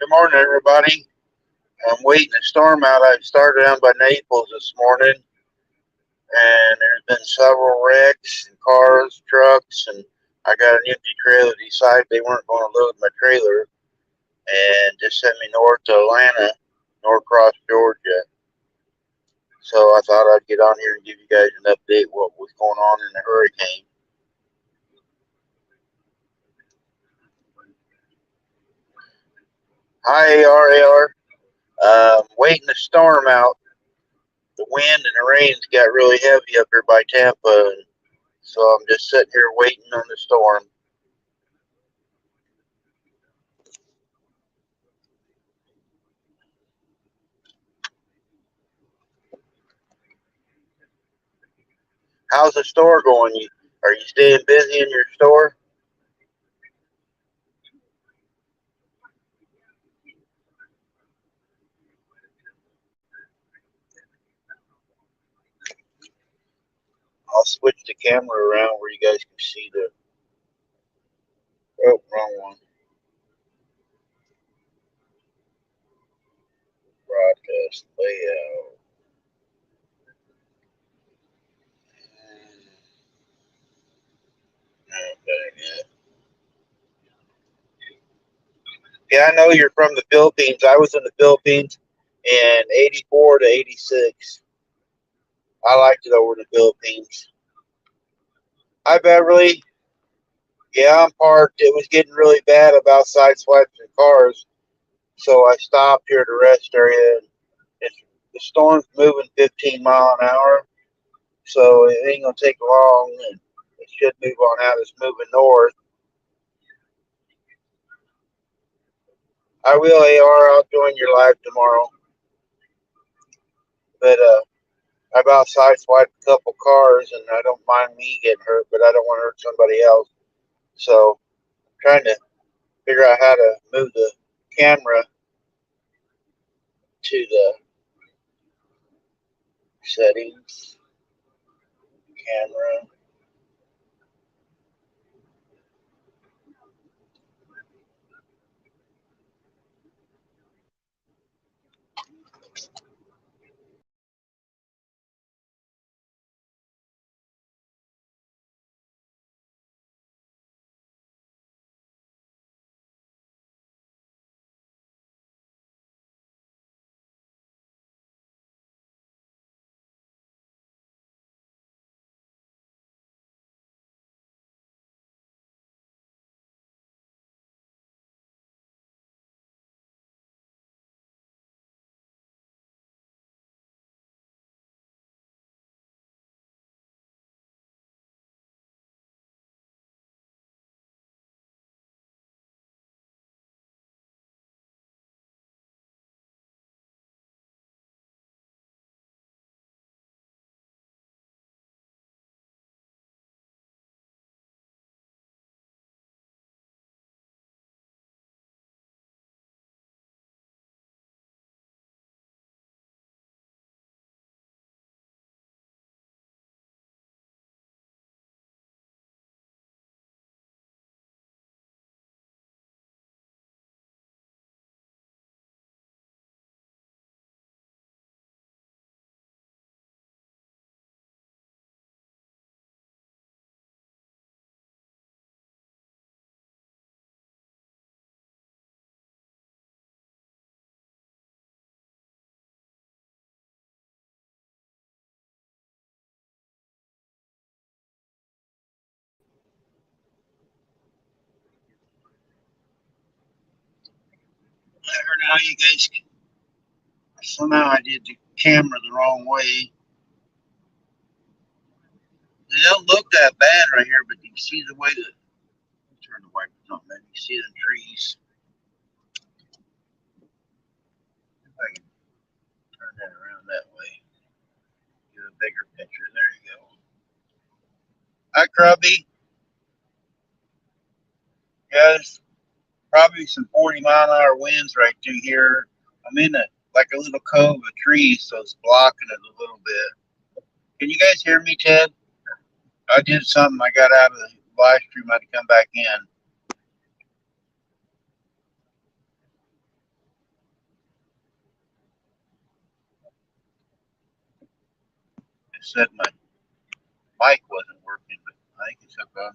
Good morning, everybody. I'm waiting a storm out. I started down by Naples this morning, and there's been several wrecks and cars, trucks, and I got an empty trailer. Decided they weren't going to load my trailer, and just sent me north to Atlanta, Norcross, Georgia. So I thought I'd get on here and give you guys an update what was going on in the hurricane. Hi, AR. Waiting the storm out. The wind and the rains got really heavy up here by Tampa, and so I'm just sitting here waiting on the storm. How's the store going? Are you staying busy in your store? I'll switch the camera around where you guys can see the. Oh, wrong one. Broadcast layout. Okay, yeah, I know you're from the Philippines. I was in the Philippines in '84 to '86. I liked it over in the Philippines. Hi, Beverly. Yeah, I'm parked. It was getting really bad about side swipes and cars, so I stopped here at the rest area. It's, the storm's moving 15 miles an hour, so it ain't gonna take long, and it should move on out. It's moving north. I will, AR. I'll join your live tomorrow. But I've about sideswiped a couple cars, and I don't mind me getting hurt, but I don't want to hurt somebody else. So I'm trying to figure out how to move the camera to the settings. Camera. Let her know you guys. Somehow I did the camera the wrong way. They don't look that bad right here, but you can see the way that. Turn the wipers on, man. You see the trees. If I can turn that around that way, get a bigger picture. There you go. Hi, Grubby. Guys, probably some 40-mile-an-hour winds right through here. I'm in like a little cove of trees, so it's blocking it a little bit. Can you guys hear me, Ted? I did something. I got out of the live stream. I had to come back in. It said my mic wasn't working, but I think it's okay.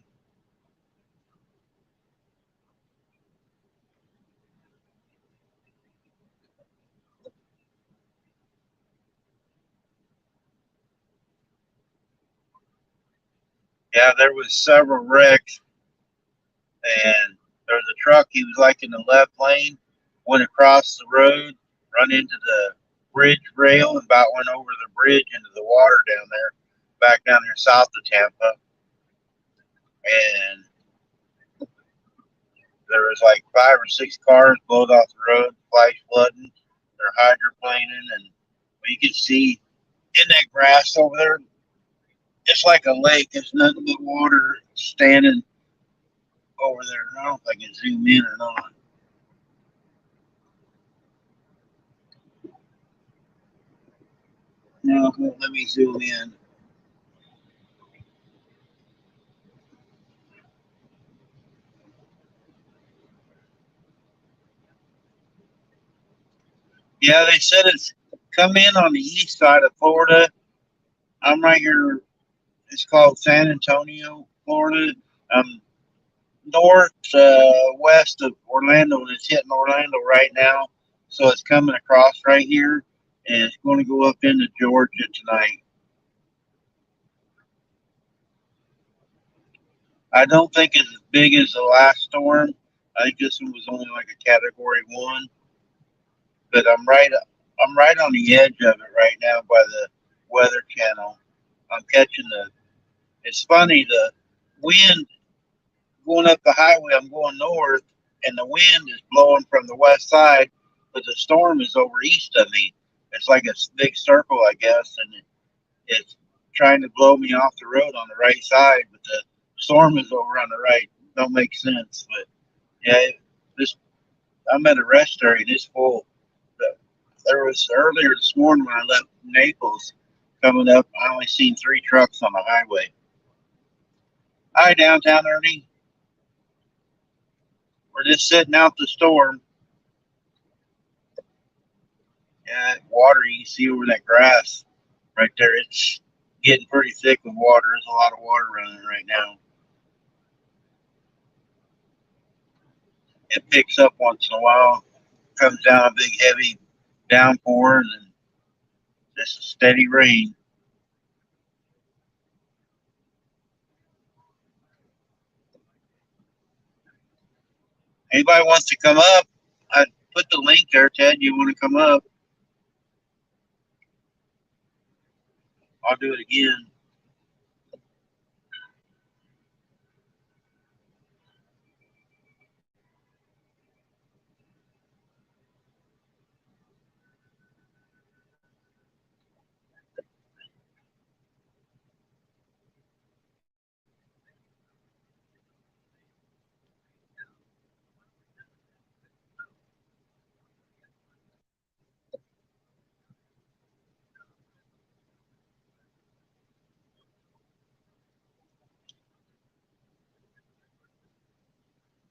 Yeah, there was several wrecks, and there was a truck. He was like in the left lane, went across the road, run into the bridge rail, and about went over the bridge into the water down there, back down there south of Tampa. And there was like 5 or 6 cars blowed off the road, flash flooding. They're hydroplaning, and you can see in that grass over there, it's like a lake. There's nothing but water standing over there. I don't know if I can zoom in or not. No, it won't let me zoom in. Yeah, they said it's come in on the east side of Florida. I'm right here. It's called San Antonio, Florida. I'm north west of Orlando, and it's hitting Orlando right now. So it's coming across right here, and it's going to go up into Georgia tonight. I don't think it's as big as the last storm. I think this one was only like a Category 1, but I'm right on the edge of it right now by the Weather Channel. I'm catching the. It's funny, the wind going up the highway. I'm going north, and the wind is blowing from the west side, but the storm is over east of me. It's like a big circle, I guess, and it's trying to blow me off the road on the right side, but the storm is over on the right. Don't make sense, but yeah, this I'm at a rest area. And it's full. There was earlier this morning when I left Naples coming up. I only seen 3 trucks on the highway. Hi, downtown Ernie. We're just sitting out the storm. Yeah, water you can see over that grass right there. It's getting pretty thick with water. There's a lot of water running right now. It picks up once in a while, comes down a big heavy downpour, and then just a steady rain. Anybody wants to come up? I put the link there, Ted. You want to come up? I'll do it again.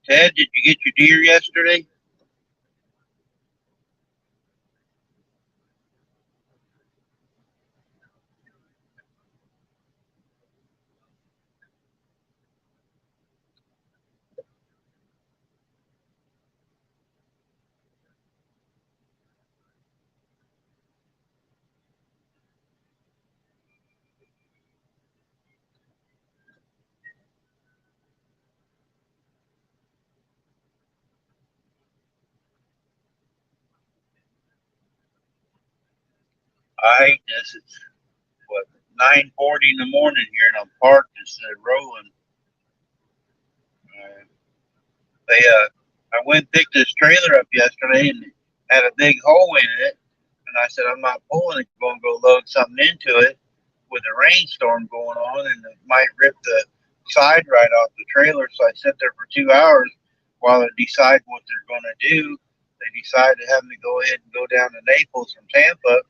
Ted, did you get your deer yesterday? I hate this. It's what 9:40 in the morning here, and I'm parked instead of rolling. Uh, I went and picked this trailer up yesterday, and it had a big hole in it. And I said, I'm not pulling it. I'm going to go load something into it with a rainstorm going on, and it might rip the side right off the trailer. So I sat there for 2 hours while they decide what they're going to do. They decided to have me go ahead and go down to Naples from Tampa,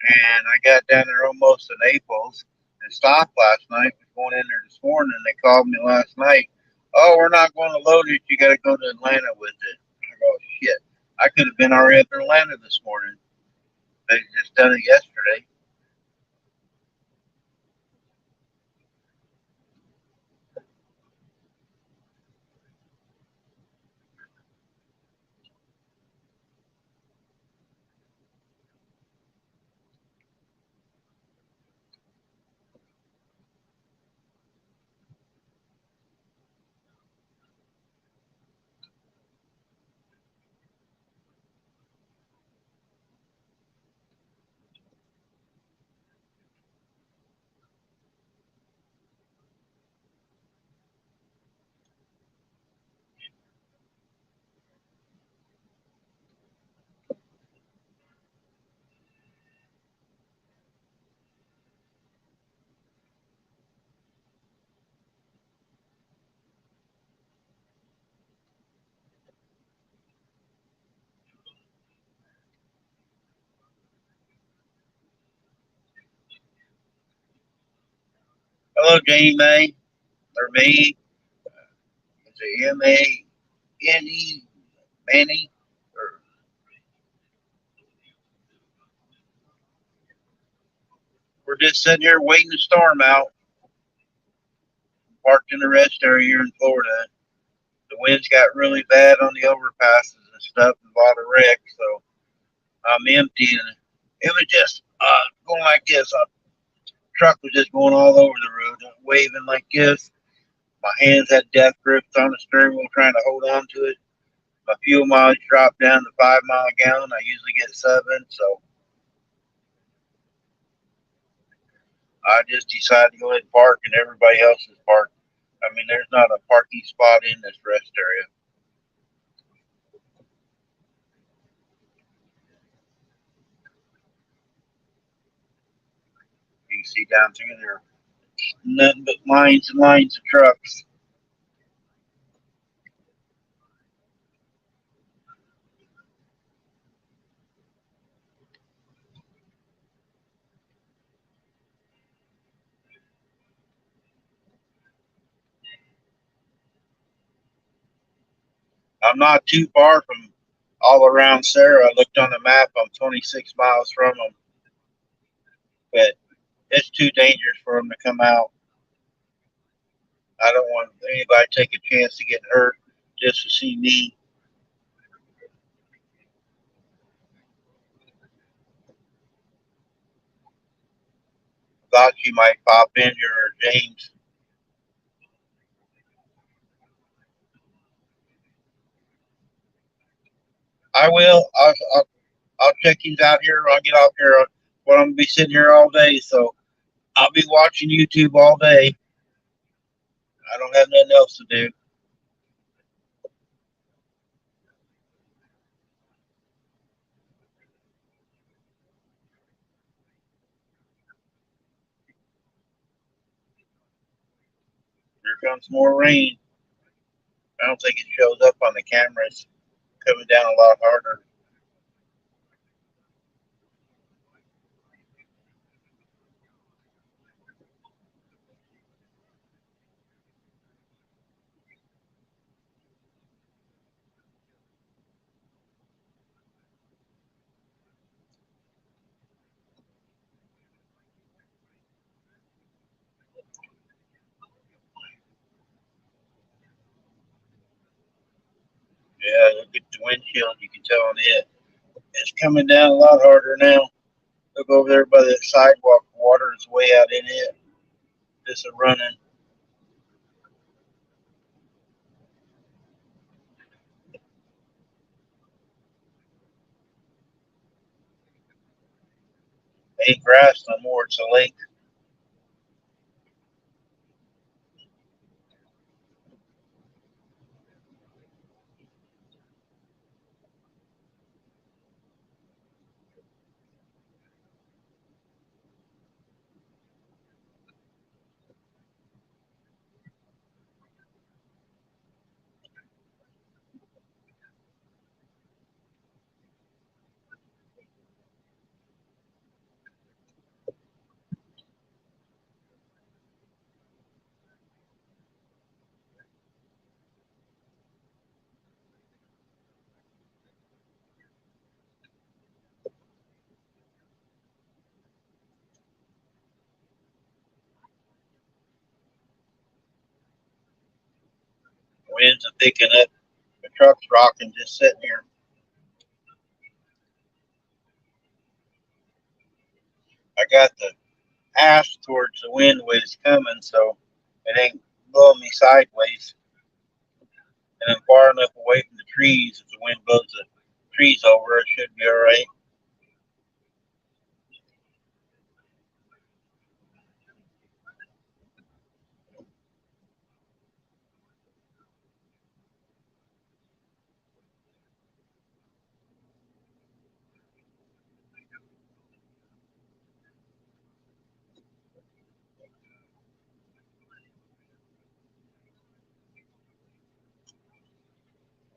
and I got down there almost to Naples and stopped last night. Was going in there this morning, and they called me last night. Oh, we're not going to load it. You got to go to Atlanta with it. I go, shit. I could have been already up in Atlanta this morning. They just done it yesterday. Hello, Janie May, or May. Is it M-A-N-E, Manny? Or we're just sitting here waiting the storm out, parked in the rest area here in Florida. The winds got really bad on the overpasses and stuff, and a lot of wrecks, so I'm empty. And it was just going like this. A truck was just going all over the road, waving like this. My hands had death grips on the steering wheel trying to hold on to it. My fuel mileage dropped down to 5 miles a gallon. I usually get 7, so I just decided to go ahead and park, and everybody else is parked. I mean, there's not a parking spot in this rest area. You can see down through there, nothing but lines and lines of trucks. I'm not too far from all around Sarah. I looked on the map. I'm 26 miles from them, but it's too dangerous for them to come out. I don't want anybody to take a chance to get hurt just to see me. Thought she might pop in here or James. I will. I'll check these out here. I'll get off here. Well, I'm gonna be sitting here all day, so I'll be watching YouTube all day. I don't have nothing else to do. Here comes more rain. I don't think it shows up on the camera. It's coming down a lot harder. Yeah, look at the windshield. You can tell on it. It's coming down a lot harder now. Look over there by the sidewalk. Water is way out in it. Just a running. Ain't grass no more. It's a lake. Winds are picking up. The truck's rocking, just sitting here. I got the ass towards the wind when it's coming, so it ain't blowing me sideways. And I'm far enough away from the trees. If the wind blows the trees over, it should be all right.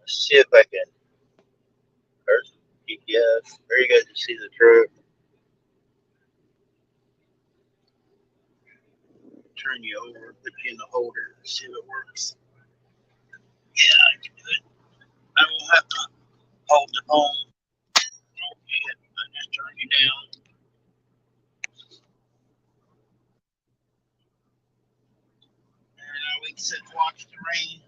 Let's see if I can. There's GPS. There you guys can see the truck. turn you over, put you in the holder, and see if it works. Yeah, I can do it. I will have to hold the phone. Okay, I just turned you down. And now we can sit and watch the rain.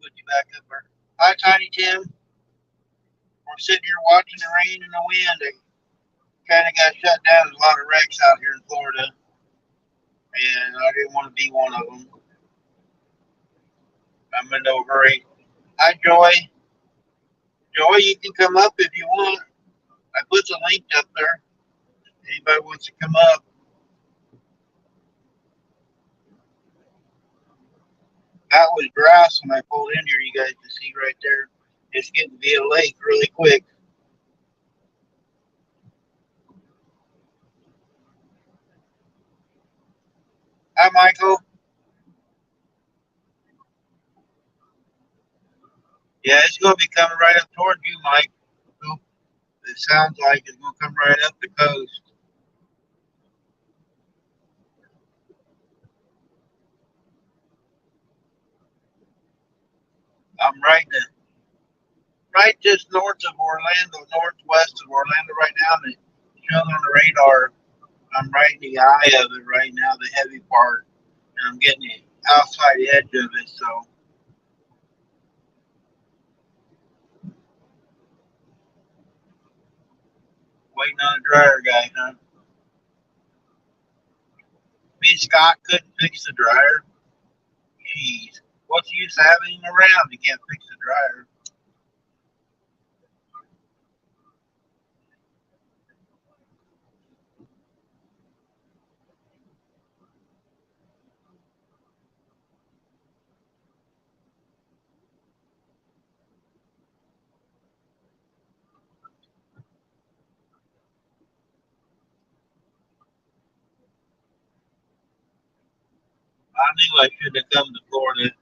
Put you back up there. Hi, Tiny Tim. We're sitting here watching the rain and the wind. It kind of got shut down. There's a lot of wrecks out here in Florida, and I didn't want to be one of them. I'm in no hurry. Hi, Joy. Joy, you can come up if you want. I put the link up there. Anybody wants to come up? That was grass when I pulled in here. You guys can see right there. It's getting to be a lake really quick. Hi, Michael. Yeah, it's going to be coming right up toward you, Mike. It sounds like it's going to come right up the coast. I'm right just north of Orlando, northwest of Orlando right now. And it's shown on the radar. I'm right in the eye of it right now, the heavy part. And I'm getting the outside edge of it. So, waiting on a dryer guy, huh? Me and Scott couldn't fix the dryer. Jeez. What's the use of having him around? He can't fix the dryer. I knew I should have come to Florida.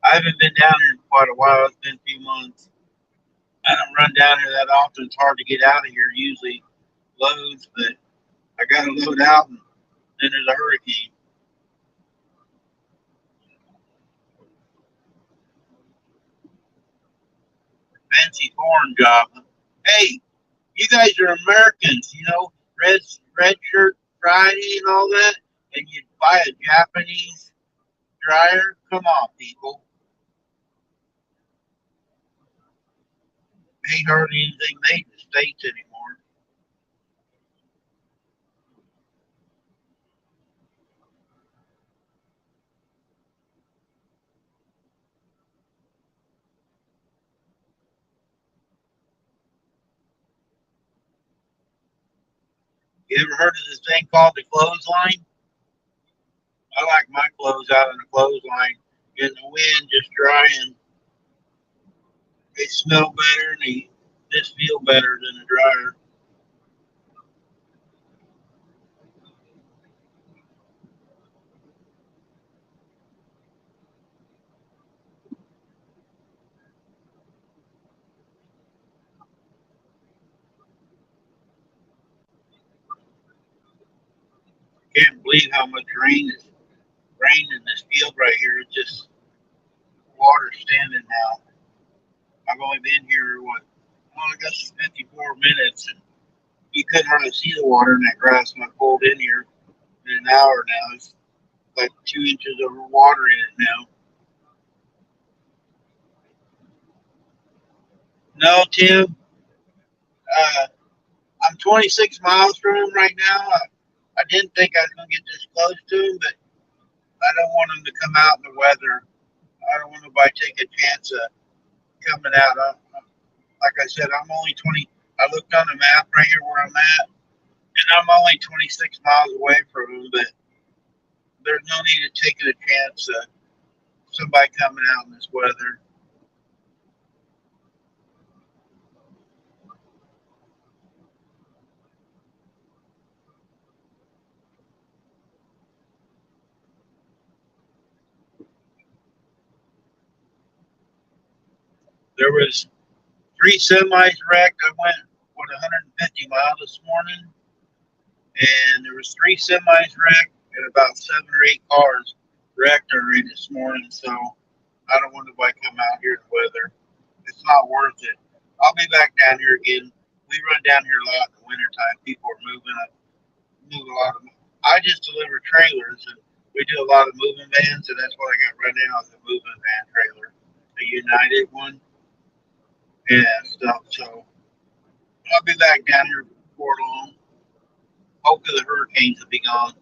I haven't been down here in quite a while. It's been a few months. I don't run down here that often. It's hard to get out of here usually loads, but I got to load out and then there's a hurricane. Fancy foreign job. Hey, you guys are Americans, red shirt Friday and all that, and you'd buy a Japanese dryer? Come on, people. Ain't hardly anything made in the States anymore. You ever heard of this thing called the clothesline? I like my clothes out on the clothesline. In the wind, just drying. They smell better and they just feel better than a dryer. Can't believe how much rain in this field right here. It's just water standing now. I've only been here I guess 54 minutes, and you couldn't hardly see the water in that grass when I pulled in here. In an hour now, it's like 2 inches of water in it now. No, Tim, uh, I'm 26 miles from him right now. I didn't think I was going to get this close to him, but I don't want him to come out in the weather. I don't want nobody to take a chance of coming out. Like I said, I'm only 20. I looked on the map right here where I'm at, and I'm only 26 miles away from him, but there's no need of taking a chance of somebody coming out in this weather. There was 3 semis wrecked. I went 150 miles this morning, and there was 3 semis wrecked and about 7 or 8 cars wrecked already this morning. So I don't want nobody to come out here in the weather. It's not worth it. I'll be back down here again. We run down here a lot in the wintertime. People are move a lot of. I just deliver trailers, and we do a lot of moving vans, and that's what I got right now is a moving van trailer, a United one, and stuff. So I'll be back down here before long. Hopefully the hurricanes will be gone.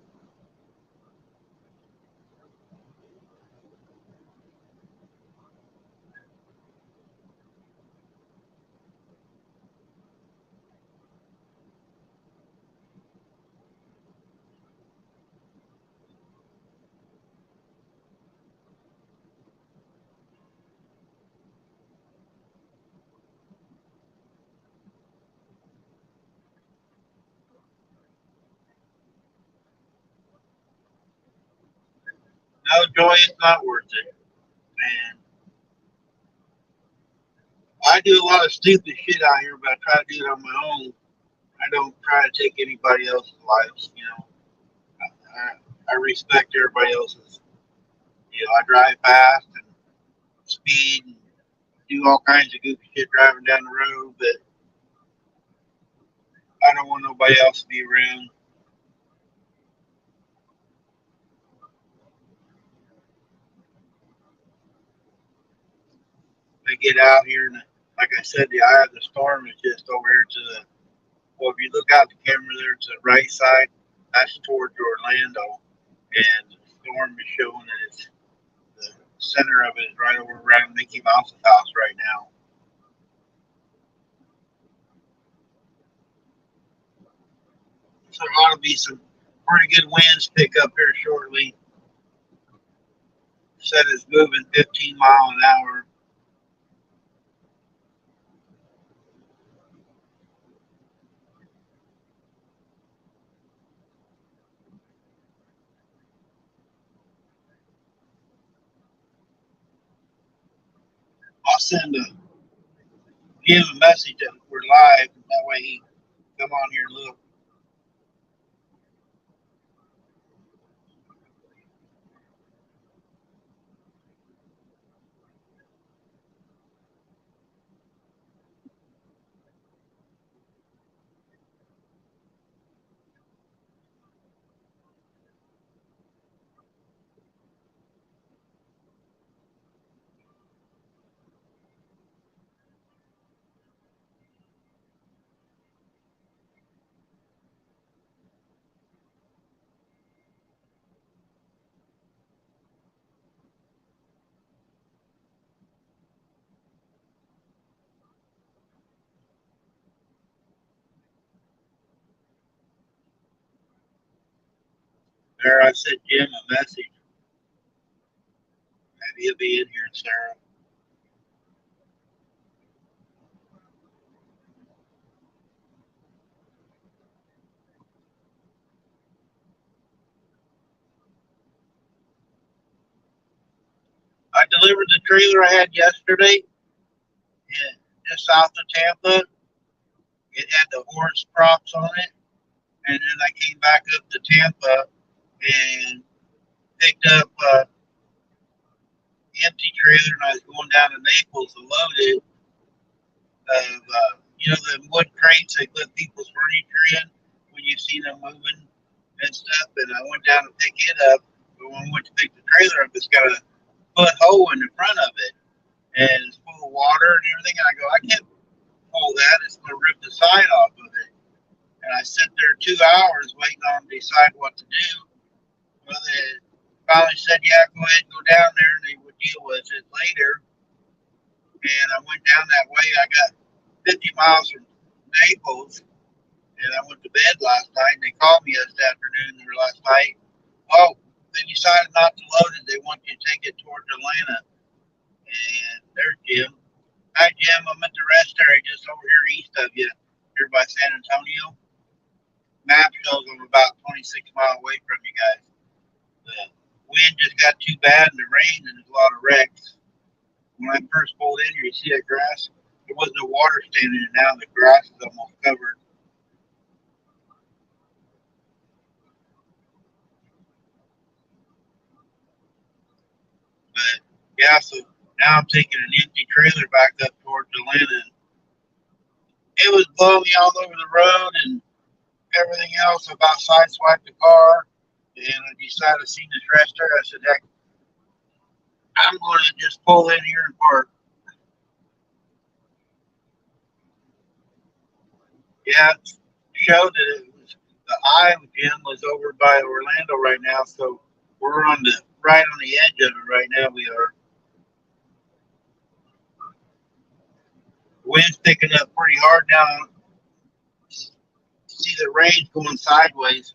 No, Joy, it's not worth it. And I do a lot of stupid shit out here, but I try to do it on my own. I don't try to take anybody else's lives. I respect everybody else's. I drive fast and speed and do all kinds of goofy shit driving down the road, but I don't want nobody else to be around. They get out here, and like I said, the eye of the storm is just over here to the. Well, if you look out the camera there to the right side, that's towards Orlando, and the storm is showing that it's the center of it is right over around Mickey Mouse's house right now. So there ought to be some pretty good winds pick up here shortly. Said it's moving 15 mile an hour. I'll send give him a message that we're live, and that way he come on here and look. There, I sent Jim a message. Maybe he'll be in here, Sarah. I delivered the trailer I had yesterday, just south of Tampa. It had the horse props on it, and then I came back up to Tampa and picked up an empty trailer, and I was going down to Naples to load it of the wood crates they put people's furniture in when you see them moving and stuff. And I went down to pick it up, but when I went to pick the trailer up, it's got a foot hole in the front of it, and it's full of water and everything. And I go, I can't pull that; it's going to rip the side off of it. And I sat there 2 hours waiting on them to decide what to do. Well, they finally said, "Yeah, go ahead and go down there," and they would deal with it later. And I went down that way. I got 50 miles from Naples, and I went to bed last night. And they called me this afternoon or last night. Oh, they decided not to load it. They want you to take it towards Atlanta. And there's Jim. Hi, Jim. I'm at the rest area just over here east of you, here by San Antonio. Map shows I'm about 26 miles away from you guys. The wind just got too bad and the rain, and there's a lot of wrecks. When I first pulled in here, you see that grass? There was no water standing in it. Now the grass is almost covered. But yeah, so now I'm taking an empty trailer back up towards Atlanta. And it was blowing me all over the road and everything else. I about sideswiped the car, and I decided to see this restaurant. I said, heck, I'm going to just pull in here and park. Yeah, it showed that it was the I gym was over by Orlando right now, so we're on the right on the edge of it right now. We are. The wind's picking up pretty hard now. See the rain going sideways.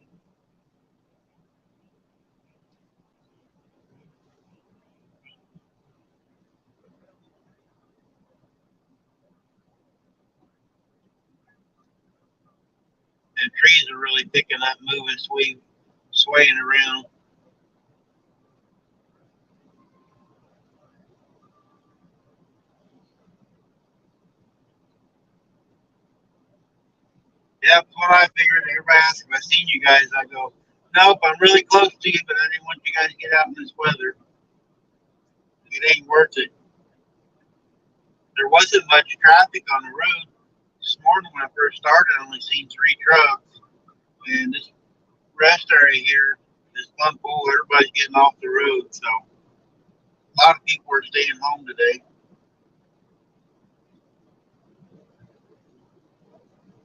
And trees are really picking up, moving, swaying around. Yeah, that's what I figured. Everybody asks if I seen you guys. I go, nope, I'm really close to you, but I didn't want you guys to get out in this weather. It ain't worth it. There wasn't much traffic on the road. This morning when I first started, I only seen 3 trucks. And this rest area here, this one pool, everybody's getting off the road. So a lot of people are staying home today.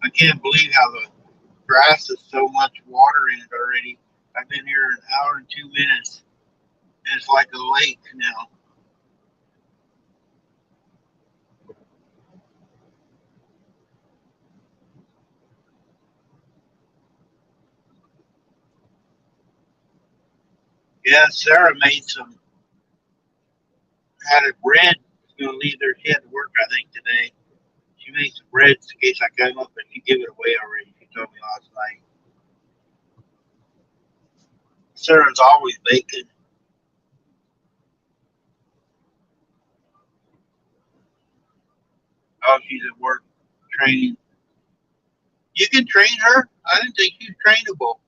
I can't believe how the grass has so much water in it already. I've been here an hour and 2 minutes, and it's like a lake now. Yeah, Sarah made some, had a bread. Going to leave there. She had to work, I think, today. She made some bread in case I come up, but she gave it away already. She told me last night. Sarah's always baking. Oh, she's at work training. You can train her. I didn't think she was trainable.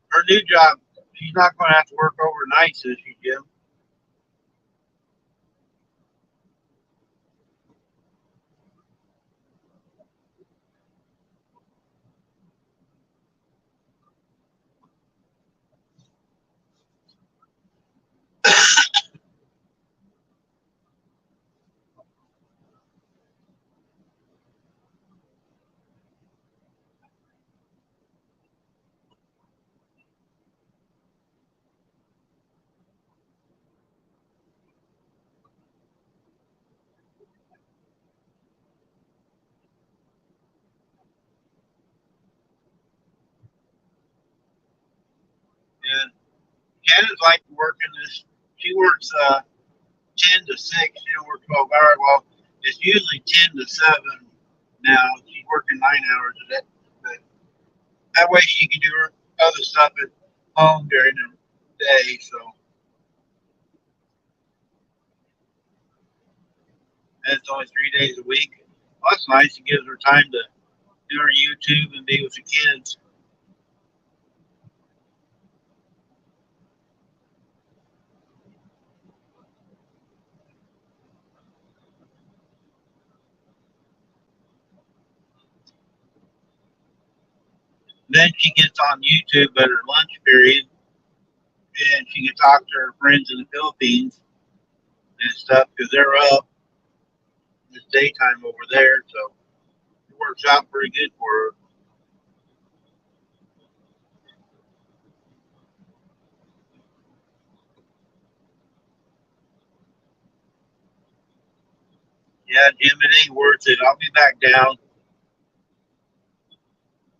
Her new job, she's not going to have to work overnight, says she, Jim. And Shannon's like working this. She works 10 to 6. She don't work 12 hours. Well, it's usually 10 to 7 now. She's working 9 hours a day. But that way she can do her other stuff at home during the day. So and it's only 3 days a week. Well, that's nice. It gives her time to do her YouTube and be with the kids. Then she gets on YouTube at her lunch period and she can talk to her friends in the Philippines and stuff because they're up. It's daytime over there. So it works out pretty good for her. Yeah, Jim, it ain't worth it. I'll be back down.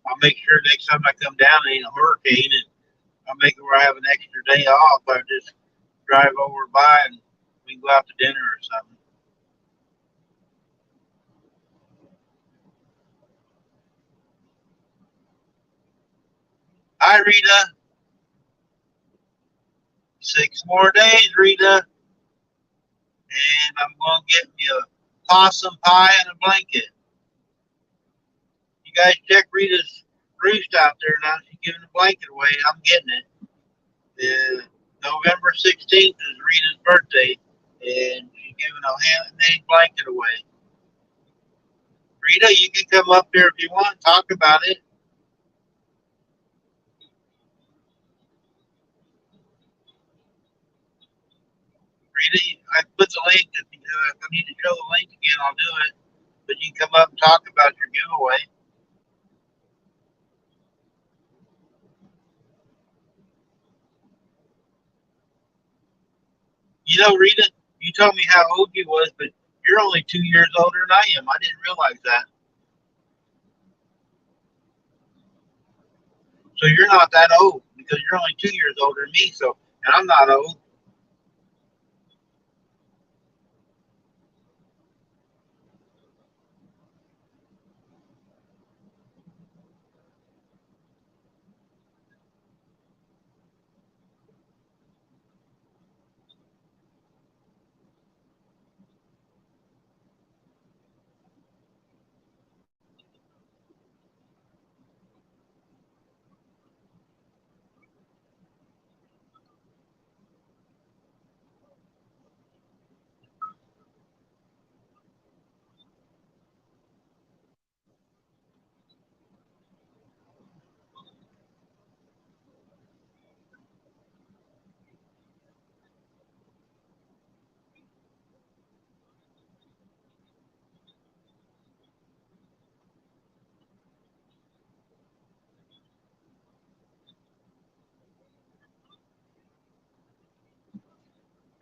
I'll make sure next time I come down, it ain't a hurricane, and I'll make it where I have an extra day off. I just drive over by and we can go out to dinner or something. Hi, Rita. 6 more days, Rita, and I'm going to get me a possum pie and a blanket. You guys check Rita's roost out there now. She's giving a blanket away. I'm getting it. November 16th is Rita's birthday, and she's giving a handmade blanket away. Rita, you can come up there if you want, talk about it. Rita, I put the link. If I need to show the link again, I'll do it. But you can come up and talk about your giveaway. You know, Rita, you told me how old you was, but you're only 2 years older than I am. I didn't realize that. So you're not that old because you're only 2 years older than me. So, and I'm not old.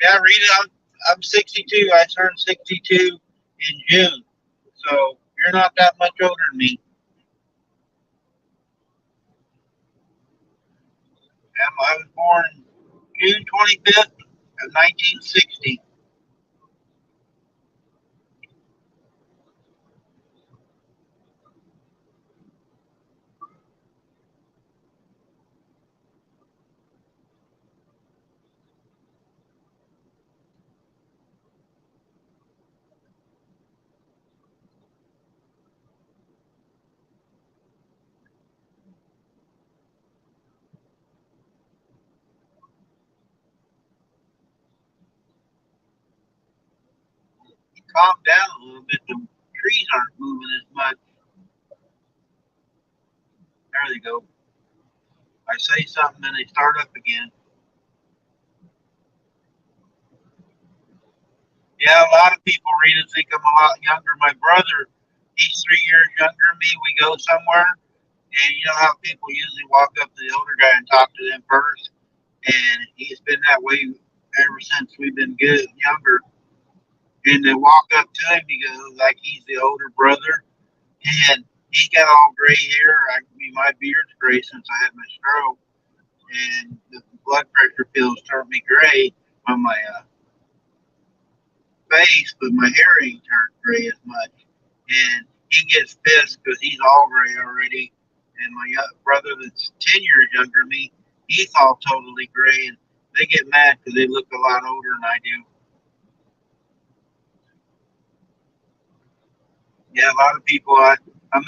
Yeah, Rita, I'm 62. I turned 62 in June. So you're not that much older than me. I was born June 25th of 1960. Calm down a little bit. The trees aren't moving as much. There they go. I say something and they start up again. Yeah, a lot of people, Rita, think I'm a lot younger. My brother, he's 3 years younger than me. We go somewhere, and you know how people usually walk up to the older guy and talk to them first? And he's been that way ever since we've been good, younger. And to walk up to him, he goes like he's the older brother, and he got all gray hair. I mean, my beard's gray since I had my stroke, and the blood pressure pills turned me gray on my face, but my hair ain't turned gray as much. And he gets pissed because he's all gray already. And my brother, that's 10 years younger than me, he's all totally gray, and they get mad because they look a lot older than I do. Yeah, a lot of people, I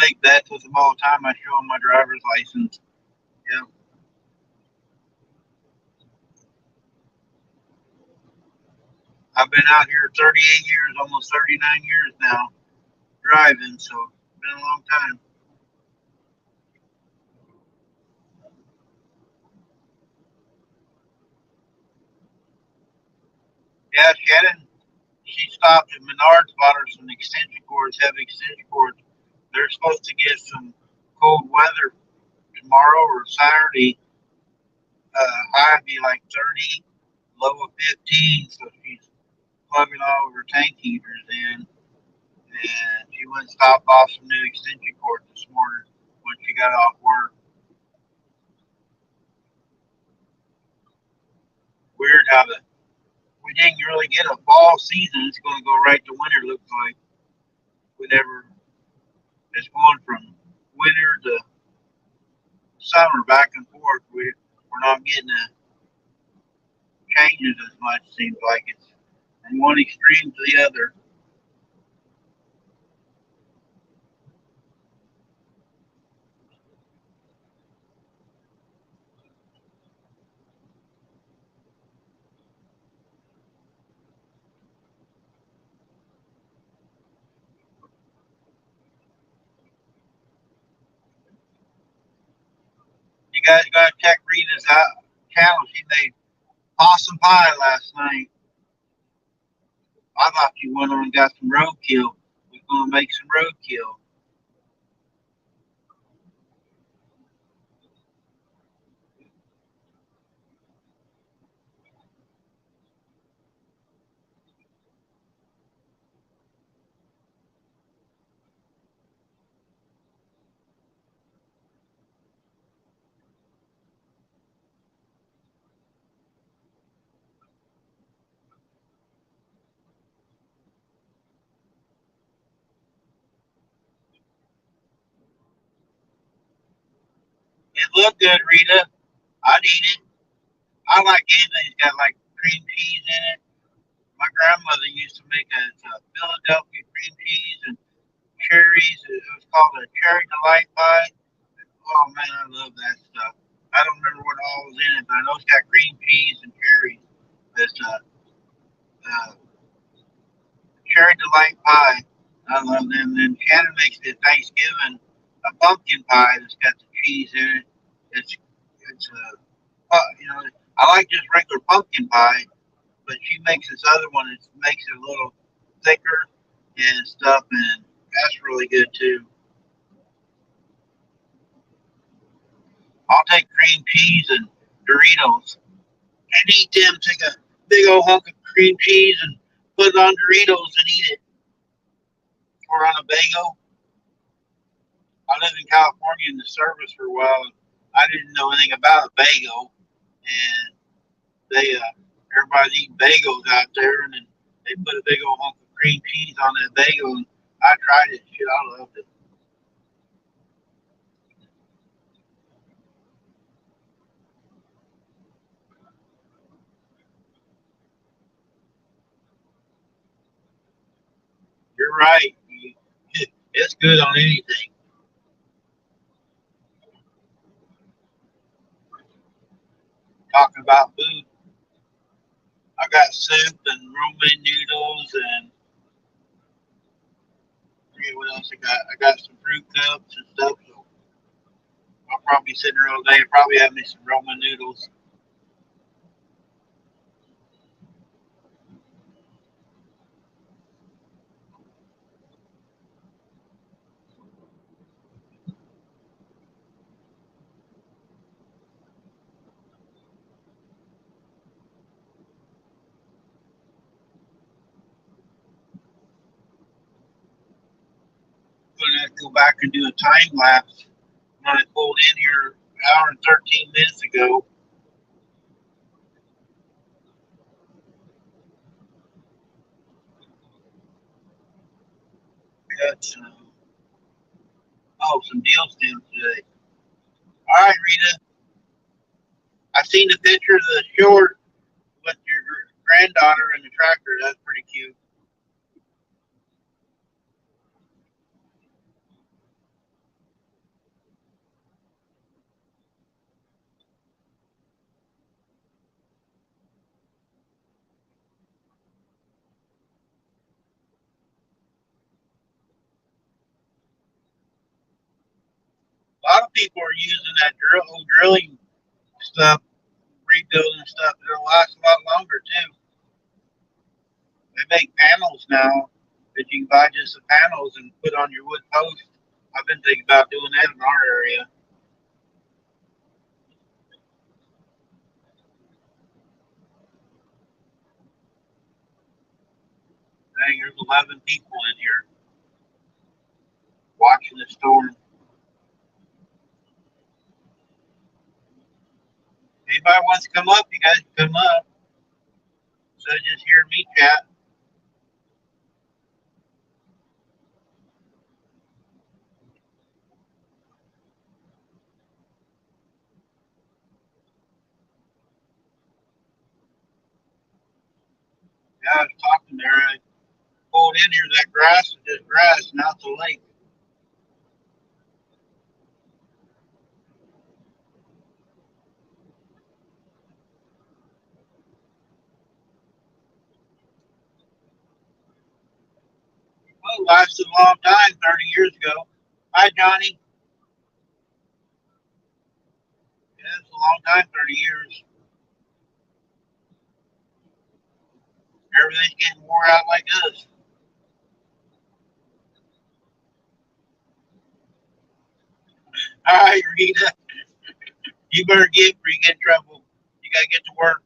make bets with them all the time. I show them my driver's license. Yeah, I've been out here 38 years, almost 39 years now, driving, so it's been a long time. Yeah, Shannon, she stopped at Menards, bought her some extension cords, heavy extension cords. They're supposed to get some cold weather tomorrow or Saturday. High be like 30, low of 15. So she's plugging all of her tank heaters in. And she went and stopped off some new extension cords this morning when she got off work. Weird how we didn't really get a fall season. It's going to go right to winter, looks like. We never, it's going from winter to summer back and forth. We're not getting the changes as much, seems like it's from one extreme to the other. You guys gotta check Rita's out channel. She made possum pie last night. I thought you went on and got some roadkill. We're gonna make some roadkill. It looked good, Rita. I'd eat it. I like anything that's got like cream cheese in it. My grandmother used to make a Philadelphia cream cheese and cherries. It was called a cherry delight pie. Oh man, I love that stuff. I don't remember what all was in it, but I know it's got cream cheese and cherries. It's uh, cherry delight pie. I love them. Then Shannon makes it Thanksgiving a pumpkin pie that's got the cheese in it. It's you know, I like just regular pumpkin pie, but she makes this other one. It makes it a little thicker and stuff, and that's really good too. I'll take cream cheese and Doritos and eat them. Take a big old hunk of cream cheese and put it on Doritos and eat it. Or on a bagel. I lived in California in the service for a while. And I didn't know anything about a bagel, and they everybody's eating bagels out there, and then they put a big old hunk of cream cheese on that bagel. And I tried it. Shit, I loved it. You're right. It's good on anything. Talking about food, I got soup and romaine noodles and I forget what else I got. I got some fruit cups and stuff. So I'll probably be sitting here all day. Probably have me some Roman noodles. I'm gonna have to go back and do a time lapse. When I pulled in here an hour and 13 minutes ago, I got some deal stems today. All right, Rita. I seen the picture of the short with your granddaughter in the tractor. That's pretty cute. A lot of people are using that drilling stuff, rebuilding stuff. It'll last a lot longer too. They make panels now that you can buy just the panels and put on your wood post. I've been thinking about doing that in our area. Dang, there's 11 people in here watching the storm. Anybody wants to come up, you guys can come up. So just hear me chat. Yeah, I was talking there. I pulled in here. That grass is just grass, now it's a lake. Well, it lasted a long time, 30 years ago. Hi, Johnny. long time, 30 years. Everything's getting wore out like us. All right, Rita, you better get before you get in trouble. You got to get to work.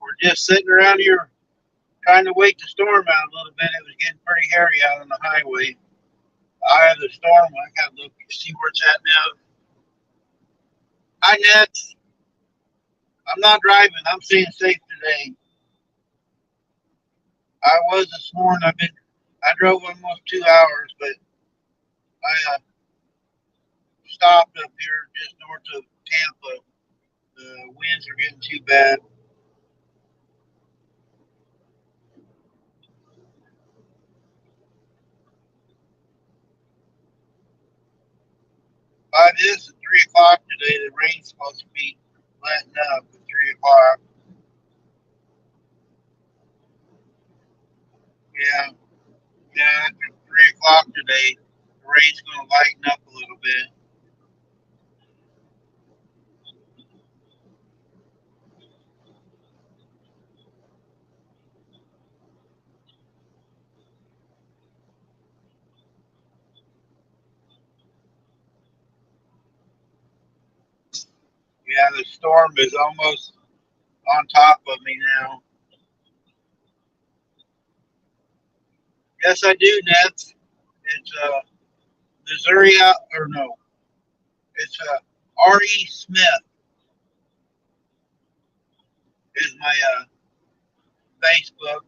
We're just sitting around here trying to wait the storm out a little bit. It was getting pretty hairy out on the highway. I have the storm. I got to look and see where it's at now. Hi, Nets. I'm not driving. I'm staying safe today. I was this morning. I drove almost 2 hours, but I stopped up here just north of Tampa. The winds are getting too bad. By this at 3 o'clock today, the rain's supposed to be letting up at 3 o'clock. Yeah, yeah. After 3 o'clock today, the rain's going to lighten up a little bit. Yeah, the storm is almost on top of me now. Yes, I do, Nets. It's Missouri or no, it's R.E. Smith is my Facebook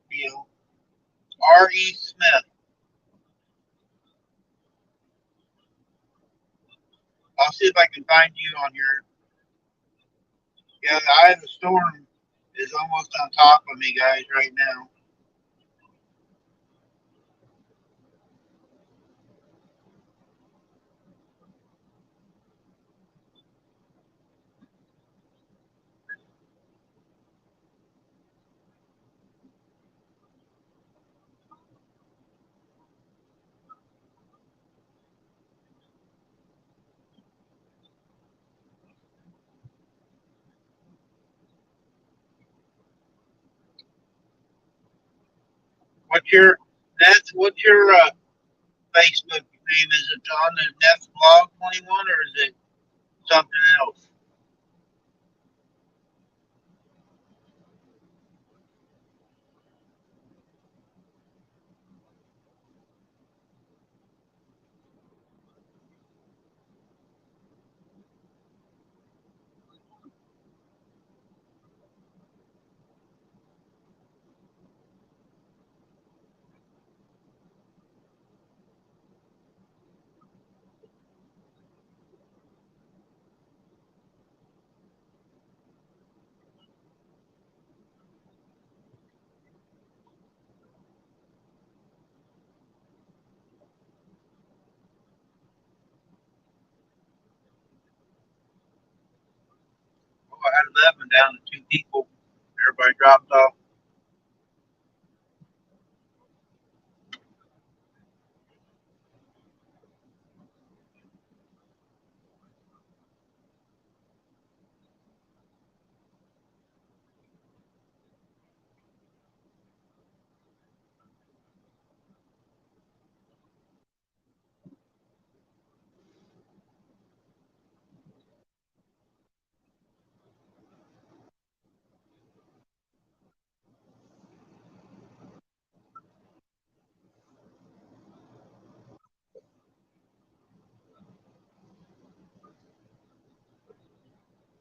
deal. R.E. Smith. I'll see if I can find you on your. Yeah, the eye of the storm is almost on top of me, guys, right now. What's your Nets? What's your Facebook name? Is it on the Nets Blog 21 or is it something else? Oh, I had 11 down to two people. Everybody dropped off.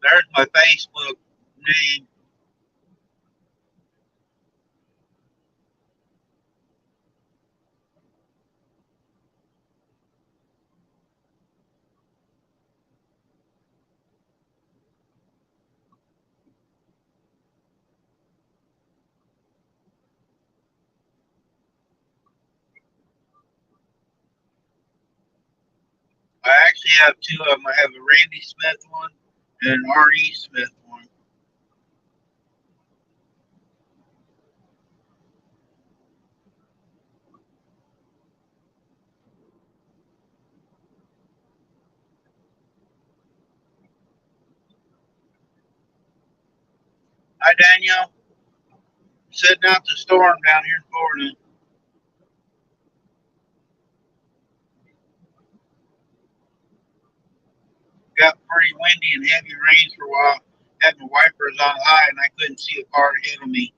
There's my Facebook name. I actually have two of them. I have a Randy Smith one and an R.E. Smith one. Hi, Danielle. Sitting out the storm down here in Florida. Got pretty windy and heavy rains for a while. Had my wipers on high and I couldn't see a car ahead of me.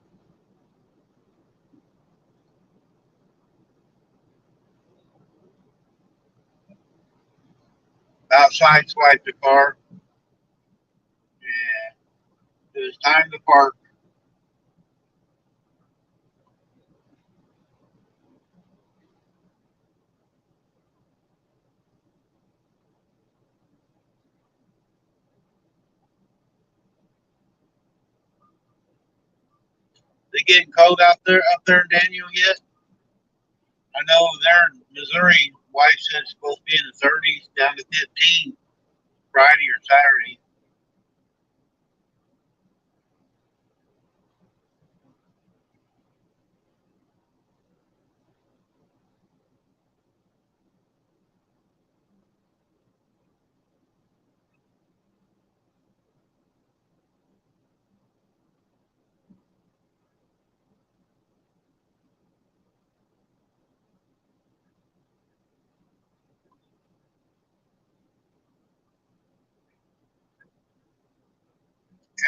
Outside swiped the car. Yeah, it was time to park. They getting cold out there up there in Daniel yet? I know there in Missouri, wife said it's supposed to be in the 30s down to 15 Friday or Saturday.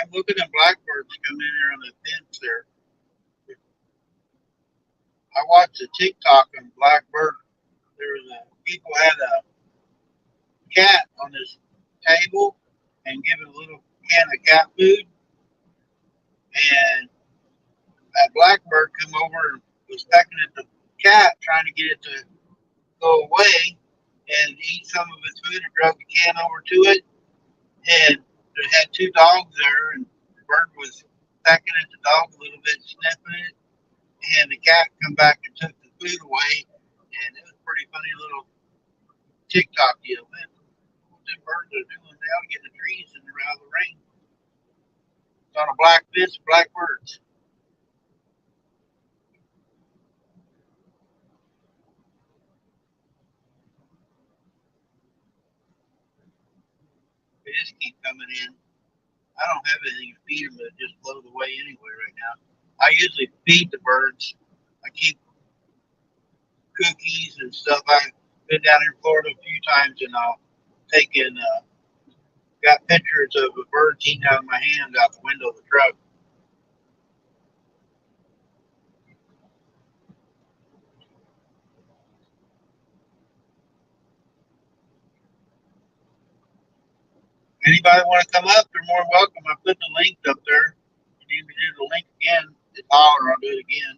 I'm looking at blackbirds coming in here on the fence there. I watched a TikTok on blackbird. There was a people had a cat on this table and giving a little can of cat food, and that blackbird come over and was pecking at the cat, trying to get it to go away and eat some of its food and drug the can over to it. And it had two dogs there, and the bird was pecking at the dog a little bit, sniffing it, and the cat come back and took the food away. And it was a pretty funny little TikTok deal. Man, what them birds are doing, they ought to get in the trees and around the rain. It's on a black fish, black birds. They just keep coming in. I don't have anything to feed them, but it just blows away anyway right now. I usually feed the birds. I keep cookies and stuff. I've been down here in Florida a few times, and I'll take in, got pictures of a bird eating out of my hand out the window of the truck. Anybody want to come up? They're more than welcome. I put the link up there. If you need me to do the link again, just holler, I'll do it again.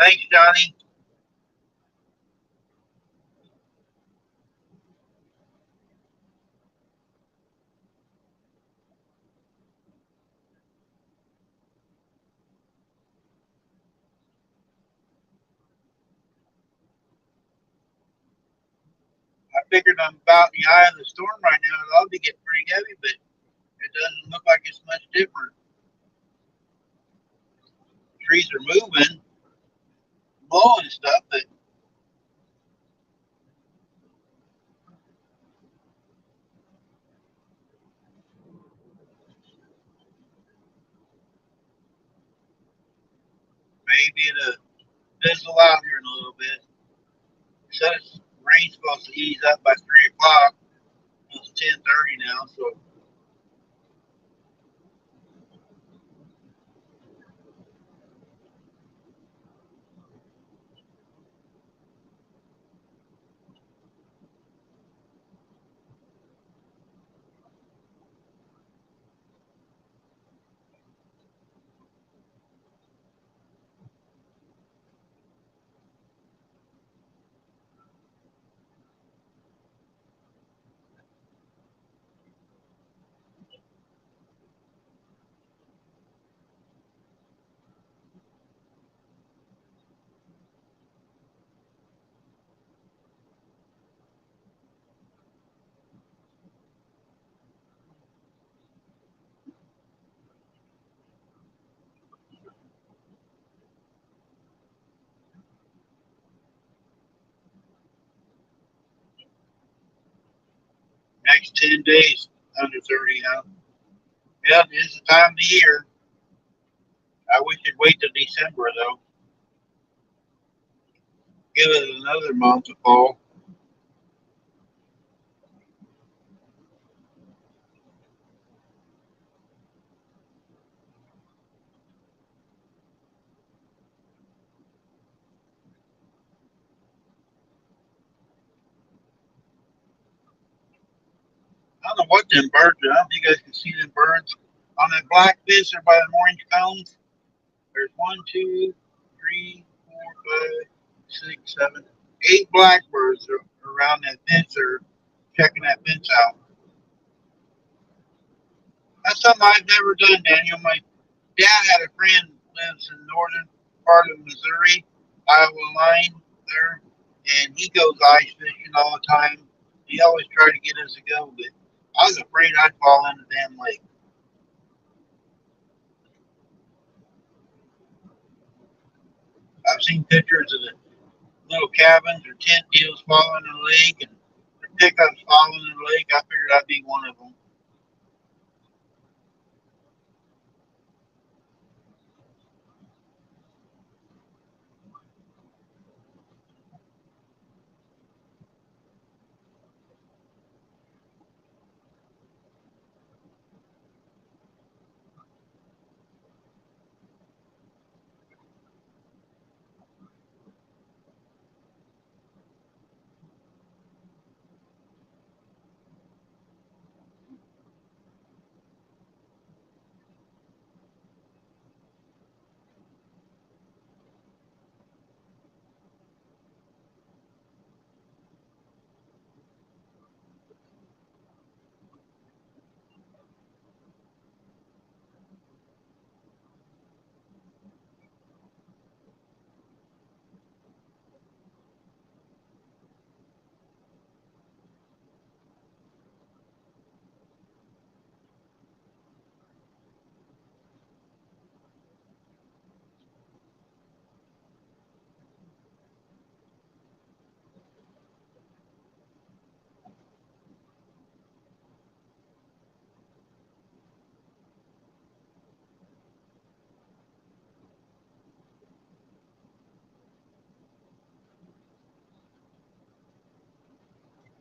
Thanks, Johnny. I figured I'm about in the eye of the storm right now. It ought to be getting pretty heavy, but it doesn't look like it's much different. Trees are moving, blowing and stuff, but maybe it'll fizzle out here in a little bit. It says rain's supposed to ease up by 3 o'clock. It's 10:30 now, so next 10 days under 30, huh? Yeah, it's the time of the year. I wish it'd wait till December, though. Give it another month of fall. I don't know what them birds are. I don't think you guys can see them birds. On that black fish there by the orange cones, there's one, two, three, four, five, six, seven, eight blackbirds around that fence or checking that fence out. That's something I've never done, Daniel. My dad had a friend lives in northern part of Missouri, Iowa line there, and he goes ice fishing all the time. He always tried to get us to go, but I was afraid I'd fall in the damn lake. I've seen pictures of the little cabins or tent deals falling in the lake and their pickups falling in the lake. I figured I'd be one of them.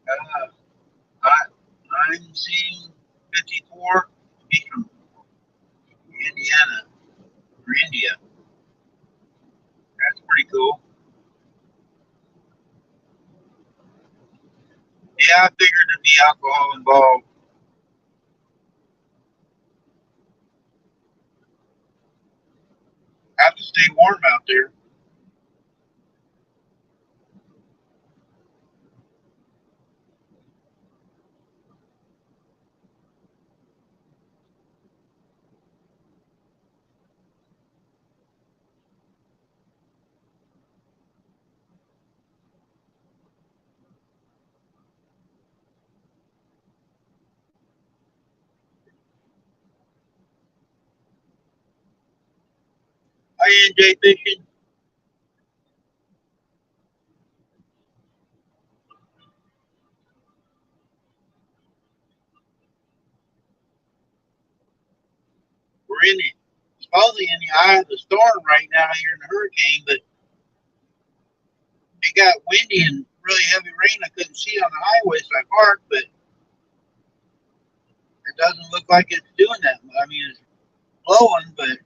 Uh, I, I'm seeing 54. He's from Indiana or India. That's pretty cool. Yeah, I figured there'd be alcohol involved. Have to stay warm out there. I enjoy fishing. We're in it. Supposedly in the eye of the storm right now here in the hurricane, but it got windy and really heavy rain. I couldn't see on the highway, so I parked, but it doesn't look like it's doing that. I mean, it's blowing, but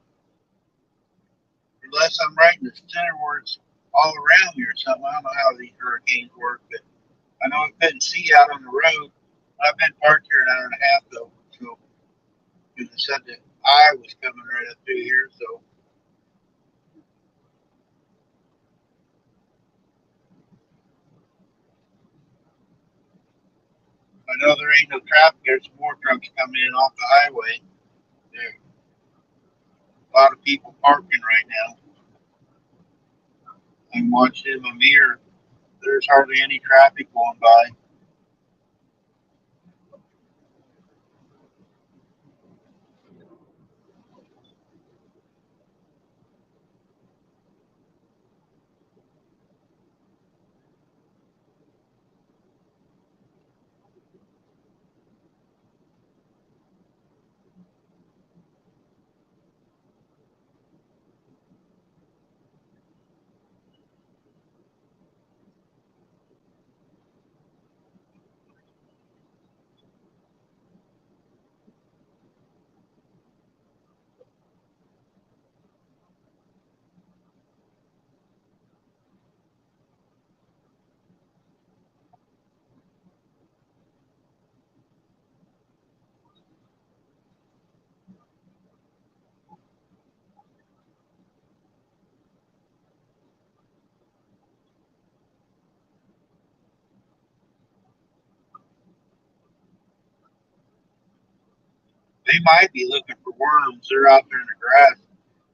unless I'm right in the center where it's all around me or something, I don't know how these hurricanes work, but I know I couldn't see out on the road. I've been parked here an hour and a half though, so because it said that I was coming right up through here, so I know there ain't no traffic. There's more trucks coming in off the highway. There are a lot of people parking right now. I'm watching in my mirror. There's hardly any traffic going by. They might be looking for worms. They're out there in the grass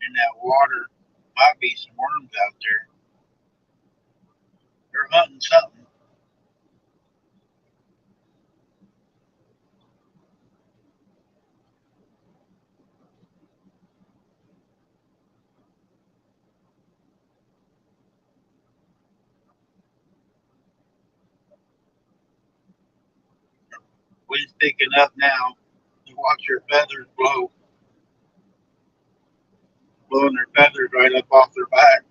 in that water. Might be some worms out there. They're hunting something. Wind's picking up now. You watch your feathers blowing their feathers right up off their back.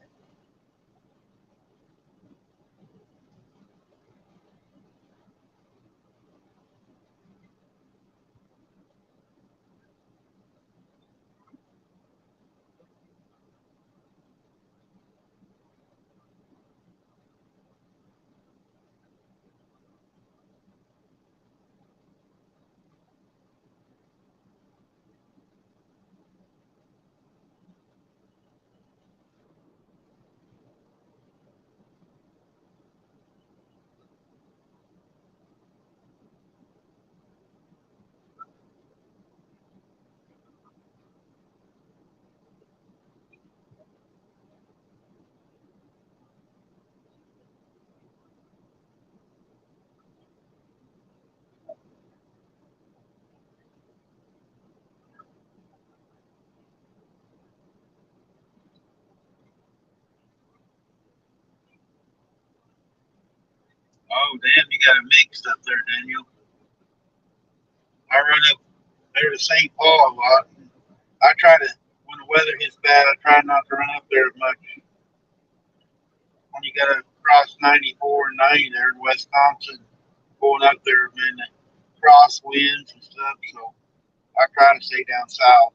Oh, damn, you got it mixed up there, Daniel. I run up there to St. Paul a lot. I try to, when the weather gets bad, I try not to run up there much. When you got to cross 94 and 90 there in Wisconsin, going up there, man, the crosswinds and stuff. So I try to stay down south.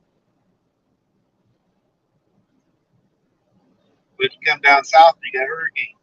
But you come down south, you got hurricanes.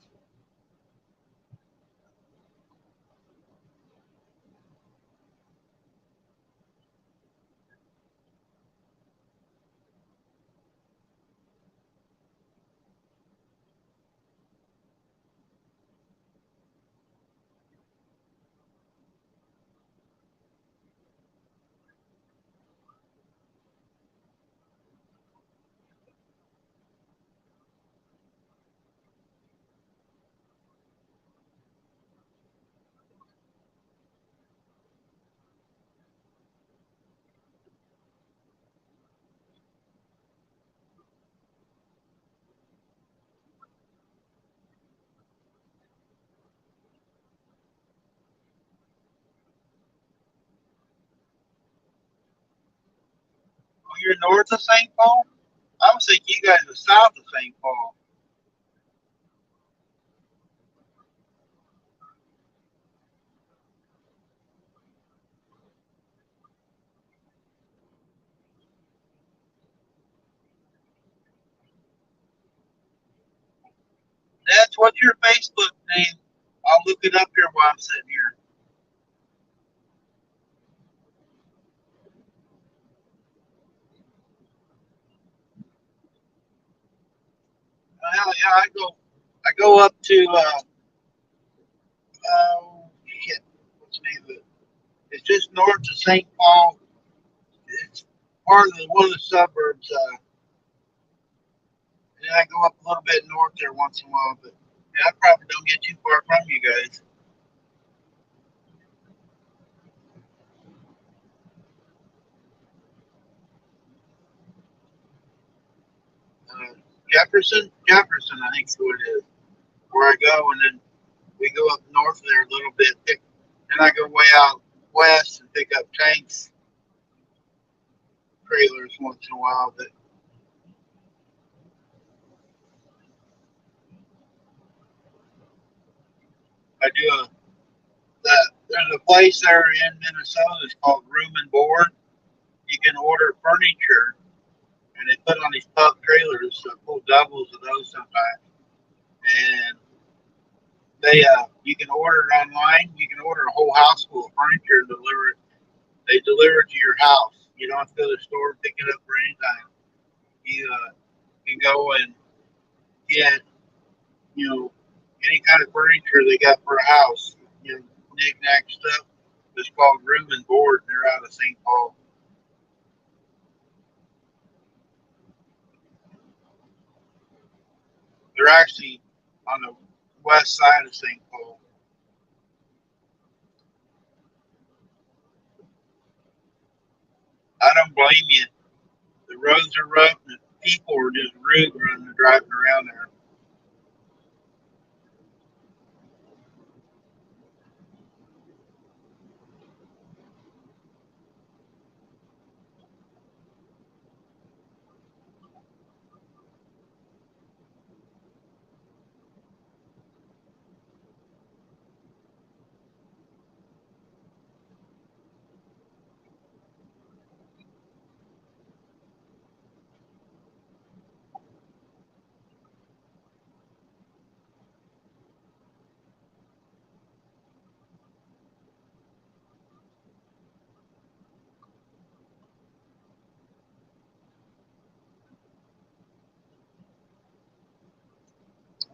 Oh, you're north of St. Paul? I was thinking you guys were south of St. Paul. That's what's your Facebook name? I'll look it up here while I'm sitting here. Hell yeah, I go up to shit, what's the name of it? It's just north of St. Paul. It's part of one of the suburbs. And I go up a little bit north there once in a while, but yeah, I probably don't get too far from you guys. Uh, Jefferson, I think is what it is. Where I go, and then we go up north there a little bit. Then I go way out west and pick up tanks, trailers once in a while. But I do there's a place there in Minnesota that's called Room and Board. You can order furniture, and they put on these pup trailers, so pull doubles of those sometimes. And they you can order it online. You can order a whole house full of furniture and deliver it. They deliver it to your house. You don't have to go to the store and pick it up for any time. You can go and get any kind of furniture they got for a house. Knick-knack stuff. It's called Room and Board. And they're out of St. Paul. They're actually on the west side of St. Paul. I don't blame you. The roads are rough, and people are just rude running driving around there.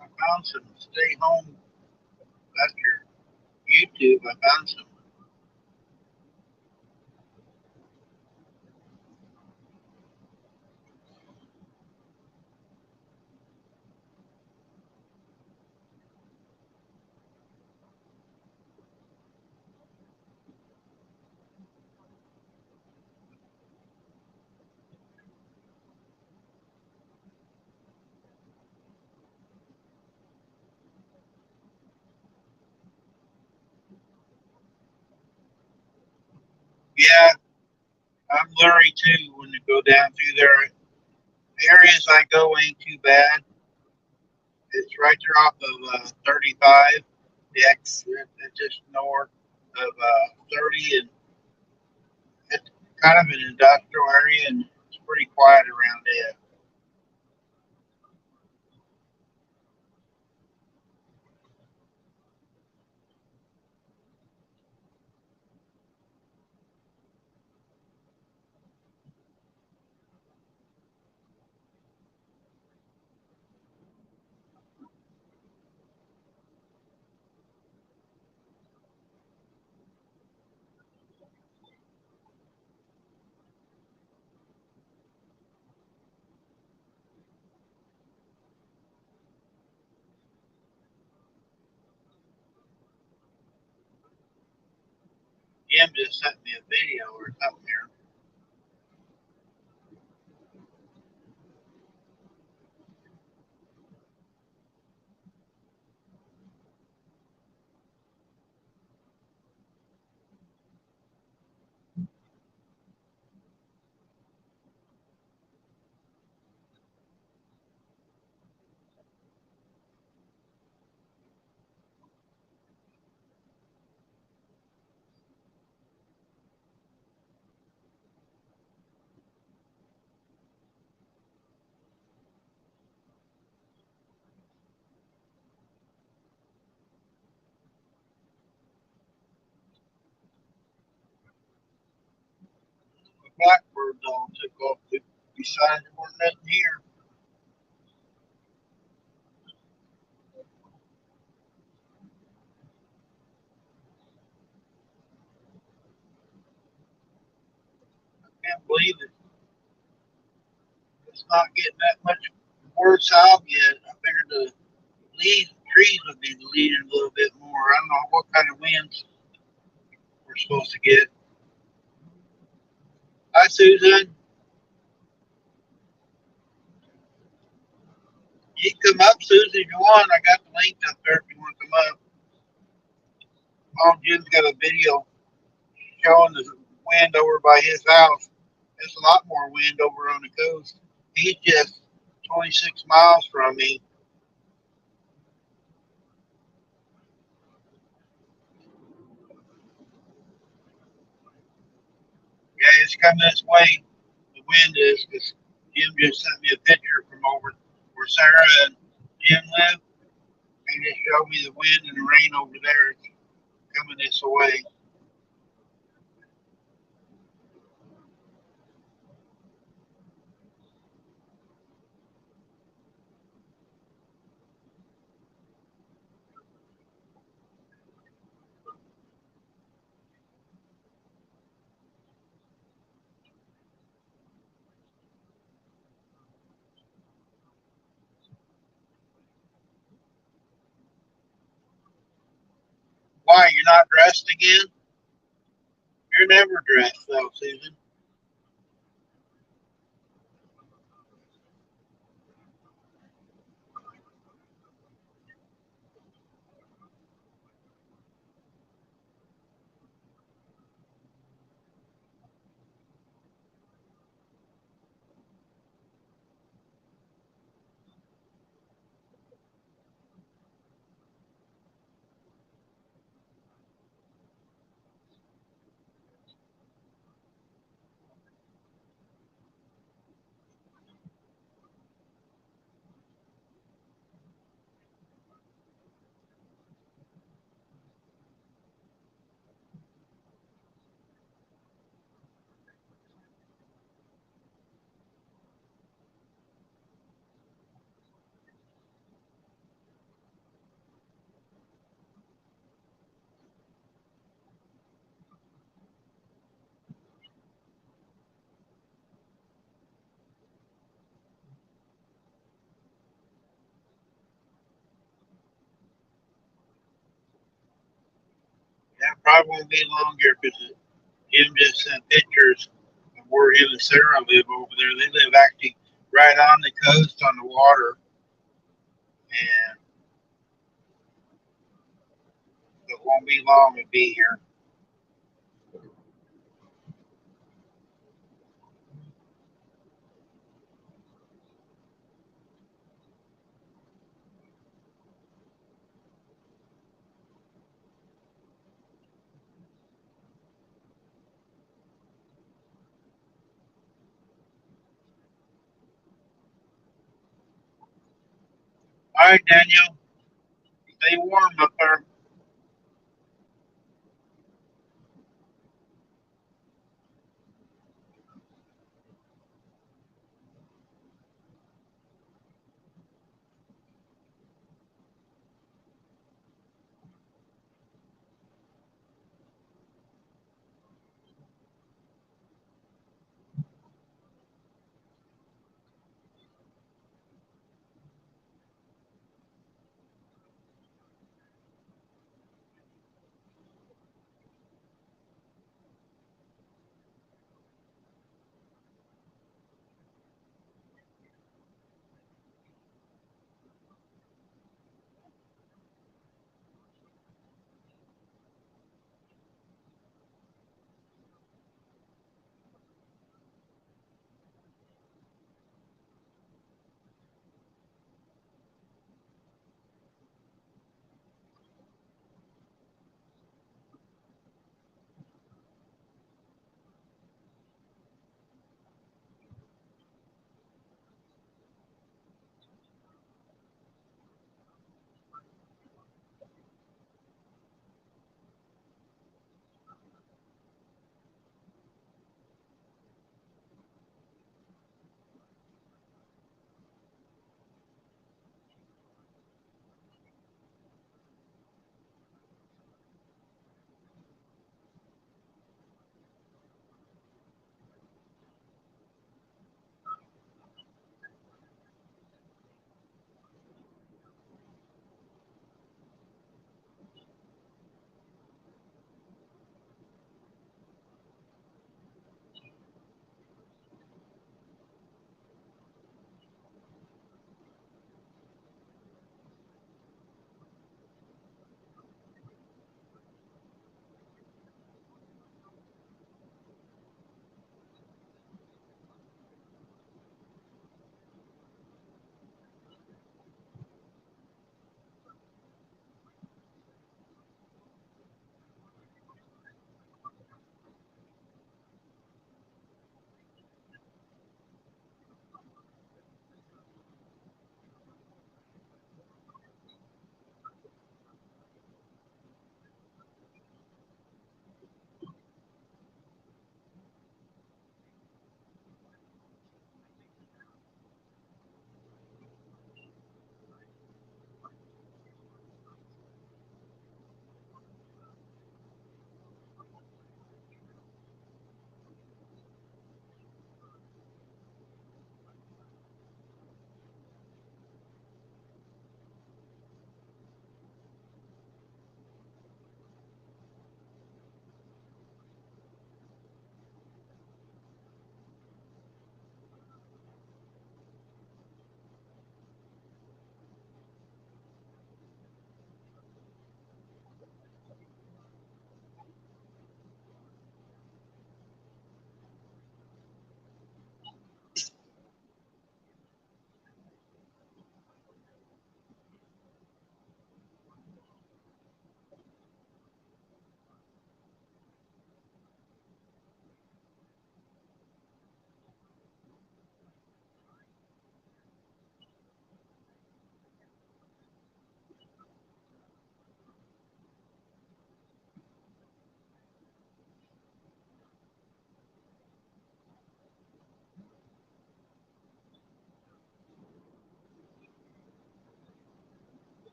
I found some stay home. That's your YouTube. I found some. Yeah, I'm leery too when you go down through there. Areas I go ain't too bad. It's right there off of 35, the exit, just north of 30, and it's kind of an industrial area, and it's pretty quiet around it. Jim just sent me a video or something here. The blackbirds all took off. Besides, there wasn't nothing here. Can't believe it. It's not getting that much worse out yet. I figured the leaves, trees would be leading a little bit more. I don't know what kind of winds we're supposed to get. Hi, Susan. You can come up, Susan, if you want. I got the link up there if you want to come up. Oh, Jim's got a video showing the wind over by his house. There's a lot more wind over on the coast. He's just 26 miles from me. Yeah, it's coming this way. The wind is because Jim just sent me a picture from over where Sarah and Jim live. He just showed me the wind and the rain over there. It's coming this way. dressed again? You're never dressed, though, Susan. That probably won't be long here because Jim just sent pictures of where him and Sarah live over there. They live actually right on the coast on the water, and it won't be long to be here. All right, Daniel, stay warm up there.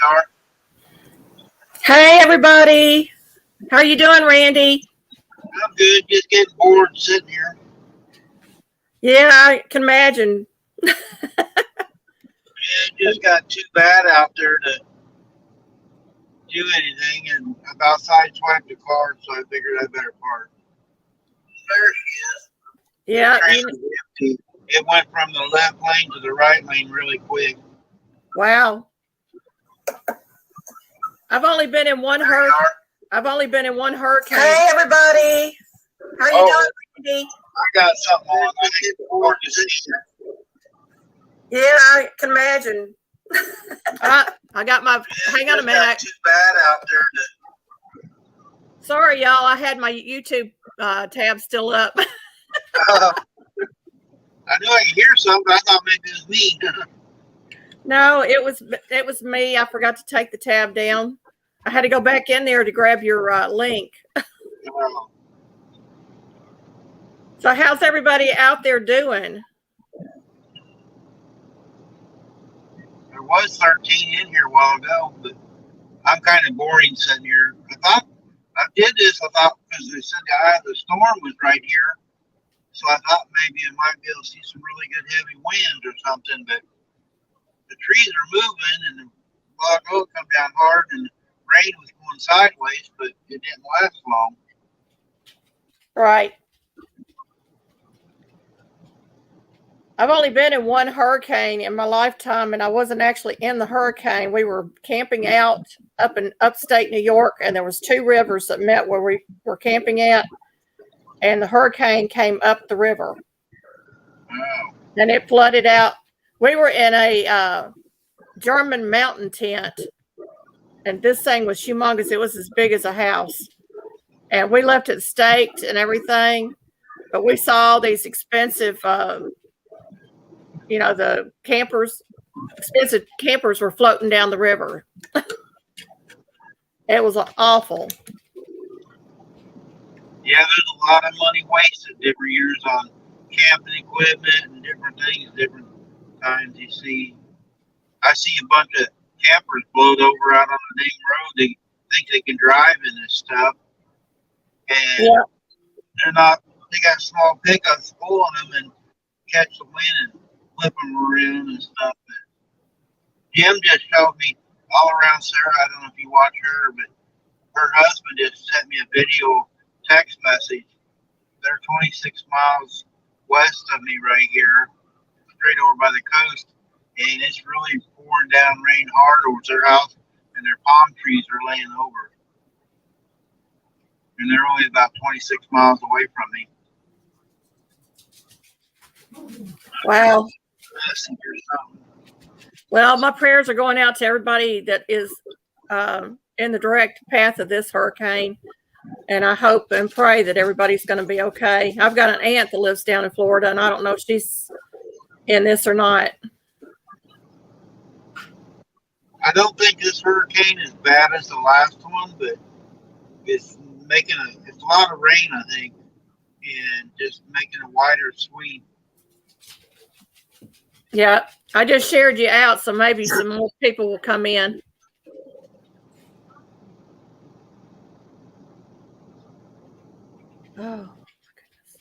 are. Hey, everybody. How are you doing, Randy? I'm good. Just getting bored sitting here. Yeah, I can imagine. Yeah, it just got too bad out there to do anything, and about sideswiped the car, so I figured I better park. There she is. Yeah. It went from the left lane to the right lane really quick. Wow. I've only been in one hurricane. Hey, everybody. How are you doing, Randy? I got something on. I think it's bored to see. Yeah, I can imagine. I got my. Hang on a minute. Got too bad out there. Sorry, y'all. I had my YouTube tab still up. I knew I could hear something, but I thought maybe it was me. No, it was me. I forgot to take the tab down. I had to go back in there to grab your link. So how's everybody out there doing? There was 13 in here a while ago, but I'm kind of boring sitting here. I did this, because they said the eye of the storm was right here. So I thought maybe I might be able to see some really good heavy winds or something, but the trees are moving and the log will come down hard and the rain was going sideways, but it didn't last long. Right. I've only been in one hurricane in my lifetime, and I wasn't actually in the hurricane. We were camping out up in upstate New York, and there was two rivers that met where we were camping at, and the hurricane came up the river. Wow. And it flooded out. We were in a German mountain tent, and this thing was humongous. It was as big as a house, and we left it staked and everything, but we saw these expensive the expensive campers were floating down the river. It was awful. Yeah, there's a lot of money wasted different years on camping equipment and different things, different times you see. I see a bunch of campers blowed over out on the dang road. They think they can drive in this stuff. And they're not, they got small pickups pulling them and catch the wind and flip them around and stuff. But Jim just showed me all around Sarah. I don't know if you watch her, but her husband just sent me a video text message. They're 26 miles west of me right here, straight over by the coast, and it's really pouring down rain hard over their house, and their palm trees are laying over. And they're only about 26 miles away from me. Wow. Well, my prayers are going out to everybody that is in the direct path of this hurricane. And I hope and pray that everybody's going to be okay. I've got an aunt that lives down in Florida, and I don't know if she's in this or not. I don't think this hurricane is bad as the last one, but it's a lot of rain, I think, and just making a wider sweep. Yeah, I just shared you out, so maybe some more people will come in. Oh, my goodness.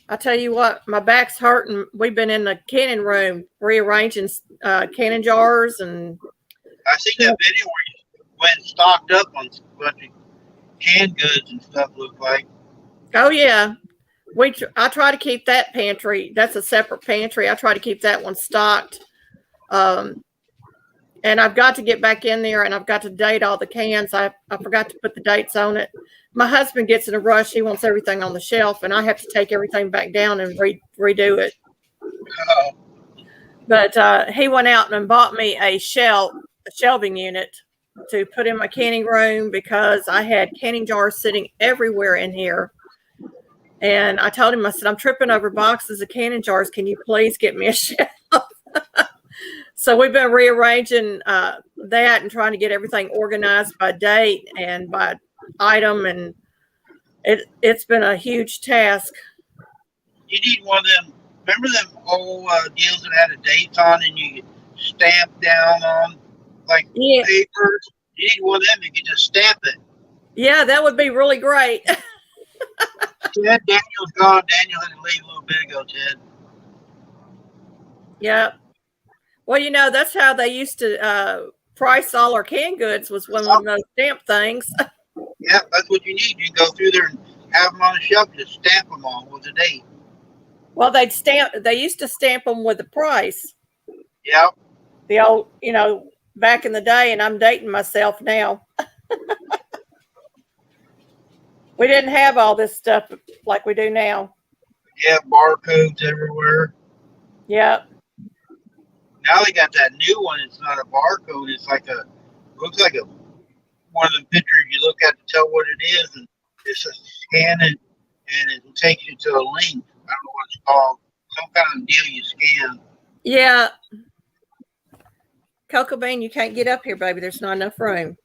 I tell you what, my back's hurting. We've been in the canning room rearranging canning jars. And I seen that video where you went and stocked up on a bunch of canned goods and stuff, looked like. Oh, yeah. I try to keep that pantry. That's a separate pantry. I try to keep that one stocked. And I've got to get back in there, and I've got to date all the cans. I forgot to put the dates on it. My husband gets in a rush. He wants everything on the shelf, and I have to take everything back down and redo it. Oh. But he went out and bought me a shelving unit to put in my canning room because I had canning jars sitting everywhere in here. And I told him, I said, I'm tripping over boxes of canning jars. Can you please get me a shelf? So we've been rearranging that and trying to get everything organized by date and by item. And it's been a huge task. You need one of them. Remember them old deals that had a date on and you could stamp down on? like Yeah, papers. You need one of them. You can just stamp it. yeah, that would be really great. Ted, Daniel's gone. Daniel had to leave a little bit ago, Ted. Yeah. Well, that's how they used to price all our canned goods was one So, of those stamp things. yeah, that's what you need. You can go through there and have them on the shelf. Just stamp them on with the date. Well, they used to stamp them with the price. Yeah. The old, back in the day, and I'm dating myself now. We didn't have all this stuff like we do now. Yeah, barcodes everywhere. Yep. Now they got that new one. It's not a barcode. It's like looks like one of the pictures you look at to tell what it is, and it's a scan it, and it takes you to a link. I don't know what it's called. Some kind of deal you scan. Yeah. Cocoa Bean, you can't get up here, baby. There's not enough room.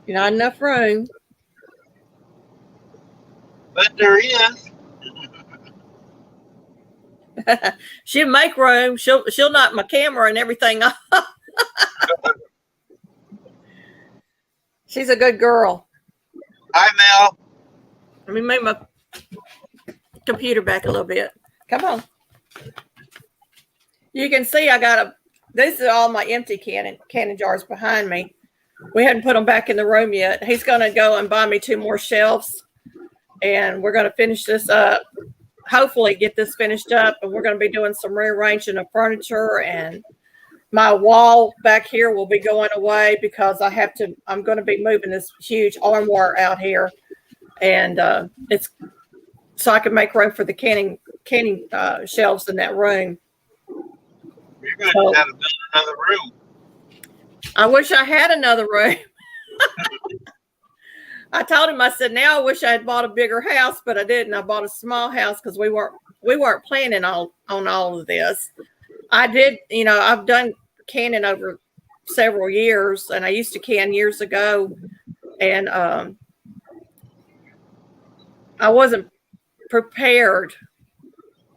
You're not enough room. But there is. She'll make room. She'll knock my camera and everything off. She's a good girl. Hi, Mel. Let me move my computer back a little bit. Come on. You can see this is all my empty canning jars behind me. We hadn't put them back in the room yet. He's going to go and buy me 2 more shelves, and we're going to finish this up. Hopefully get this finished up, and we're going to be doing some rearranging of furniture, and my wall back here will be going away because I'm going to be moving this huge armoire out here, and it's so I can make room for the canning shelves in that room. You're going to have to build another room. I wish I had another room. I told him, I said, now I wish I had bought a bigger house, but I didn't. I bought a small house because we weren't planning on all of this. I did, I've done canning over several years, and I used to can years ago, and I wasn't prepared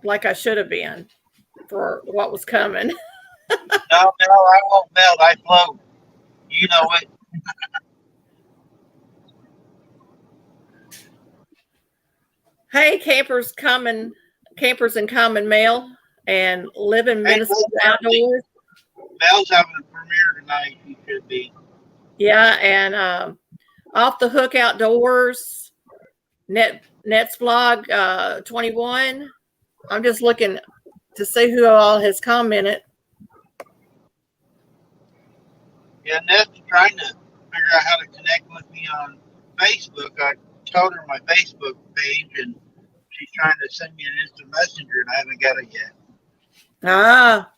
like I should have been for what was coming. No, I won't melt. I float. You know it. Hey, campers and common mail and living Minnesota outdoors. Mel's having a premiere tonight. She should be. Yeah, and Off the Hook Outdoors, Net's Vlog 21. I'm just looking to see who all has commented. Yeah, Net's trying to figure out how to connect with me on Facebook. I told her my Facebook page, and she's trying to send me an instant messenger, and I haven't got it yet. Ah.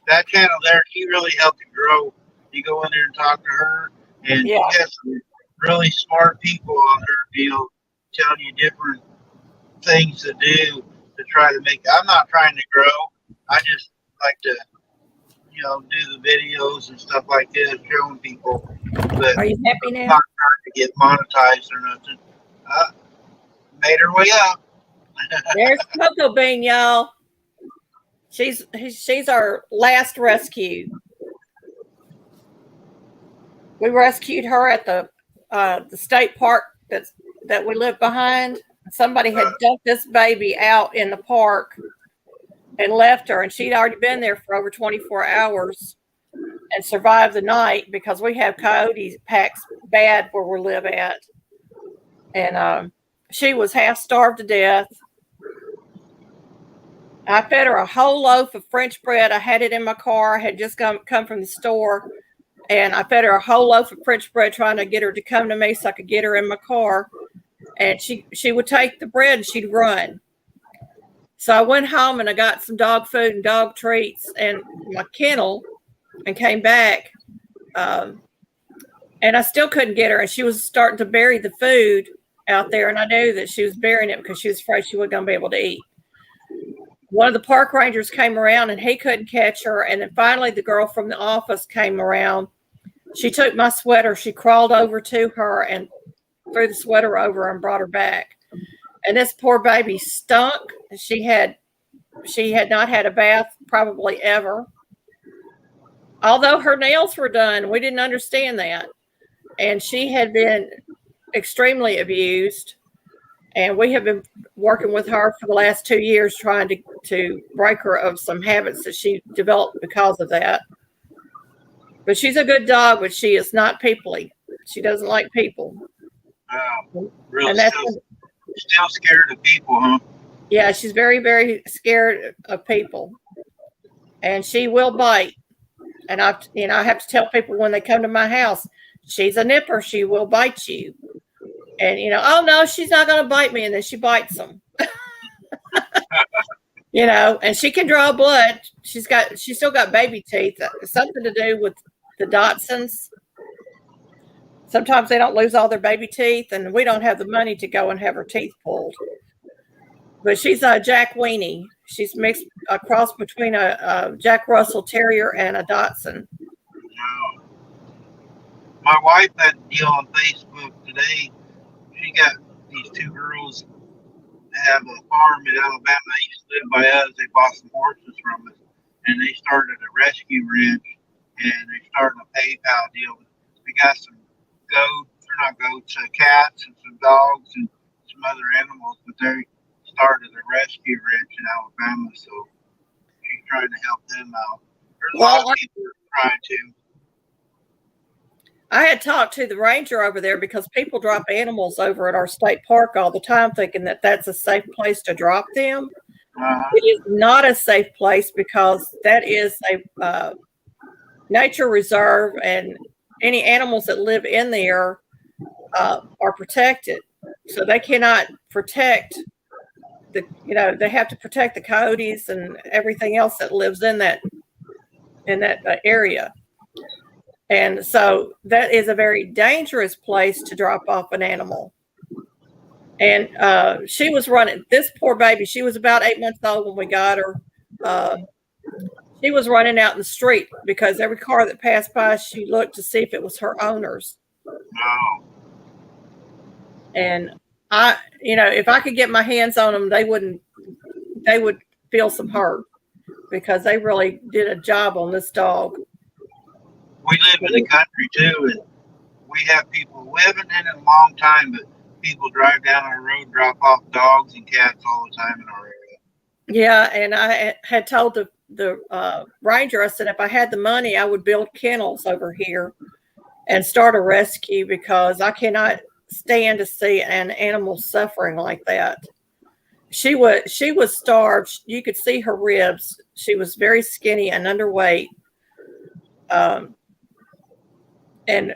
That channel there, she really helped it grow. You go in there and talk to her, and Yeah. she has some really smart people on her deal telling you different things to do to try to make. I'm not trying to grow. I just like to, do the videos and stuff like this, showing people. But Are you happy now? I'm not trying to get monetized or nothing. Made her way up. There's Cocoa Bean, y'all. She's our last rescue. We rescued her at the state park that we live behind. Somebody had dumped this baby out in the park and left her, and she'd already been there for over 24 hours and survived the night because we have coyote packs bad where we live at. And she was half starved to death. I fed her a whole loaf of French bread. I had it in my car. I had just come from the store, and I fed her a whole loaf of French bread, trying to get her to come to me so I could get her in my car. And she would take the bread and she'd run. So I went home and I got some dog food and dog treats and my kennel and came back. And I still couldn't get her. And she was starting to bury the food out there. And I knew that she was burying it because she was afraid she wasn't going to be able to eat. One of the park rangers came around and he couldn't catch her. And then finally the girl from the office came around. She took my sweater. She crawled over to her and threw the sweater over and brought her back. And this poor baby stunk. She had not had a bath probably ever. although her nails were done, we didn't understand that. And she had been extremely abused. And we have been working with her for the last 2 years trying to break her of some habits that she developed because of that. But she's a good dog, but she is not peoply. She doesn't like people. Really, And that's, still scared of people, huh? yeah, she's very, very scared of people. And she will bite. And I have to tell people when they come to my house, she's a nipper. She will bite you. And oh no, she's not going to bite me, and then she bites them. And she can draw blood. She's still got baby teeth. It's something to do with the Dachshunds. Sometimes they don't lose all their baby teeth, and we don't have the money to go and have her teeth pulled. But she's a Jack Weenie. She's mixed a cross between a Jack Russell Terrier and a Dachshund. Wow. My wife had a deal on Facebook today. She got these two girls that have a farm in Alabama. They used to live by us. They bought some horses from us, and they started a rescue ranch, and they started a PayPal deal. They got some cats and some dogs and some other animals, but they started a rescue ranch in Alabama, so she's trying to help them out. There's a lot of people trying to. I had talked to the ranger over there because people drop animals over at our state park all the time thinking that that's a safe place to drop them. It is not a safe place because that is a nature reserve, and any animals that live in there are protected. So they cannot protect they have to protect the coyotes and everything else that lives in that area. And so that is a very dangerous place to drop off an animal. And she was running, this poor baby, she was about 8 months old when we got her. She was running out in the street because every car that passed by, she looked to see if it was her owner's. Wow. And if I could get my hands on them, they would feel some hurt because they really did a job on this dog. We live in the country too, and we have people. We haven't in a long time, but people drive down our road, drop off dogs and cats all the time in our area. Yeah, and I had told the ranger, I said if I had the money, I would build kennels over here and start a rescue because I cannot stand to see an animal suffering like that. She was starved. You could see her ribs. She was very skinny and underweight. And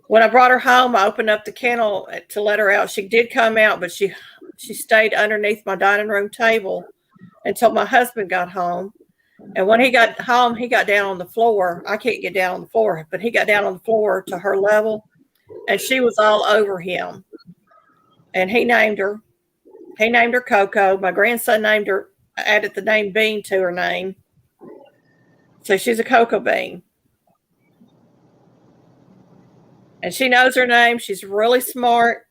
when I brought her home, I opened up the kennel to let her out. She did come out, but she stayed underneath my dining room table until my husband got home. And when he got home, he got down on the floor. I can't get down on the floor, but he got down on the floor to her level, and she was all over him. And he named her. He named her Coco. My grandson named her, added the name Bean to her name. So she's a Cocoa Bean. And she knows her name. She's really smart.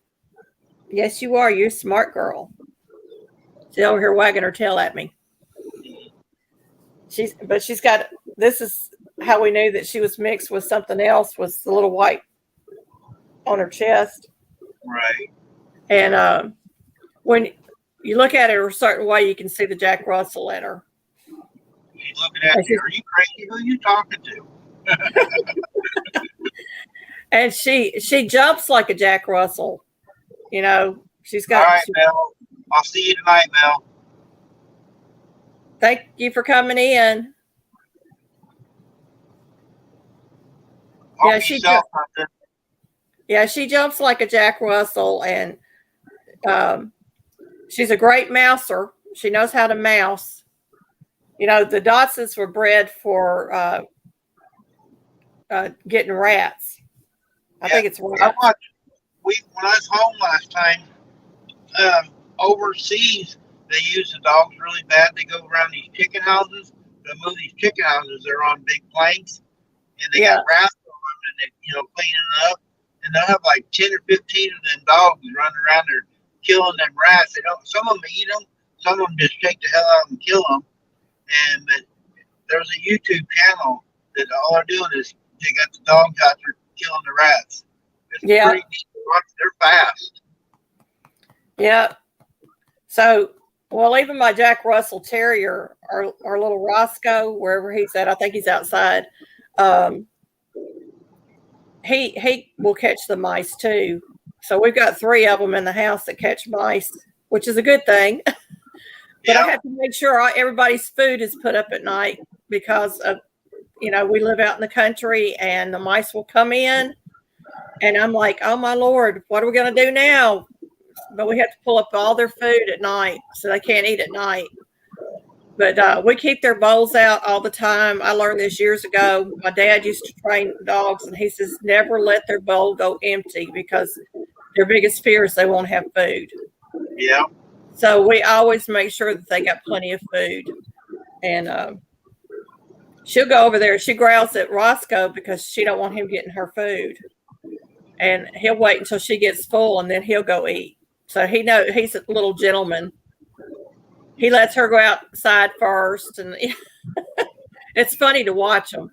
Yes, you are. You're a smart girl. She's over here wagging her tail at me. She's got, this is how we knew that she was mixed with something else, was the little white on her chest. Right. And when you look at her a certain way, you can see the Jack Russell in her. She's looking at you. Are you crazy? Who are you talking to? And she jumps like a Jack Russell. She's got. All right, Mel. I'll see you tonight, Mel. Thank you for coming in. She jumps like a Jack Russell, and she's a great mouser. She knows how to mouse. The Dachshunds were bred for getting rats. I think it's rats. When I was home last time, overseas, they use the dogs really bad. They go around these chicken houses. They move these chicken houses. They're on big planks, and they got rats on them, and they cleaning it up. And they'll have like 10 or 15 of them dogs running around there killing them rats. They don't. Some of them eat them. Some of them just take the hell out and kill them. But there's a YouTube channel that all they're doing is they got the dogs out there killing the rats. It's Yeah, pretty neat to watch. They're fast. yeah. So, well, even my Jack Russell Terrier, our little Roscoe, wherever he's at, I think he's outside. Um, he will catch the mice too. So we've got 3 of them in the house that catch mice, which is a good thing. But I Yeah, have to make sure everybody's food is put up at night because of, we live out in the country and the mice will come in. And I'm like, oh my Lord, what are we going to do now? But we have to pull up all their food at night so they can't eat at night. But we keep their bowls out all the time. I learned this years ago. My dad used to train dogs, and he says never let their bowl go empty because their biggest fear is they won't have food. yeah. So we always make sure that they got plenty of food. And she'll go over there. She growls at Roscoe because she don't want him getting her food. And he'll wait until she gets full, and then he'll go eat. So he's a little gentleman. He lets her go outside first, and it's funny to watch them.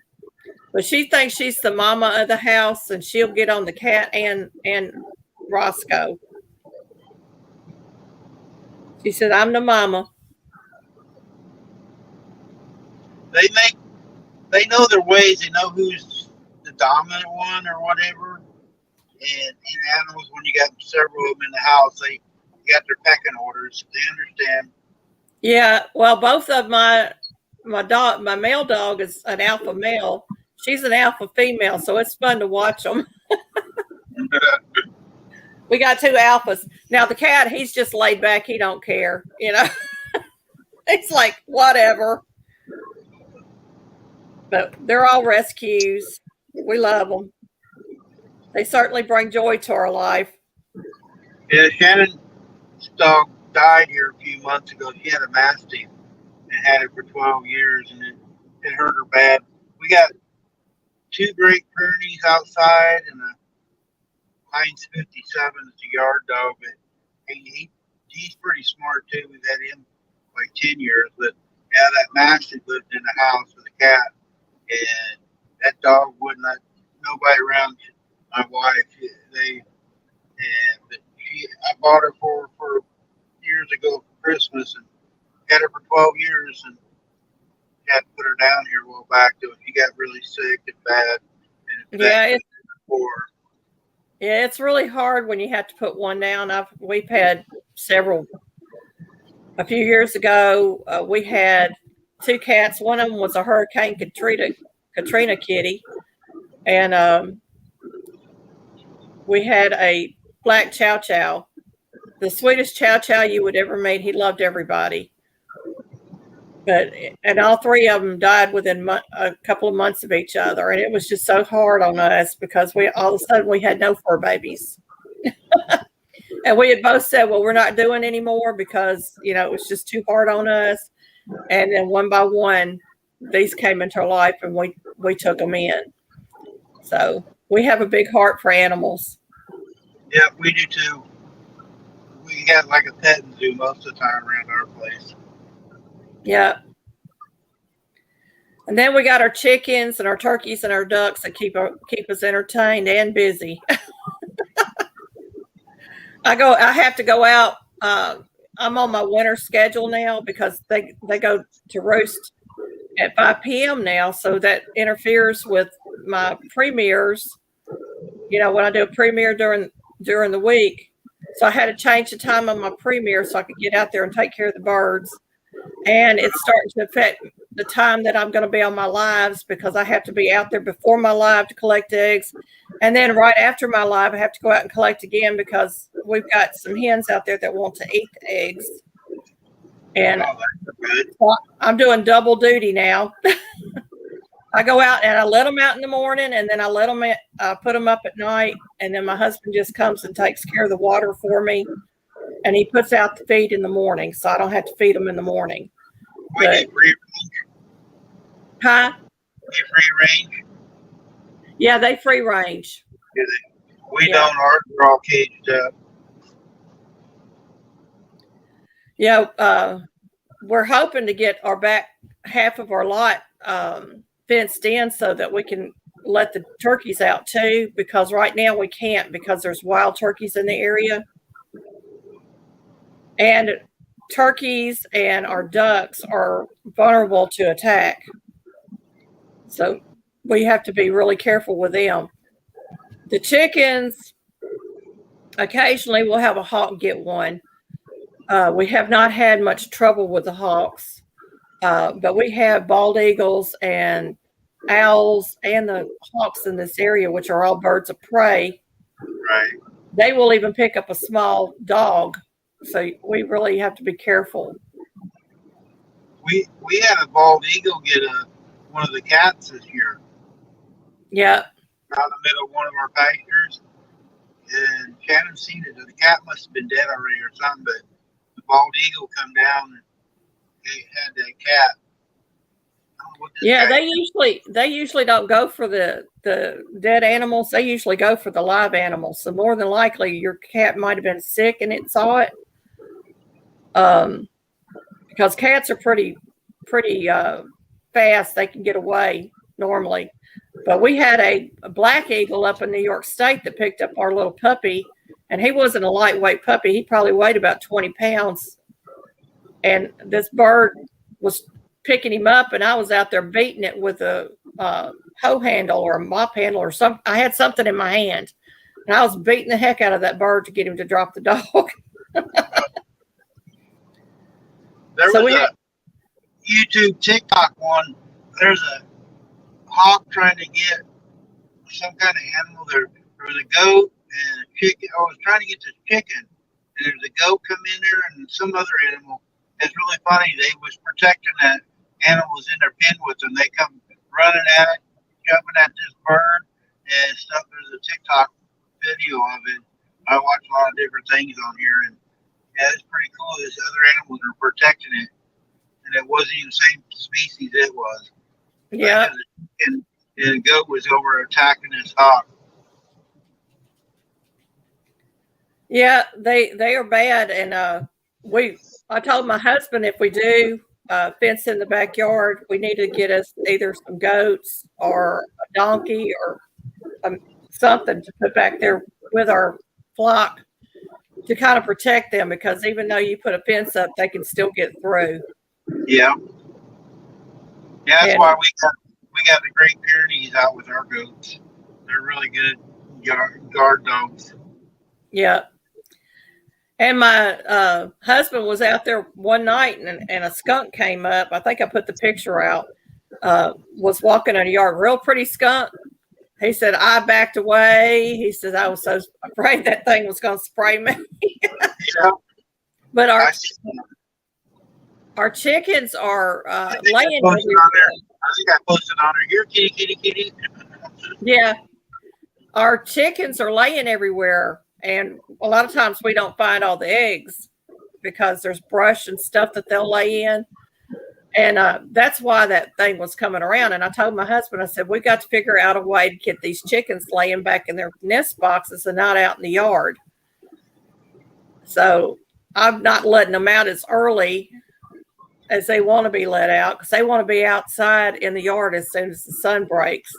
But she thinks she's the mama of the house, and she'll get on the cat and Roscoe. She said, "I'm the mama." They know their ways. They know who's the dominant one or whatever. And in animals, when you got several of them in the house, they got their pecking orders. They understand. Yeah, well, both of my male dog is an alpha male. She's an alpha female, so it's fun to watch them. We got 2 alphas. Now the cat, he's just laid back. He don't care, It's like whatever. But they're all rescues. We love them. They certainly bring joy to our life. Yeah, Shannon's dog died here a few months ago. She had a Mastiff and had it for 12 years, and it hurt her bad. We got 2 Great Pyrenees outside and a Heinz 57 is a yard dog. But he's pretty smart too. We've had him like 10 years. But yeah, that Mastiff lived in the house with a cat, and that dog wouldn't let nobody around my wife. I bought her for years ago for Christmas and had her for 12 years and had to put her down here a while back. She got really sick and bad, and Yeah, before. yeah, it's really hard when you have to put one down. We've had several. A few years ago, we had 2 cats. One of them was a Hurricane Katrina kitty, and we had a black Chow Chow, the sweetest Chow Chow you would ever meet. He loved everybody, and all 3 of them died within a couple of months of each other, and it was just so hard on us because we all of a sudden we had no fur babies. And we had both said, well, we're not doing anymore because, it was just too hard on us. And then one by one, these came into our life and we took them in. So we have a big heart for animals. Yeah, we do too. We got like a petting zoo most of the time around our place. Yeah. And then we got our chickens and our turkeys and our ducks that keep us entertained and busy. I have to go out. I'm on my winter schedule now because they go to roost at 5 p.m. now. So that interferes with my premieres, when I do a premiere during the week. So I had to change the time on my premiere so I could get out there and take care of the birds. And it's starting to affect the time that I'm going to be on my lives because I have to be out there before my live to collect eggs. And then right after my live, I have to go out and collect again because we've got some hens out there that want to eat the eggs. And I'm doing double duty now. I go out and I let them out in the morning, and then I let them put them up at night. And then my husband just comes and takes care of the water for me. And he puts out the feed in the morning, so I don't have to feed them in the morning. But, huh? Free range? Yeah, they free range. We don't. Ours are all caged up. Yeah, we're hoping to get our back half of our lot fenced in so that we can let the turkeys out too, because right now we can't because there's wild turkeys in the area. And turkeys and our ducks are vulnerable to attack. So we have to be really careful with them. The chickens, occasionally we'll have a hawk get one. We have not had much trouble with the hawks, but we have bald eagles and owls and the hawks in this area, which are all birds of prey. Right. They will even pick up a small dog. So we really have to be careful. We had a bald eagle get one of the cats this year. Yeah. Out in the middle of one of our pastures. And Shannon seen it. The cat must have been dead already or something, but the bald eagle come down and it had that cat. Yeah, they usually don't go for the dead animals. They usually go for the live animals. So more than likely your cat might have been sick and it saw it. Because cats are pretty fast. They can get away normally. But we had a black eagle up in New York State that picked up our little puppy, and he wasn't a lightweight puppy. He probably weighed about 20 pounds. And this bird was picking him up, and I was out there beating it with a hoe handle or a mop handle or something. I had something in my hand, and I was beating the heck out of that bird to get him to drop the dog. There was a YouTube TikTok one. There's a hawk trying to get some kind of animal. There was a goat and a chicken. I was trying to get this chicken, and there's a goat come in there and some other animal. It's really funny. They was protecting that animal was in their pen with them. They come running at it, jumping at this bird and stuff. There's a TikTok video of it. I watch a lot of different things on here, and yeah, it's pretty cool. This other animals are protecting it, and it wasn't even the same species it was. Yeah. And the goat was over attacking this hawk. Yeah, they are bad, and I told my husband if we do fence in the backyard, we need to get us either some goats or a donkey or something to put back there with our flock to kind of protect them, because even though you put a fence up, they can still get through. Yeah. Yeah, that's why we got the Great Pyrenees out with our goats. They're really good guard dogs. Yeah. And my husband was out there one night, and a skunk came up. I think I put the picture out. Was walking in a yard, real pretty skunk. He said, I backed away. He said, I was so afraid that thing was going to spray me. Yeah. But our chickens are laying everywhere. I think I posted on her. Here, kitty, kitty, kitty. Yeah. Our chickens are laying everywhere. And a lot of times we don't find all the eggs because there's brush and stuff that they'll lay in. And that's why that thing was coming around. And I told my husband, I said, we got to figure out a way to get these chickens laying back in their nest boxes and not out in the yard. So I'm not letting them out as early as they want to be let out, because they want to be outside in the yard as soon as the sun breaks.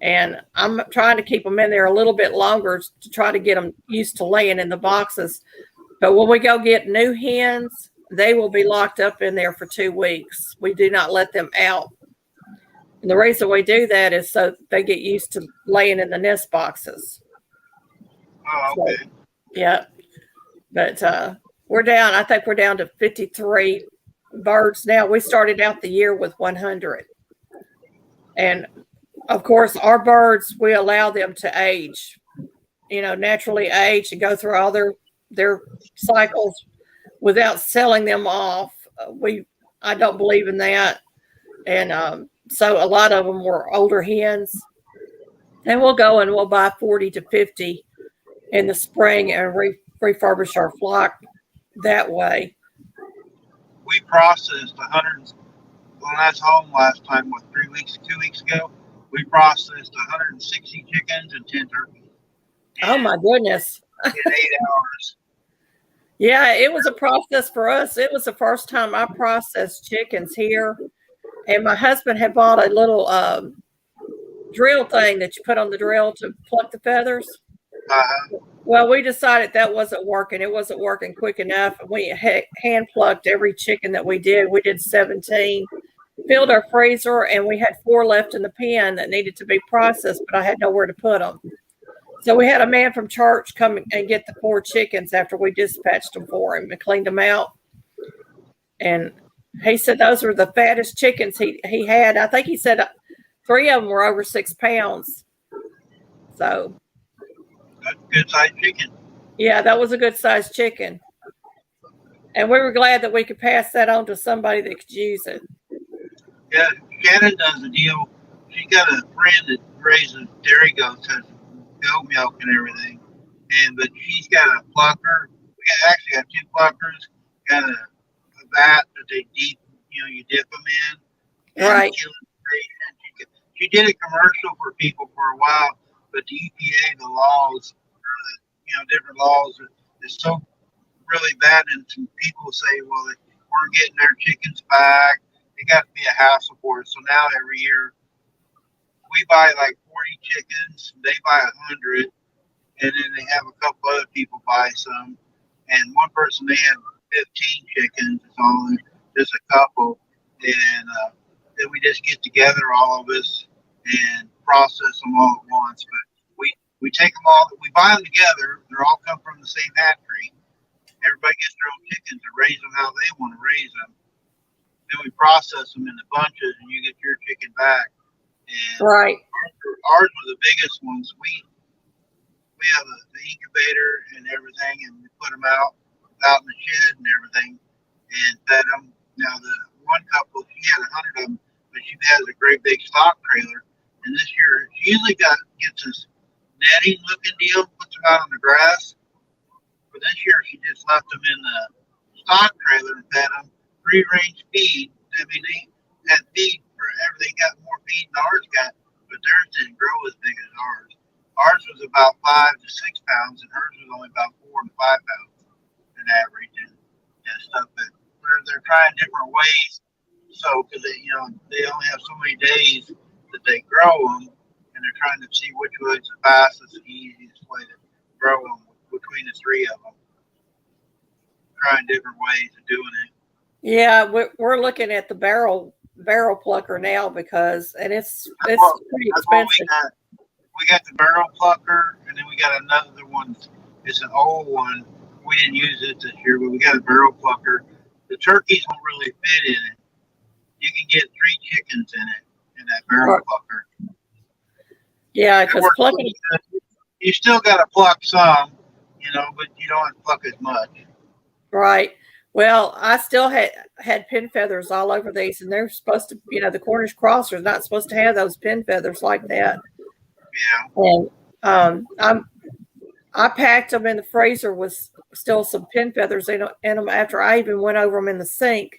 And I'm trying to keep them in there a little bit longer to try to get them used to laying in the boxes. But when we go get new hens, they will be locked up in there for 2 weeks. We do not let them out. And the reason we do that is so they get used to laying in the nest boxes. Oh, okay. So, yeah. But we're down, I think we're down to 53 birds now. We started out the year with 100. And of course, our birds, we allow them to age, naturally age and go through all their cycles without selling them off. I don't believe in that. And so a lot of them were older hens. And we'll go and we'll buy 40 to 50 in the spring and refurbish our flock that way. We processed 100. When I was home last time, 2 weeks ago, we processed 160 chickens and 10 turkeys. Oh my goodness. In 8 hours. Yeah, it was a process for us. It was the first time I processed chickens here. and my husband had bought a little drill thing that you put on the drill to pluck the feathers. Well, we decided that wasn't working. It wasn't working quick enough. We hand plucked every chicken that we did. We did 17, filled our freezer, and we had 4 left in the pen that needed to be processed, but I had nowhere to put them. So we had a man from church come and get the 4 chickens after we dispatched them for him and cleaned them out. And he said those were the fattest chickens he had. I think he said 3 of them were over 6 pounds. So that's a good sized chicken. Yeah, that was a good sized chicken. And we were glad that we could pass that on to somebody that could use it. Yeah, Shannon does a deal. She's got a friend that raises dairy goats, has goat milk and everything. But she's got a plucker. We actually got 2 pluckers. Got a vat that they deep, you dip them in. Right. She did a commercial for people for a while, but the EPA, the laws, different laws, is so really bad, and some people say, well, they weren't getting their chickens back. It got to be a hassle for us. So now every year we buy like 40 chickens, they buy 100, and then they have a couple other people buy some. And one person, they have 15 chickens. It's all just a couple, and then we just get together, all of us, and process them all at once. But we take them all, we buy them together. They're all come from the same hatchery. Everybody gets their own chickens and raise them how they want to raise them. Then we process them into bunches, and you get your chicken back. And right. Ours were the biggest ones. We have the incubator and everything, and we put them out in the shed and everything, and fed them. Now the one couple, she had 100 of them, but she has a great big stock trailer. And this year, she usually gets this netting looking deal, puts them out on the grass. But this year, she just left them in the stock trailer and fed them free range feed. I mean, they had feed forever. They got more feed than ours got, but theirs didn't grow as big as ours. Ours was about 5 to 6 pounds, and hers was only about 4 to 5 pounds in average, and stuff. But they're trying different ways. So, because they only have so many days that they grow them, and they're trying to see which way is the fastest and easiest way to grow them between the 3 of them. Trying different ways of doing it. Yeah, we're looking at the barrel plucker now because it's pretty expensive. We got the barrel plucker, and then we got another one. It's an old one. We didn't use it this year, but we got a barrel plucker. The turkeys won't really fit in it. You can get 3 chickens in it in that barrel plucker. Yeah, because plucking, you still got to pluck some, but you don't have to pluck as much. Right. Well, I still had pin feathers all over these, and they're supposed to, the Cornish crosser's not supposed to have those pin feathers like that. Yeah. And I packed them in the freezer with still some pin feathers in them after I even went over them in the sink.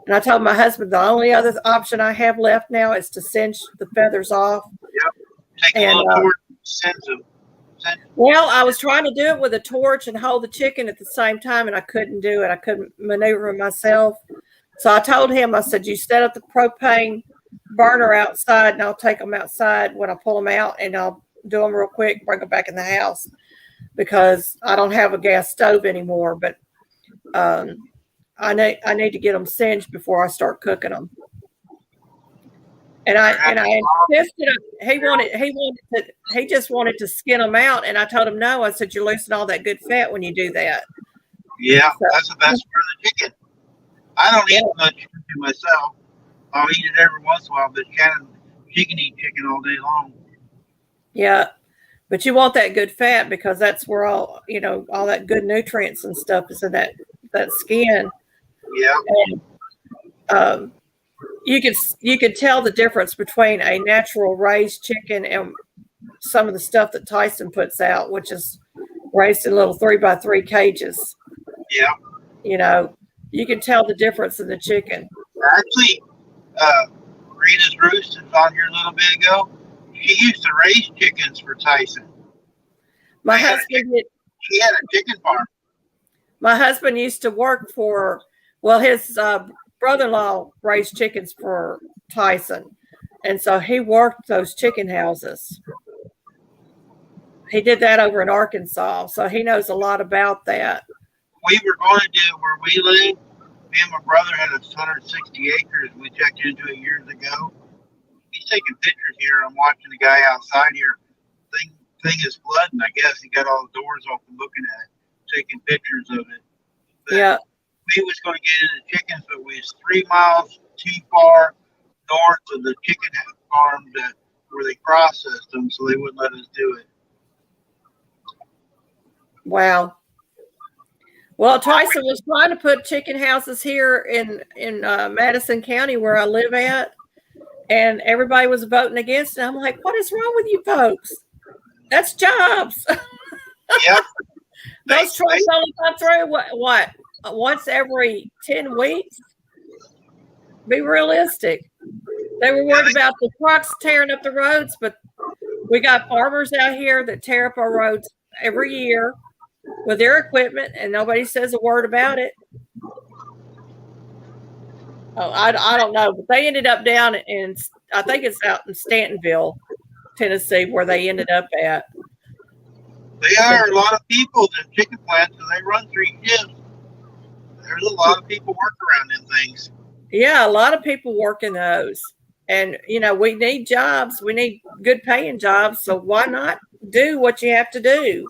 And I told my husband the only other option I have left now is to cinch the feathers off. Yep. Take a little torch and cinch them. Well, I was trying to do it with a torch and hold the chicken at the same time, and I couldn't do it. I couldn't maneuver myself. So I told him, I said, you set up the propane burner outside, and I'll take them outside when I pull them out, and I'll do them real quick, bring them back in the house, because I don't have a gas stove anymore. But I need to get them singed before I start cooking them. And I insisted. He just wanted to skin them out, and I told him no. I said, you loosen all that good fat when you do that. Yeah, so, that's the best part of the chicken. I don't eat much chicken myself. I'll eat it every once in a while, but she can eat chicken all day long. Yeah, but you want that good fat because that's where all that good nutrients and stuff is in that skin. Yeah. And, you could tell the difference between a natural raised chicken and some of the stuff that Tyson puts out, which is raised in little 3x3 cages. Yeah. You can tell the difference in the chicken. Actually, Rita's Roost is on here a little bit ago. She used to raise chickens for Tyson. My husband did. She had a chicken farm. My husband used to work for, his brother-in-law raised chickens for Tyson, and so he worked those chicken houses. He did that over in Arkansas, so he knows a lot about that. We were going to do where we live. Me and my brother had 160 acres. We checked into it years ago. He's taking pictures here. I'm watching the guy outside here. Thing is flooding. I guess he got all the doors open, looking at it, taking pictures of it. But Yeah. we was going to get into chickens, but we was 3 miles too far north of the chicken farm where they processed them, so they wouldn't let us do it. Wow. Well, Tyson was trying to put chicken houses here in Madison County where I live at, and everybody was voting against it. I'm like, what is wrong with you folks? That's jobs. Yep. Those trucks only come through what once every 10 weeks? Be realistic. They were worried about the trucks tearing up the roads, but we got farmers out here that tear up our roads every year with their equipment, and nobody says a word about it. Oh, I don't know, but they ended up down in, I think it's out in Stantonville, Tennessee, where they ended up at. They hire a lot of people in chicken plants, and they run 3 shifts. There's a lot of people work around them things. Yeah, a lot of people work in those. And, we need jobs. We need good paying jobs. So why not do what you have to do?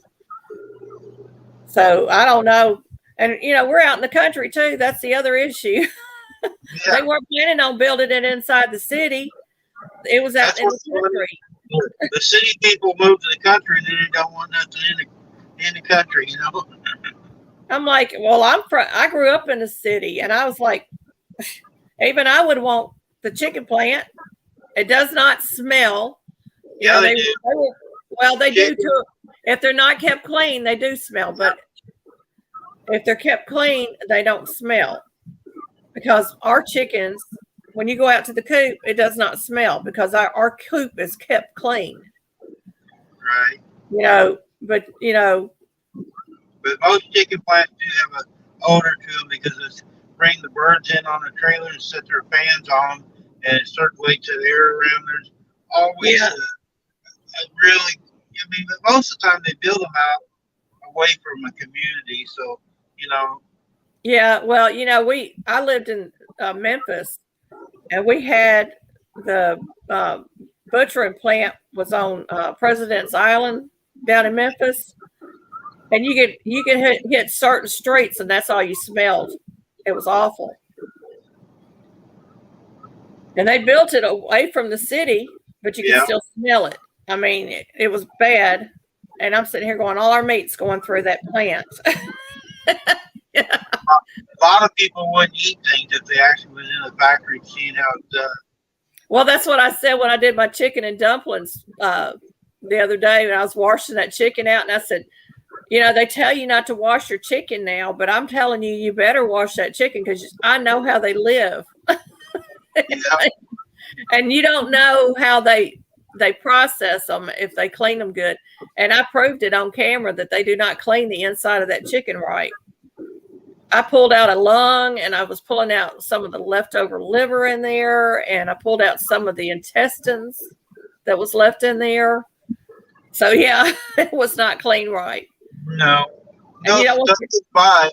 So I don't know. And, we're out in the country too. That's the other issue. Yeah. They weren't planning on building it inside the city. It was out in the country. The city people moved to the country and they don't want nothing in the country, I'm like, well, I grew up in the city, and I was like, even I would want the chicken plant. It does not smell. Yeah, they do. They do too. If they're not kept clean, they do smell. But if they're kept clean, they don't smell. Because our chickens, when you go out to the coop, it does not smell because our coop is kept clean. Right. But most chicken plants do have an odor to them because it's bring the birds in on the trailer and set their fans on them, and it circulates the air around. There's always a really, but most of the time they build them out away from a community, so, Yeah, well, I lived in Memphis, and we had the butchering plant was on President's Island down in Memphis, and you could hit certain streets, and that's all you smelled. It was awful. And they built it away from the city, but you can still smell it. I mean, it was bad. And I'm sitting here going, all our meat's going through that plant. Yeah. A lot of people wouldn't eat things if they actually was in a factory seeing how it's done. Well, that's what I said when I did my chicken and dumplings the other day when I was washing that chicken out. And I said, they tell you not to wash your chicken now, but I'm telling you, you better wash that chicken because I know how they live. Yeah. And you don't know how they process them if they clean them good. And I proved it on camera that they do not clean the inside of that chicken right. I pulled out a lung, and I was pulling out some of the leftover liver in there, and I pulled out some of the intestines that was left in there. So yeah, it was not clean right. No, that's fine.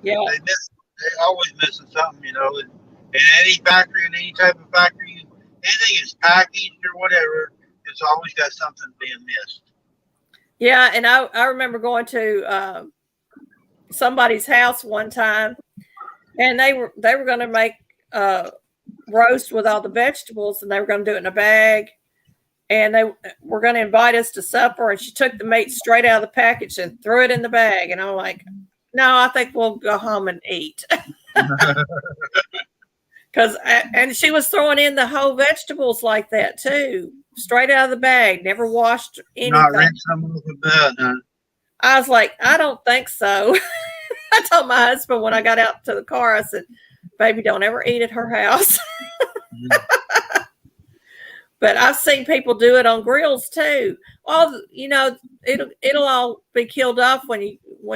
Yeah. They always missing something, in any factory, in any type of factory, anything is packaged or whatever, it's always got something being missed. Yeah, and I remember going to somebody's house one time, and they were going to make roast with all the vegetables, and they were going to do it in a bag, and they were going to invite us to supper, and she took the meat straight out of the package and threw it in the bag, and I'm like, no, I think we'll go home and eat. And she was throwing in the whole vegetables like that too, straight out of the bag, never washed anything. Not rinse them with a bed, huh? I was like, I don't think so. I told my husband when I got out to the car, I said, baby, don't ever eat at her house. But I've seen people do it on grills too. Well, it'll all be killed off when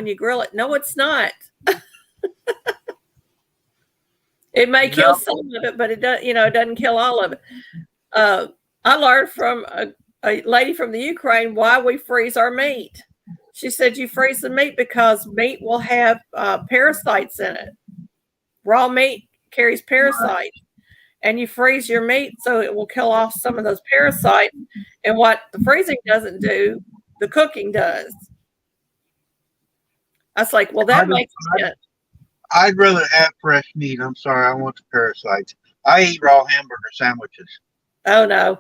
you grill it. No, it's not. It may You kill know, some of it, but it does, it doesn't kill all of it. Uh, I learned from a lady from the Ukraine why we freeze our meat. She said you freeze the meat because meat will have parasites in it. Raw meat carries parasites, and you freeze your meat so it will kill off some of those parasites. And what the freezing doesn't do, the cooking does. I was like, well, I that don't, makes sense. I'd rather have fresh meat. I'm sorry, I want the parasites. I eat raw hamburger sandwiches. Oh no.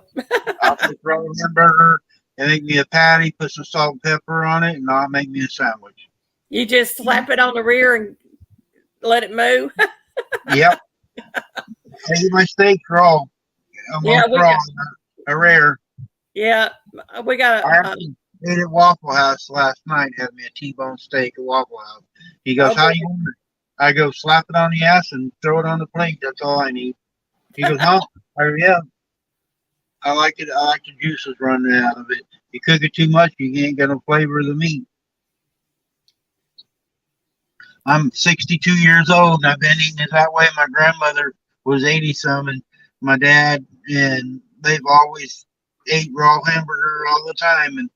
I'll take raw hamburger and make me a patty, put some salt and pepper on it, and I'll make me a sandwich. You just slap it on the rear and let it move. Yep. I eat my steaks raw, Yeah, almost we raw, got, rare. yeah, we got I a, actually ate at Waffle House last night, had me a T-bone steak at Waffle House. He goes, oh how boy. you want it? I go, slap it on the ass and throw it on the plate. That's all I need. He goes, huh? I go, yeah. I like it. I like the juices running out of it. You cook it too much, you ain't got no flavor of the meat. I'm 62 years old and I've been eating it that way. My grandmother was 80 some, and my dad, and they've always ate raw hamburger all the time. And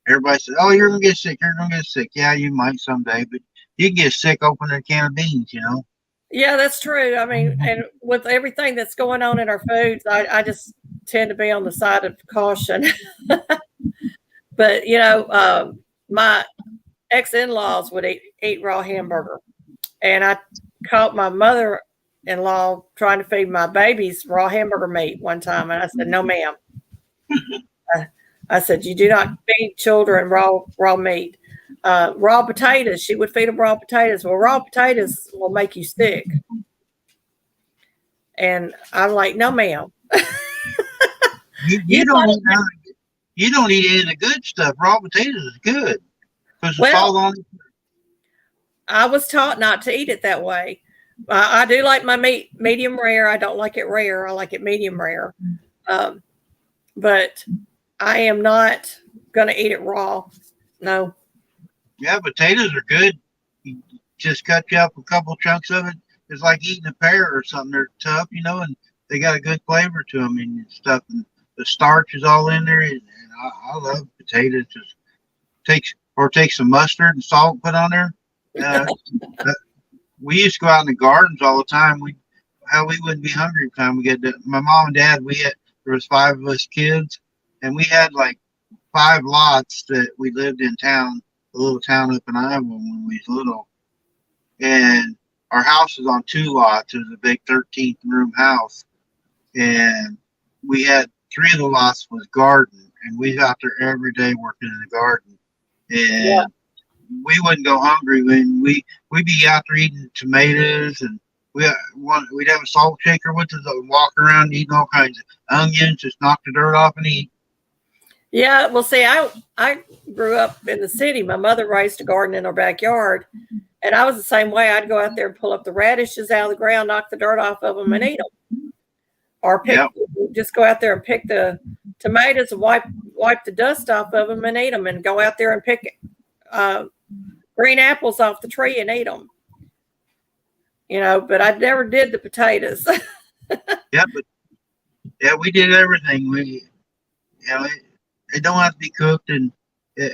everybody said, "Oh, you're gonna get sick. You're gonna get sick." Yeah, you might someday, but you can get sick opening a can of beans. You know. Yeah, that's true. I mean, and with everything that's going on in our foods, I just tend to be on the side of caution. But my ex-in-laws would eat raw hamburger, and I caught my mother-in-law trying to feed my babies raw hamburger meat one time, and I said, "No, ma'am." I said, "You do not feed children raw meat." Raw potatoes, she would feed them raw potatoes. Well, raw potatoes will make you sick, and I'm like, "No, ma'am." You, You you don't thought eat none. You don't eat any of the good stuff. Raw potatoes is good because the well, salt on it. I was taught not to eat it that way. I do like my meat medium rare. I don't like it rare. I like it medium rare. Um, but I am not going to eat it raw. No. Yeah, potatoes are good. You just cut you up a couple chunks of it. It's like eating a pear or something. They're tough, and they got a good flavor to them and stuff. And the starch is all in there. And I love potatoes. Just take some mustard and salt and put on there. Uh, uh, we used to go out in the gardens all the time. We wouldn't be hungry every time we get to, my mom and dad. There was five of us kids, and we had like five lots that we lived in town, a little town up in Iowa when we was little. And our house was on two lots. It was a big 13th room house. And we had three of the lots was garden. And we was out there every day working in the garden. Yeah. And we wouldn't go hungry when we'd be out there eating tomatoes, and we'd have a salt shaker with us and walk around eating all kinds of onions, just knock the dirt off and eat. Yeah. Well, see, I grew up in the city. My mother raised a garden in our backyard, and I was the same way. I'd go out there and pull up the radishes out of the ground, knock the dirt off of them, and eat them. Or Yep. just go out there and pick the tomatoes and wipe the dust off of them and eat them, and go out there and pick green apples off the tree and eat them. But I never did the potatoes. Yeah, but yeah, we did everything. It don't have to be cooked, and a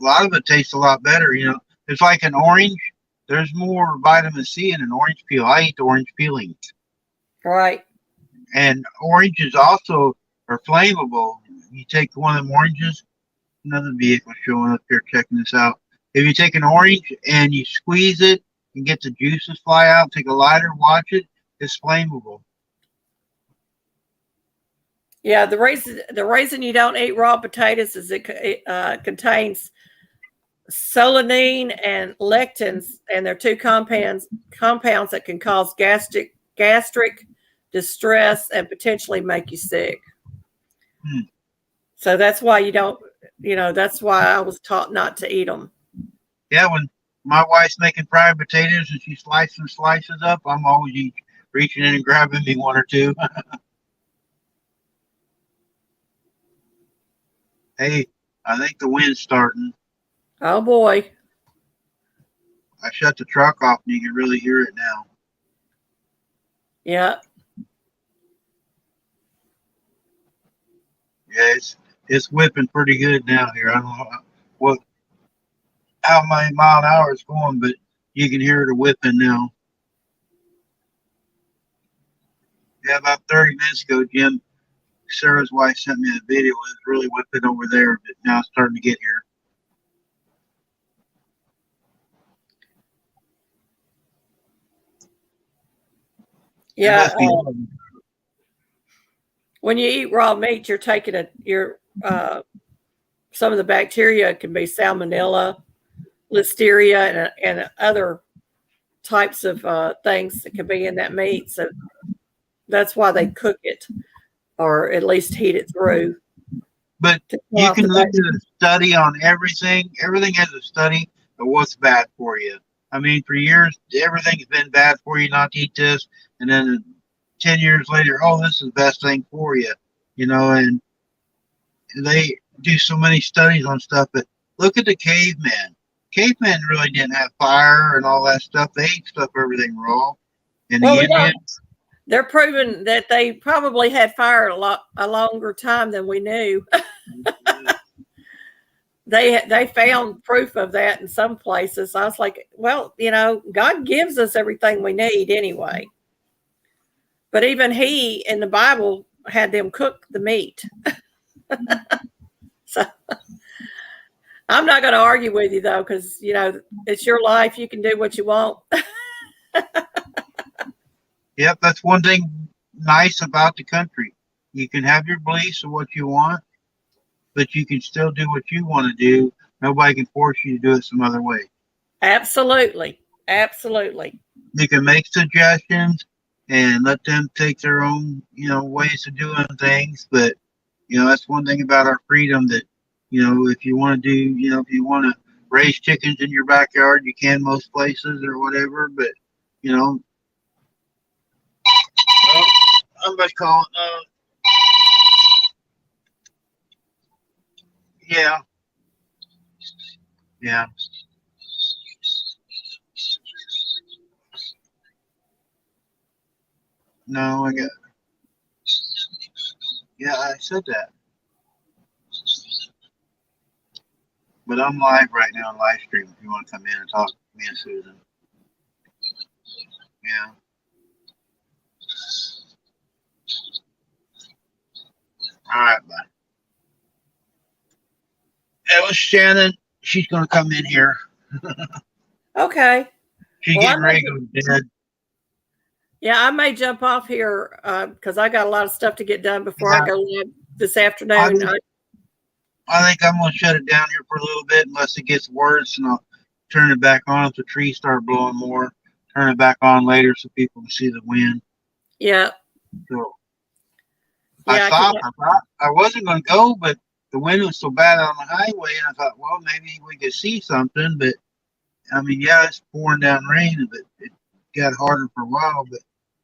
lot of it tastes a lot better. It's like an orange. There's more vitamin C in an orange peel. I eat the orange peelings, Right. and oranges also are flammable. You take one of them oranges. Another vehicle showing up here checking this out. If you take an orange and you squeeze it and get the juices fly out, take a lighter, watch it. It's flammable. Yeah, the reason you don't eat raw potatoes is it contains solanine and lectins, and they're two compounds that can cause gastric distress and potentially make you sick. Hmm. So that's why you don't. That's why I was taught not to eat them. Yeah, when my wife's making fried potatoes and she slices up, I'm always reaching in and grabbing me one or two. Hey, I think the wind's starting. Oh boy. I shut the truck off and you can really hear it now. Yeah. Yeah, it's whipping pretty good now here. I don't know what how many mile an hour it's going, but you can hear it whipping now. Yeah, about 30 minutes ago, Jim, Sarah's wife sent me a video. It was really whipping over there, but now it's starting to get here. It Yeah. must be warm. When you eat raw meat, you're taking some of the bacteria can be salmonella, listeria, and other types of things that could be in that meat. So that's why they cook it, or at least heat it through But to kill you off can the look bacteria. at a study on everything. Everything has a study of what's bad for you. I mean, for years, everything's been bad for you not to eat this. And then 10 years later, oh, this is the best thing for you. And they do so many studies on stuff. But look at the caveman. Cavemen really didn't have fire and all that stuff. They ate stuff, everything raw. And Well, the we don't. Indians, They're proving that they probably had fire a longer time than we knew. They found proof of that in some places. I was like, well, God gives us everything we need anyway. But even He in the Bible had them cook the meat. So I'm not going to argue with you though, because it's your life. You can do what you want. yep, that's one thing nice about the country. You can have your beliefs of what you want, but you can still do what you want to do. Nobody can force you to do it some other way. Absolutely, absolutely. You can make suggestions and let them take their own, ways of doing things. But that's one thing about our freedom that, if you want to do, if you want to raise chickens in your backyard, you can most places or whatever. But you know, well, somebody's calling. Yeah, yeah. No, I got. Yeah, I said that. But I'm live right now on live stream. If you want to come in and talk to me and Susan. Yeah. All right, bye. That was Shannon. She's gonna come in here. Okay. She's Well, getting ready to go to bed. I may jump off here because I got a lot of stuff to get done before I Yeah, go live this I afternoon. think I think I'm gonna shut it down here for a little bit unless it gets worse, and I'll turn it back on if the trees start blowing more. Turn it back on later so people can see the wind. Yeah, So I yeah, because stopped. I thought I wasn't gonna go, but the wind was so bad on the highway, and I thought, well, maybe we could see something. But I mean, yeah, it's pouring down rain, but it got harder for a while. But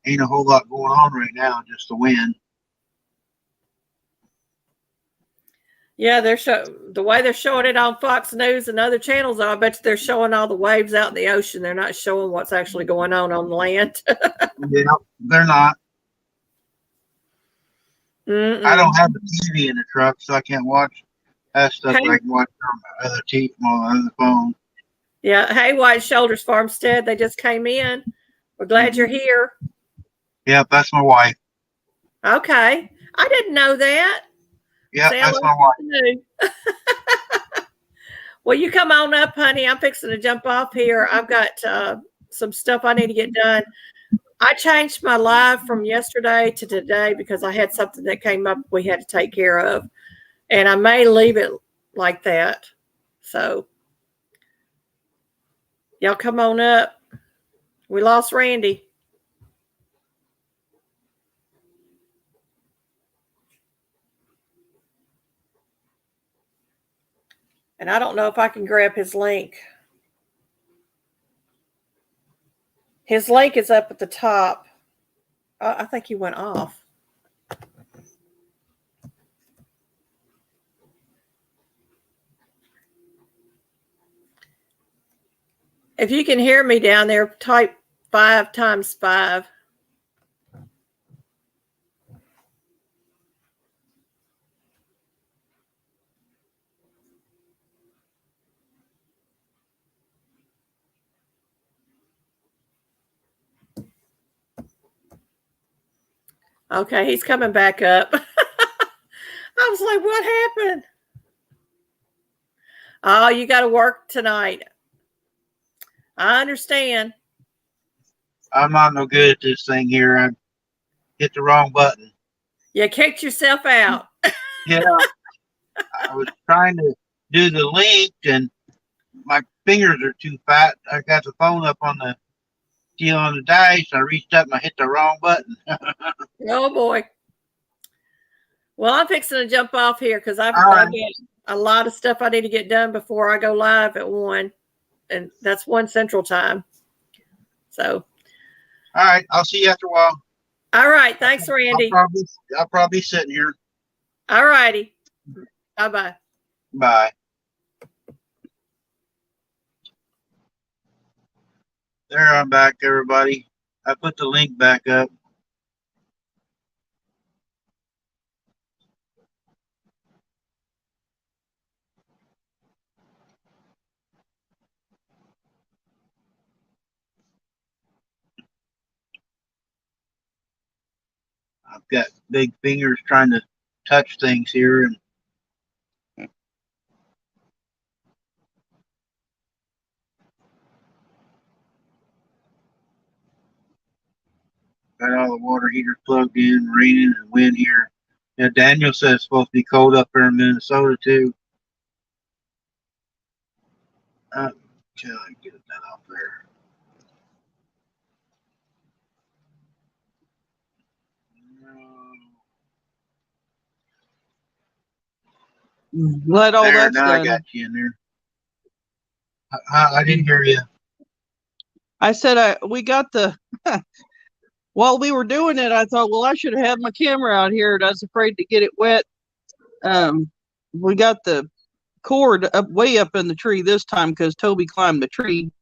ain't a whole lot going on right now, just the wind. the way they're showing it on Fox News and other channels. I bet you they're showing all the waves out in the ocean. They're not showing what's actually going on the land. Yeah, they're not. I Mm-mm. don't have a TV in the truck, so I can't watch that stuff. But I Hey, can watch it on my other TV, on my other phone. yeah. Hey, White Shoulders Farmstead. They just came in. We're glad you're Mm-hmm. here. Yep, that's my wife. Okay. I didn't know that. Yep, Say I that's learned my wife. something new. Well, you come on up, honey. I'm fixing to jump off here. I've got some stuff I need to get done. I changed my live from yesterday to today because I had something that came up we had to take care of. And I may leave it like that. So y'all come on up. We lost Randy. And I don't know if I can grab his link. His link is up at the top. I think he went off. If you can hear me down there, type 5 times 5. Okay, he's coming back up. I was like, what happened? Oh, you got to work tonight. I understand. I'm not no good at this thing here. I hit the wrong button. You kicked yourself out. Yeah, I was trying to do the link and my fingers are too fat. I got the phone up on the deal on the dice. I reached up and I hit the wrong button. Oh boy. Well, I'm fixing to jump off here because I've All got right. a lot of stuff I need to get done before I go live at 1, and that's 1 Central Time. So, All right. I'll see you after a while. all right. Thanks, Randy. I'll probably be sitting here. All righty. Bye-bye. Bye. There, I'm back, everybody. I put the link back up. I've got big fingers trying to touch things here, and got all the water heaters plugged in, raining and wind here. Yeah, Daniel says it's supposed to be cold up there in Minnesota too. Until I get that off there. Glad all There, that's now I done. got you in there. I didn't hear you. I said we got the while we were doing it, I thought, well, I should have had my camera out here, and I was afraid to get it wet. We got the cord up way up in the tree this time because Toby climbed the tree.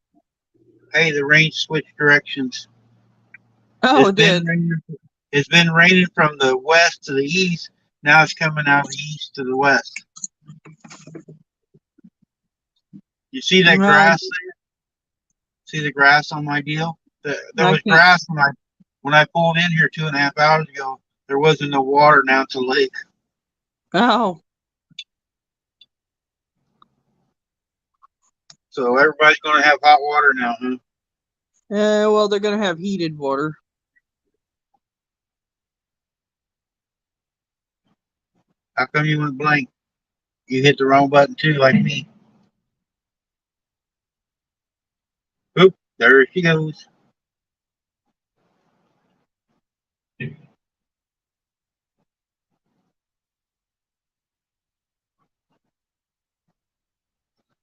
Hey, the rain switched directions. Oh, it did. It's been raining from the west to the east. Now it's coming out of the east to the west. You see that grass there? See the grass on my deal? There was grass when I pulled in here 2.5 hours ago. There wasn't no water. Now it's a lake. Oh. So everybody's going to have hot water now, huh? Yeah, well, they're going to have heated water. How come you went blank? You hit the wrong button too, like me. Oop, there she goes.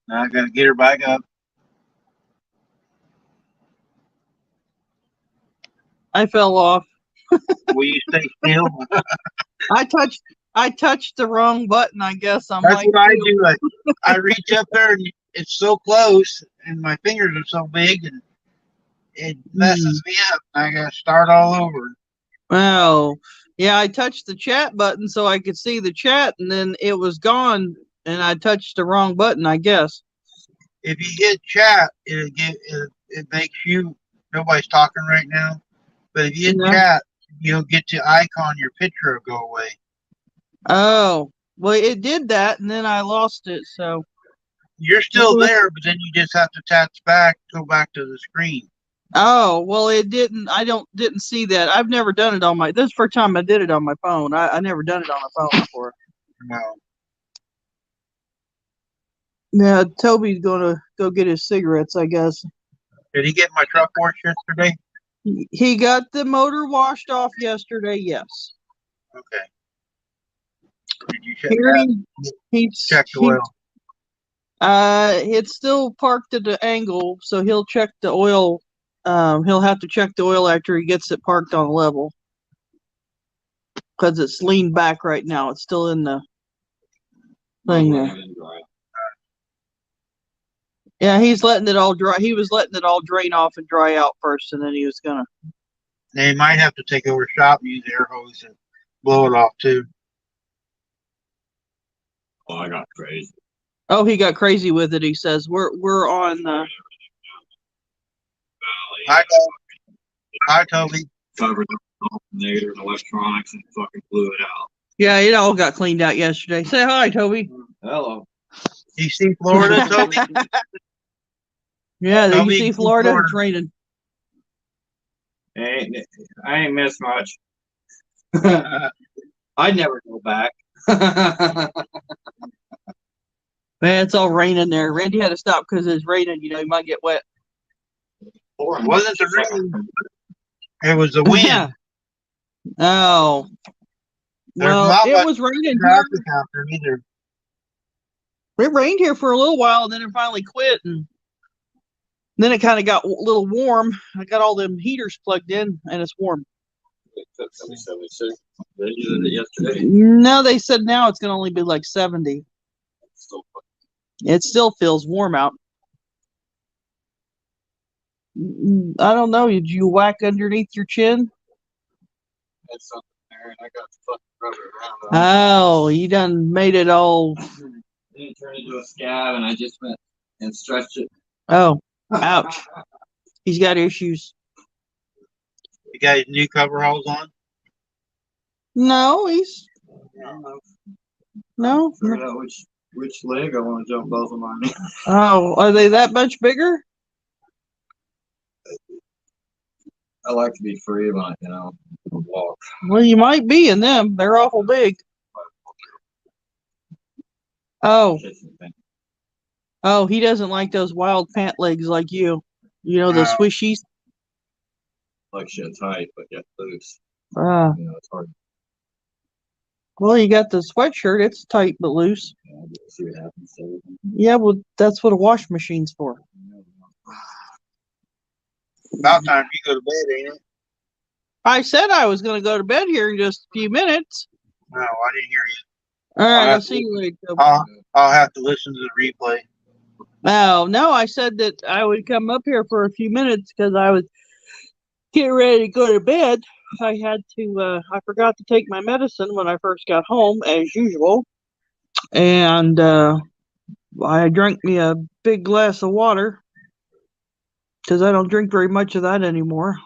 Now I got to get her back up. I fell off. Will you stay still? I touched the wrong button, I guess. That's what I do. I reach up there and it's so close and my fingers are so big and it messes me up. I got to start all over. Well, yeah, I touched the chat button so I could see the chat, and then it was gone, and I touched the wrong button, I guess. If you hit chat, it makes you, nobody's talking right now, but if you hit chat, you'll get the icon, your picture will go away. Oh, well, it did that, and then I lost it, so. You're still there, but then you just have to go back to the screen. Oh, well, it didn't, didn't see that. I've never done it on this is the first time I did it on my phone. I never done it on my phone before. No. Yeah, Toby's gonna go get his cigarettes, I guess. Did he get my truck washed yesterday? He got the motor washed off yesterday, yes. Okay. Did you check that? He checked the oil. It's still parked at an angle, so he'll check the oil. He'll have to check the oil after he gets it parked on level. Because it's leaned back right now. It's still in the thing there. Yeah, he's letting it all dry. He was letting it all drain off and dry out first, and then he was gonna. They might have to take over shop and use air hose and blow it off too. Oh, I got crazy. Oh, he got crazy with it. He says we're on. Hi, Toby. Covered Alternator and electronics and fucking blew it out. Yeah, it all got cleaned out yesterday. Say hi, Toby. Hello. You see Florida, Toby? Yeah, did you Toby, see you see Florida? Florida? It's raining. I ain't missed much. I'd never go back. Man, it's all raining there. Randy had to stop because it's raining. You know, you might get wet. It wasn't the rain. It was the wind. Oh, There's well, not it much was raining traffic here. out there either. It rained here for a little while, and then it finally quit, and then it kind of got a little warm. I got all them heaters plugged in, and it's warm. They did it yesterday. No, they said now it's going to only be like 70. It still feels warm out. I don't know. Did you whack underneath your chin? That's something there, and I got to fucking rub it around. Oh, you done made it all. Then it turned into a scab, and I just went and stretched it. Oh, ouch. He's got issues. You got his new coveralls on? No, he's. No. Figured out which leg I want to jump both of mine. Oh, are they that much bigger? I like to be free when I, walk. Well, you might be in them. They're awful big. Oh, he doesn't like those wild pant legs like you. You know, the No. swishies. Like shit tight, but yet loose. It's hard. Well, you got the sweatshirt. It's tight but loose. See what happens. Yeah, well, that's what a wash machine's for. About time you go to bed, ain't it? I said I was going to go to bed here in just a few minutes. No, I didn't hear you. All right, I'll I'll have see you later. I'll have to listen to the replay. Oh, no, I said that I would come up here for a few minutes because I was getting ready to go to bed. I forgot to take my medicine when I first got home, as usual. And I drank me a big glass of water because I don't drink very much of that anymore.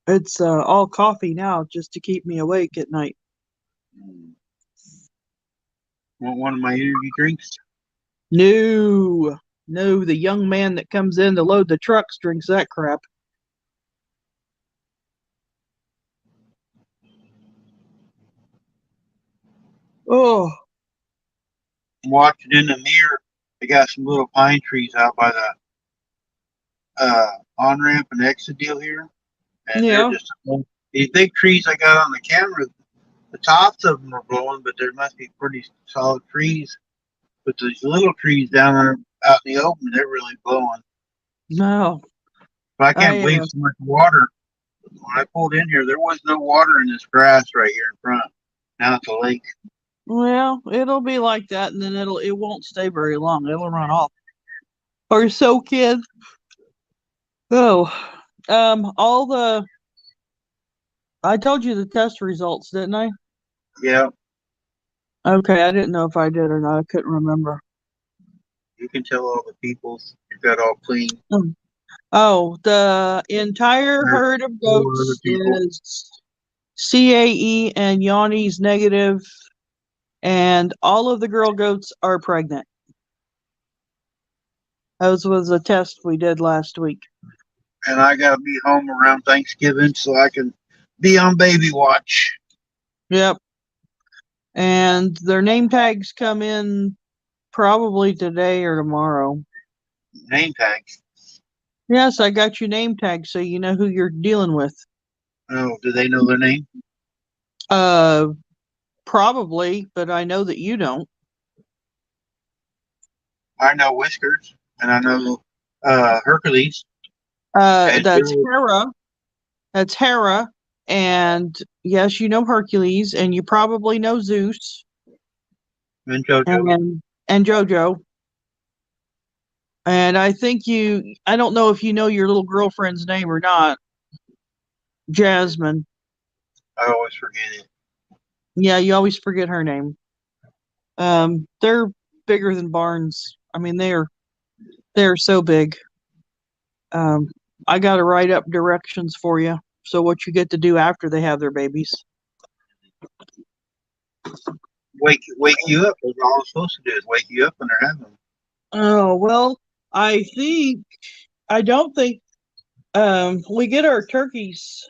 It's all coffee now just to keep me awake at night. Want one of my energy drinks? No, the young man that comes in to load the trucks drinks that crap. Oh, I'm watching in the mirror. They got some little pine trees out by the on-ramp and exit deal here. And yeah. they're just these big trees I got on the camera. The tops of them are blowing, but there must be pretty solid trees. But these little trees down there out in the open, they're really blowing. No. But I can't believe so much water. When I pulled in here, there was no water in this grass right here in front. Now it's a lake. Well, it'll be like that, and then it won't stay very long. It'll run off. Or so, kid. Oh, I told you the test results, didn't I? Yeah, Okay, I didn't know if I did or not. I couldn't remember. you can tell all the people you've got all clean. Oh, the entire herd of goats is CAE and Yanni's negative, and all of the girl goats are pregnant. That was a test we did last week. And I got to be home around Thanksgiving so I can be on baby watch. Yep. And their name tags come in probably today or tomorrow. Name tags. Yes, I got your name tag so you know who you're dealing with. Oh, do they know their name? Probably, but I know that you don't. I know Whiskers, and I know Hercules. That's Hera. That's Hera. And yes, you know Hercules, and you probably know Zeus. And JoJo. And JoJo. And I think I don't know if you know your little girlfriend's name or not. Jasmine. I always forget it. Yeah, you always forget her name. They're bigger than barns. I mean, they're so big. I got to write up directions for you. So what you get to do after they have their babies. Wake you up. That's all I'm supposed to do is wake you up when they're having them. Oh, well, I don't think we get our turkeys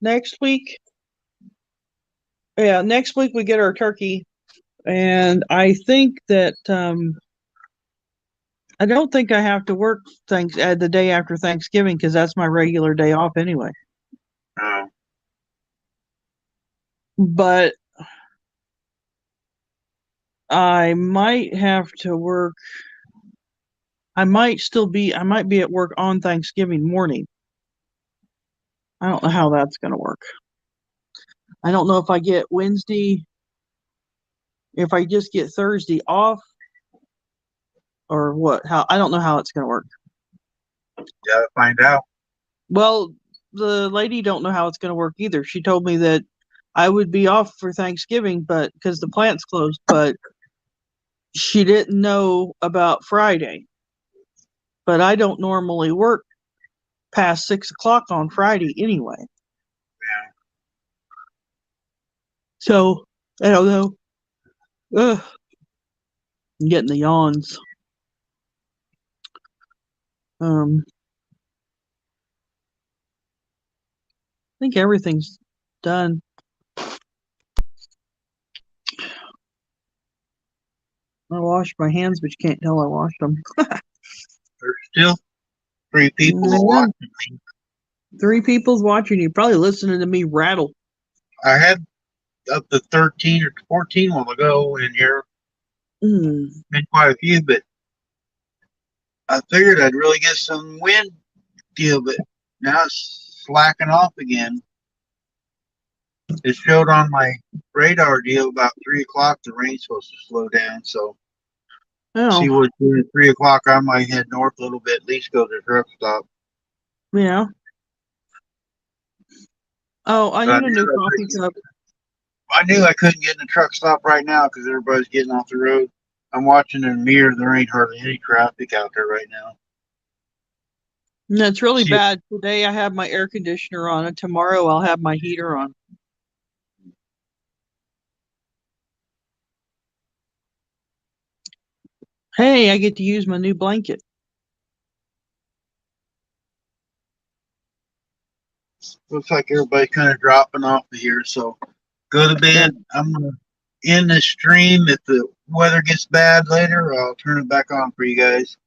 next week. Yeah, next week we get our turkey, and I think that I don't think I have to work the day after Thanksgiving because that's my regular day off anyway. Oh. But I might have to work. I might be at work on Thanksgiving morning. I don't know how that's going to work. I don't know if I get Wednesday, if I just get Thursday off or what. I don't know how it's going to work. Gotta find out. Well, the lady don't know how it's going to work either. She told me that I would be off for Thanksgiving, but because the plant's closed, but she didn't know about Friday. But I don't normally work past 6 o'clock on Friday anyway. Yeah. So I don't know. Ugh. I'm getting the yawns. I think everything's done. I washed my hands, but you can't tell I washed them. There's still 3 people Yeah. watching me. 3 people's watching you, probably listening to me rattle. I had up to 13 or 14 while ago in here. Been quite a few, but I figured I'd really get some wind deal, but now it's slacking off again. It showed on my radar deal about 3 o'clock the rain's supposed to slow down, so see what's doing at 3 o'clock. I might head north a little bit, at least go to the truck stop. Yeah. Oh, I need a new coffee cup. I knew I couldn't get in the truck stop right now because everybody's getting off the road. I'm watching in the mirror. There ain't hardly any traffic out there right now. No, it's really bad. Today I have my air conditioner on, and tomorrow I'll have my heater on. Hey, I get to use my new blanket. Looks like everybody's kind of dropping off of here, so go to bed. Yeah. I'm going to end the stream. If the weather gets bad later, I'll turn it back on for you guys.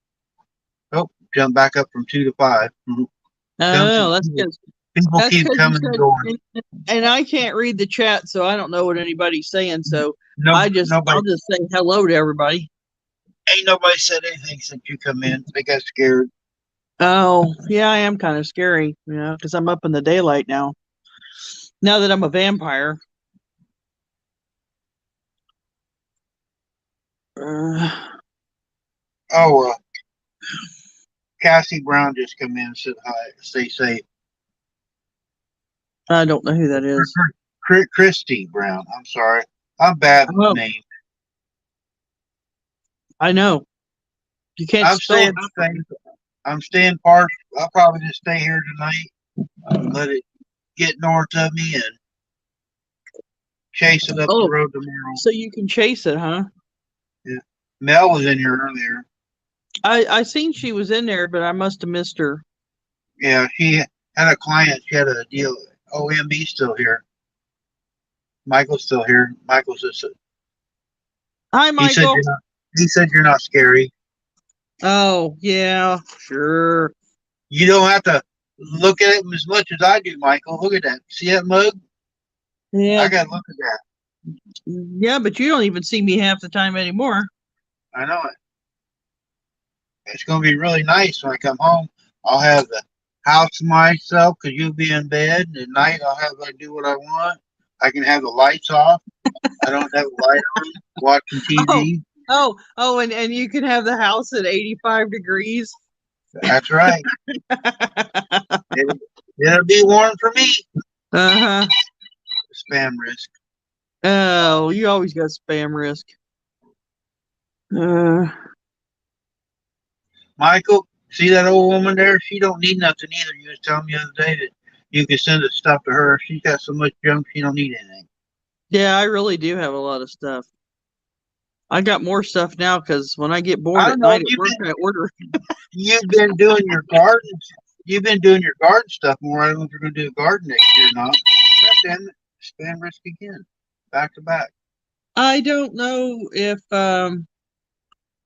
Oh, jump back up from 2 to 5. Oh, that's good. People keep coming and going. And I can't read the chat, so I don't know what anybody's saying. So I'll just say hello to everybody. Ain't nobody said anything since you come in. They got scared. Oh, yeah, I am kind of scary, because I'm up in the daylight now. Now that I'm a vampire. Cassie Brown just come in and said hi. Stay safe. I don't know who that is. Christy Brown. I'm sorry. I'm bad with names. I know. You can't spell. I'm staying partial. I'll probably just stay here tonight. Let it get north of me and chase it up the road tomorrow. So you can chase it, huh? Yeah. Mel was in here earlier. I seen she was in there, but I must have missed her. Yeah, she had a client. She had a deal. OMB's still here. Michael's still here. Michael says, hi, Michael. He said you're not scary. Oh, yeah, sure. You don't have to look at him as much as I do, Michael. Look at that. See that mug? Yeah. I got to look at that. Yeah, but you don't even see me half the time anymore. I know it. It's going to be really nice when I come home. I'll have the house to myself because you'll be in bed. And at night, I do what I want. I can have the lights off. I don't have a light on, watching TV. And you can have the house at 85 degrees. That's right. It'll be warm for me. Uh-huh. Spam risk. Oh, you always got spam risk. Michael, See that old woman there? She don't need nothing either. You was telling me the other day that you can send the stuff to her. She's got so much junk she don't need anything. Yeah, I really do have a lot of stuff. I got more stuff now because when I get bored I at don't know. night at work, I order. You've been doing your garden. You've been doing your garden stuff more. I don't know if you're going to do a garden next year or not. God damn it! Spam risk again, back to back. I don't know if I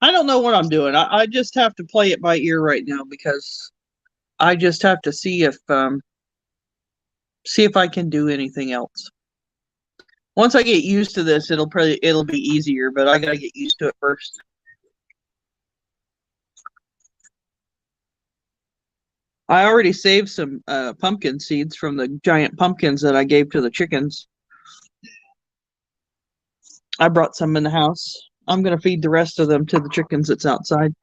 don't know what I'm doing. I just have to play it by ear right now because I just have to see if I can do anything else. Once I get used to this, it'll be easier, but I gotta get used to it first. I already saved some pumpkin seeds from the giant pumpkins that I gave to the chickens. I brought some in the house. I'm gonna feed the rest of them to the chickens that's outside.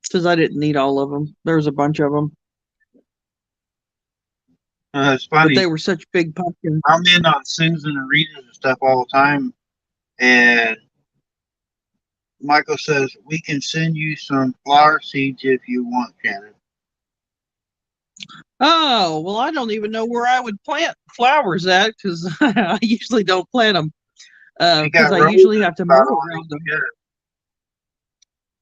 Because I didn't need all of them. There was a bunch of them. It's But funny. they were such big pumpkins. I'm in on Susan and Rita's and stuff all the time, and Michael says we can send you some flower seeds if you want, Shannon. Oh, well, I don't even know where I would plant flowers at because I usually don't plant them because I usually have to mow around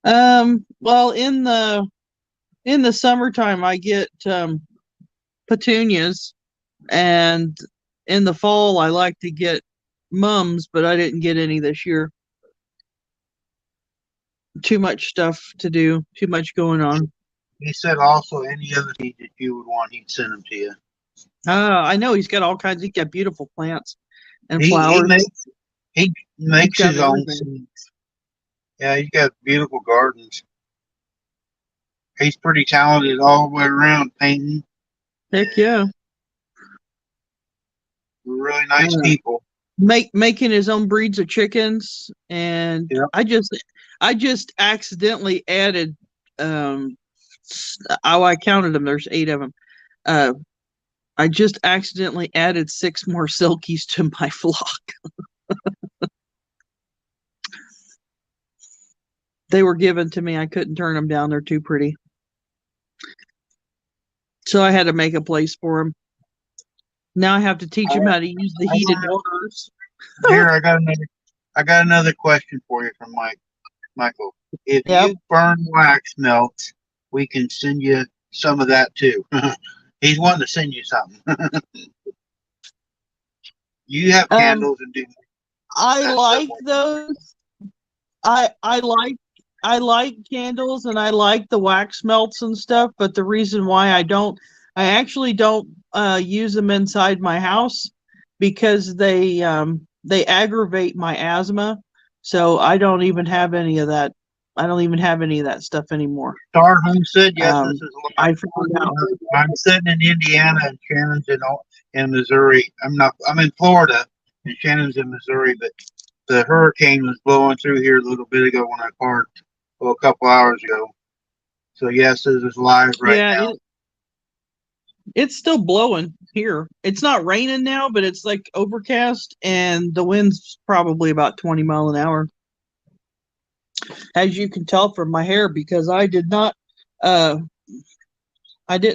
them. Well, in the summertime, I get petunias, and in the fall, I like to get mums, but I didn't get any this year. Too much stuff to do, too much going on. He said also any other seed that you would want, he'd send them to you. I know he's got all kinds. He's got beautiful plants and He flowers. makes his own everything. seeds. Yeah, he's got beautiful gardens. He's pretty talented all the way around painting. Heck yeah. Really nice people. Making his own breeds of chickens, and Yep. I just accidentally added I counted them, there's 8 of them. I just accidentally added 6 more silkies to my flock. They were given to me. I couldn't turn them down. They're too pretty. So I had to make a place for them. Now I have to teach them how to use the heated waters. Here, I got another question for you from Michael. If you burn wax melts, we can send you some of that too. He's wanting to send you something. You have candles and do. I like those. I like candles and I like the wax melts and stuff, but the reason why I actually don't use them inside my house because they aggravate my asthma. So I don't even have any of that. I don't even have any of that stuff anymore. Star Homestead, yes, this is I found out. I'm sitting in Indiana and Shannon's in Missouri. I'm in Florida and Shannon's in Missouri, but the hurricane was blowing through here a little bit ago when I parked, a couple hours ago. So yes, this is live right now. It's still blowing here. It's not raining now, but it's like overcast and the wind's probably about 20 miles an hour. As you can tell from my hair, because I didn't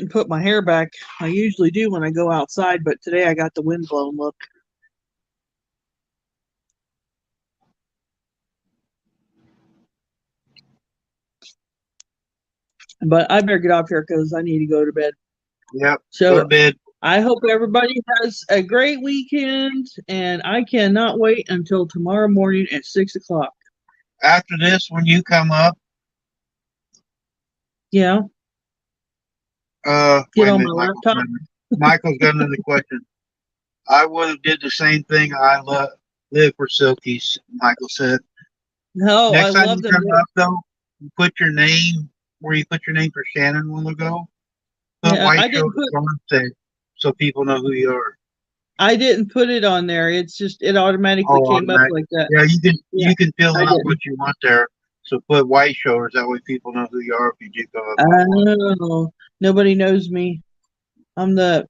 put my hair back. I usually do when I go outside, but today I got the wind blown look. But I better get off here because I need to go to bed. Yep. So go to bed. I hope everybody has a great weekend, and I cannot wait until tomorrow morning at 6 o'clock. After this, when you come up, yeah. Get on my laptop. Michael's got another question. I would have did the same thing. I live for silkies. Michael said. No, next I time love you them. come up though, you put your name where you put your name for Shannon a while ago. Put white shoulders so people know who you are. I didn't put it on there. It's just it automatically came up like that. Yeah, you can fill out what you want there. So put white shoulders, that way people know who you are if you do go up. Oh, nobody knows me. I'm the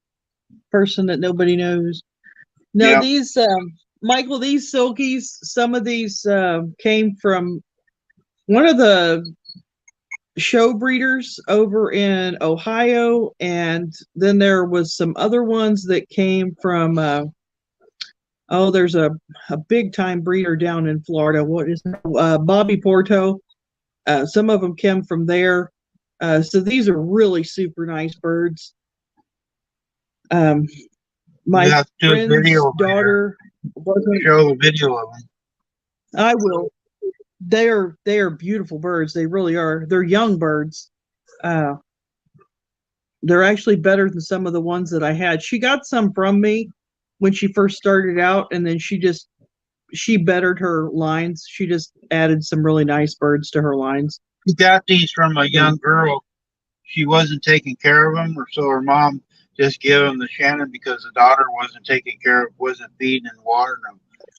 person that nobody knows. No, these Michael, these silkies, some of these came from one of the show breeders over in Ohio, and then there was some other ones that came from there's a big time breeder down in Florida. What is Bobby Porto? Some of them came from there. So these are really super nice birds. My friend's daughter wasn't. Show the video of them. I will. They are beautiful birds. They really are. They're young birds. They're actually better than some of the ones that I had. She got some from me when she first started out, and then she bettered her lines. She just added some really nice birds to her lines. She got these from a young girl. She wasn't taking care of them, or so her mom just gave them to Shannon because the daughter wasn't taking care of, wasn't feeding and watering them.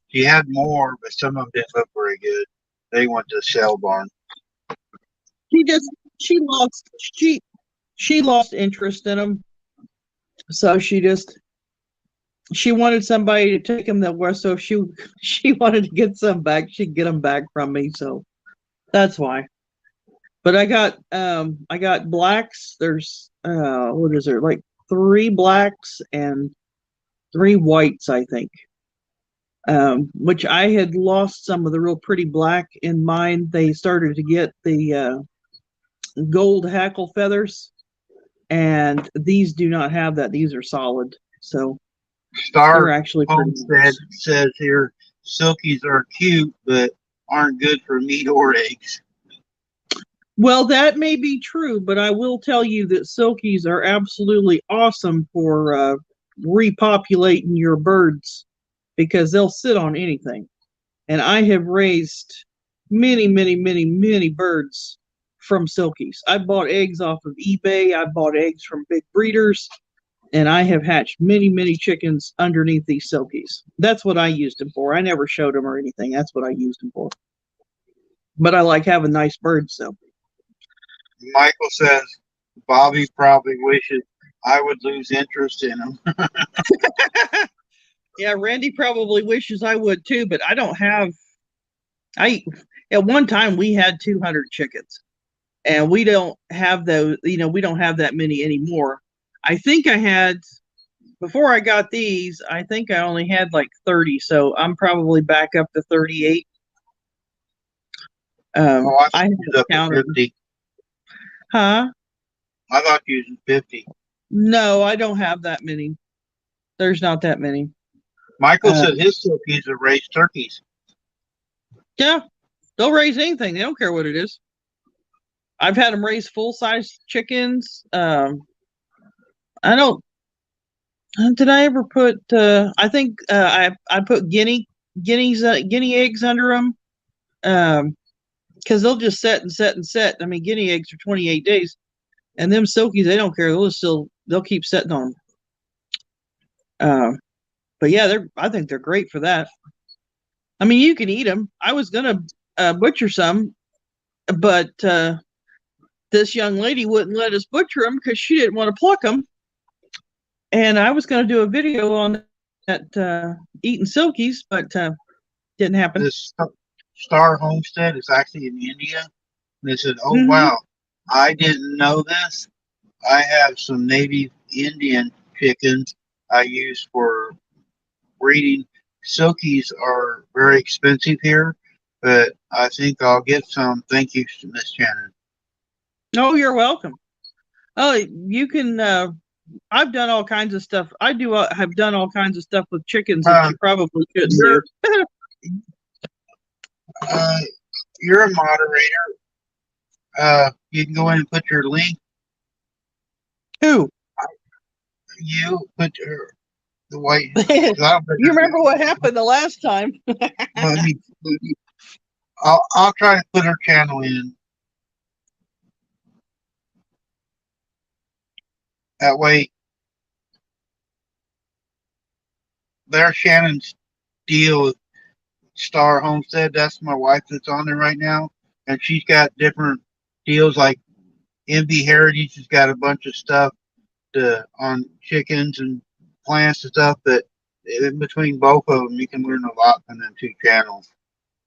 She had more, but some of them didn't look very good. They went to the sale barn. She lost interest in them, so she wanted somebody to take them that were, so she wanted to get some back. She'd get them back from me, so that's why. But I got blacks. There's what is there, like 3 blacks and 3 whites, I think. Which I had lost some of the real pretty black in mine. They started to get the gold hackle feathers, and these do not have that. These are solid, so Star they're actually pretty nice. says here, silkies are cute, but aren't good for meat or eggs. Well, that may be true, but I will tell you that silkies are absolutely awesome for repopulating your birds because they'll sit on anything. And I have raised many, many, many, many birds from silkies. I bought eggs off of eBay. I bought eggs from big breeders, and I have hatched many, many chickens underneath these silkies. That's what I used them for. I never showed them or anything. That's what I used them for. But I like having nice birds, so. Michael says Bobby probably wishes I would lose interest in him. Yeah, Randy probably wishes I would too, but I don't have. At one time we had 200 chickens, and we don't have those. We don't have that many anymore. I think I had before I got these. I think I only had like 30, so I'm probably back up to 38. I haven't counted. 50. Huh? I thought you used 50. No, I don't have that many. There's not that many. Michael said his silkies are raised turkeys. Yeah, they'll raise anything. They don't care what it is. I've had them raise full-size chickens. I don't. Did I ever put? I think I put guinea eggs under them. Because they'll just set and set and set. I mean, guinea eggs are 28 days, and them silkies, they don't care. They'll keep setting on them. But yeah, I think they're great for that. I mean, you can eat them. I was gonna butcher some, but this young lady wouldn't let us butcher them because she didn't want to pluck them. And I was gonna do a video on that eating silkies, but didn't happen. This Star Homestead is actually in India. And they said, oh, wow, I didn't know this. I have some native Indian chickens I use for breeding. Silkies are very expensive here, but I think I'll get some. Thank you, Miss Shannon. Oh, you're welcome. Oh, you can. I've done all kinds of stuff. I do have done all kinds of stuff with chickens that you probably shouldn't do. You're a moderator. You can go in and put your link. Who? You put the white. You remember what happened the last time? I'll try to put her channel in. That way, there's Shannon's deal with Star Homestead. That's my wife that's on there right now. And she's got different deals like MB Heritage has got a bunch of stuff on chickens and plants and stuff. But in between both of them, you can learn a lot from them 2 channels.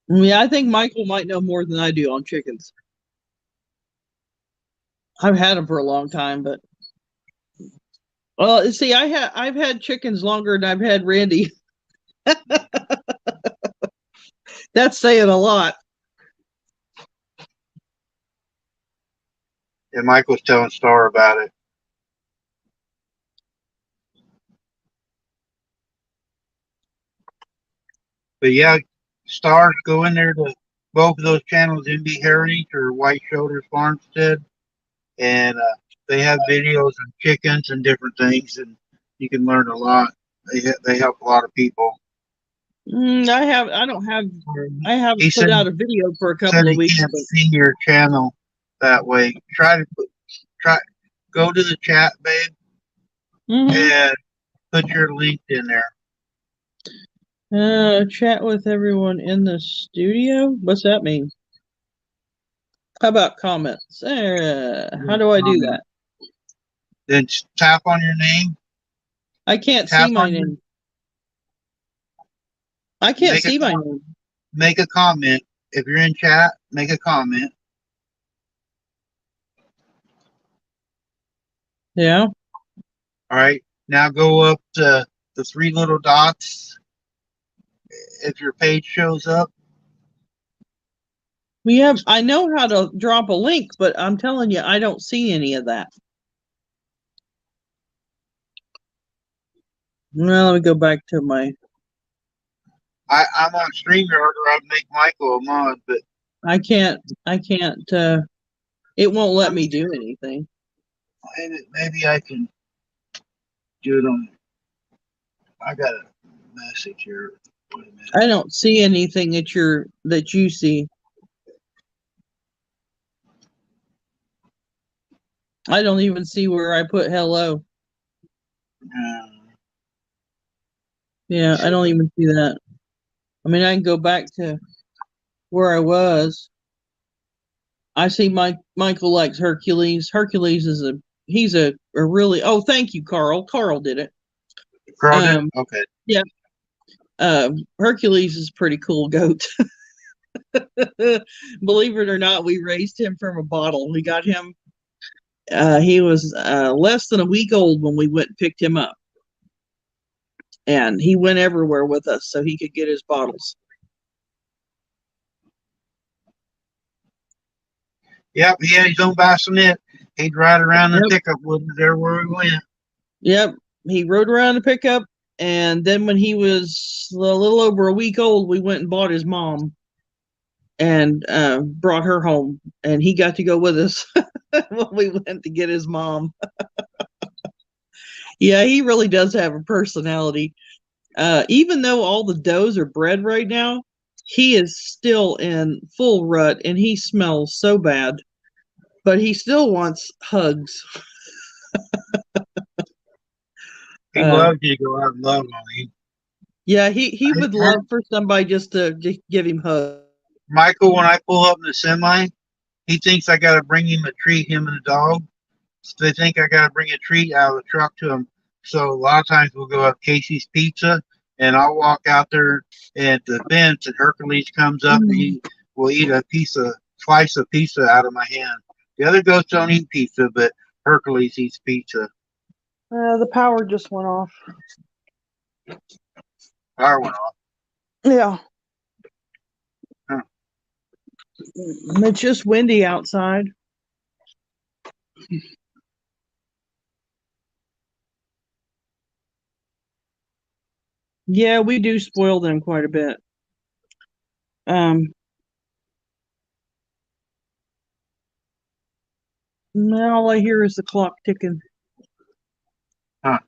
Yeah, I think Michael might know more than I do on chickens. I've had them for a long time, but well, see, I've had chickens longer than I've had Randy. That's saying a lot. And Mike was telling Star about it. But yeah, Stars, go in there to both of those channels, MB Heritage or White Shoulders Farmstead, and they have videos of chickens and different things, and you can learn a lot. They help a lot of people. I haven't He put said out a video for a said couple of he weeks, can't but see your channel that way. Try go to the chat, babe, Mhm. and put your link in there. Chat with everyone in the studio. What's that mean? How about comments? How do I do that? Then tap on your name. I can't see Tap my on your name. I can't make a see my name. make a comment. If you're in chat, make a comment. Yeah. All right. Now go up to the three little dots. If your page shows up, I know how to drop a link, but I'm telling you, I don't see any of that. Well, let me go back to my. I'm on StreamYard or I'd make Michael a mod, but I can't. It won't let me do anything. maybe I can do it on. I got a message here. Wait a minute. I don't see anything that you see. I don't even see where I put hello. Yeah, I don't even see that. I mean, I can go back to where I was. I see Michael likes Hercules. Hercules is he's a really, oh, thank you, Carl. Carl did it. Carl did? Okay. Yeah. Hercules is a pretty cool goat. Believe it or not, we raised him from a bottle. We got him. He was less than a week old when we went and picked him up. And he went everywhere with us so he could get his bottles. Yep, he had his own bassinet. He'd ride around the pickup with us everywhere we went. Yep, he rode around the pickup, and then when he was a little over a week old, we went and bought his mom and brought her home, and he got to go with us when we went to get his mom. Yeah, he really does have a personality. Even though all the does are bred right now, he is still in full rut, and he smells so bad, but he still wants hugs. He loves you to go out and love on him. Yeah, he would love for somebody just to give him hugs. Michael, when I pull up in the semi, he thinks I got to bring him a treat, him and the dog. So they think I got to bring a treat out of the truck to him. So a lot of times we'll go up Casey's Pizza, and I'll walk out there at the bench, and Hercules comes up and he will eat a slice of pizza out of my hand. The other goats don't eat pizza, but Hercules eats pizza. The power just went off. Power went off. Yeah. Huh. It's just windy outside. Yeah, we do spoil them quite a bit. Now all I hear is the clock ticking. Huh.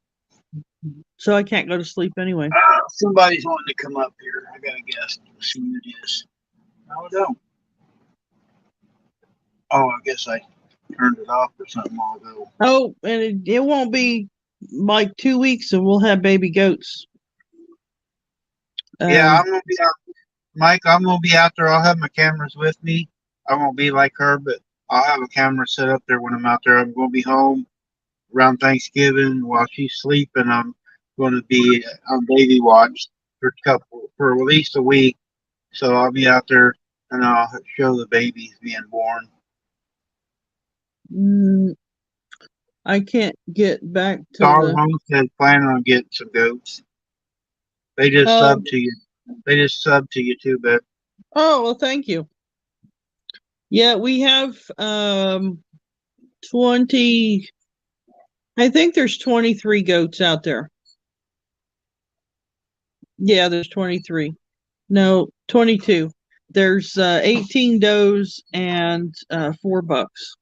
So I can't go to sleep anyway. Somebody's wanting to come up here. I got to guess. Let's see who it is. I don't know. Oh, I guess I turned it off or something while ago. Oh, and it won't be like 2 weeks and we'll have baby goats. Yeah, I'm going to be out. Mike, I'm going to be out there. I'll have my cameras with me. I won't be like her, but I'll have a camera set up there when I'm out there. I'm going to be home around Thanksgiving while she's sleeping. I'm going to be on baby watch for at least a week. So I'll be out there and I'll show the babies being born. I can't get back to Star the. Home said planning on getting some goats. They just Oh, sub to you. They just sub to you too, but oh, well, thank you. Yeah, we have 20. I think there's 23 goats out there. Yeah, there's 23. No, 22. There's 18 does and 4 bucks.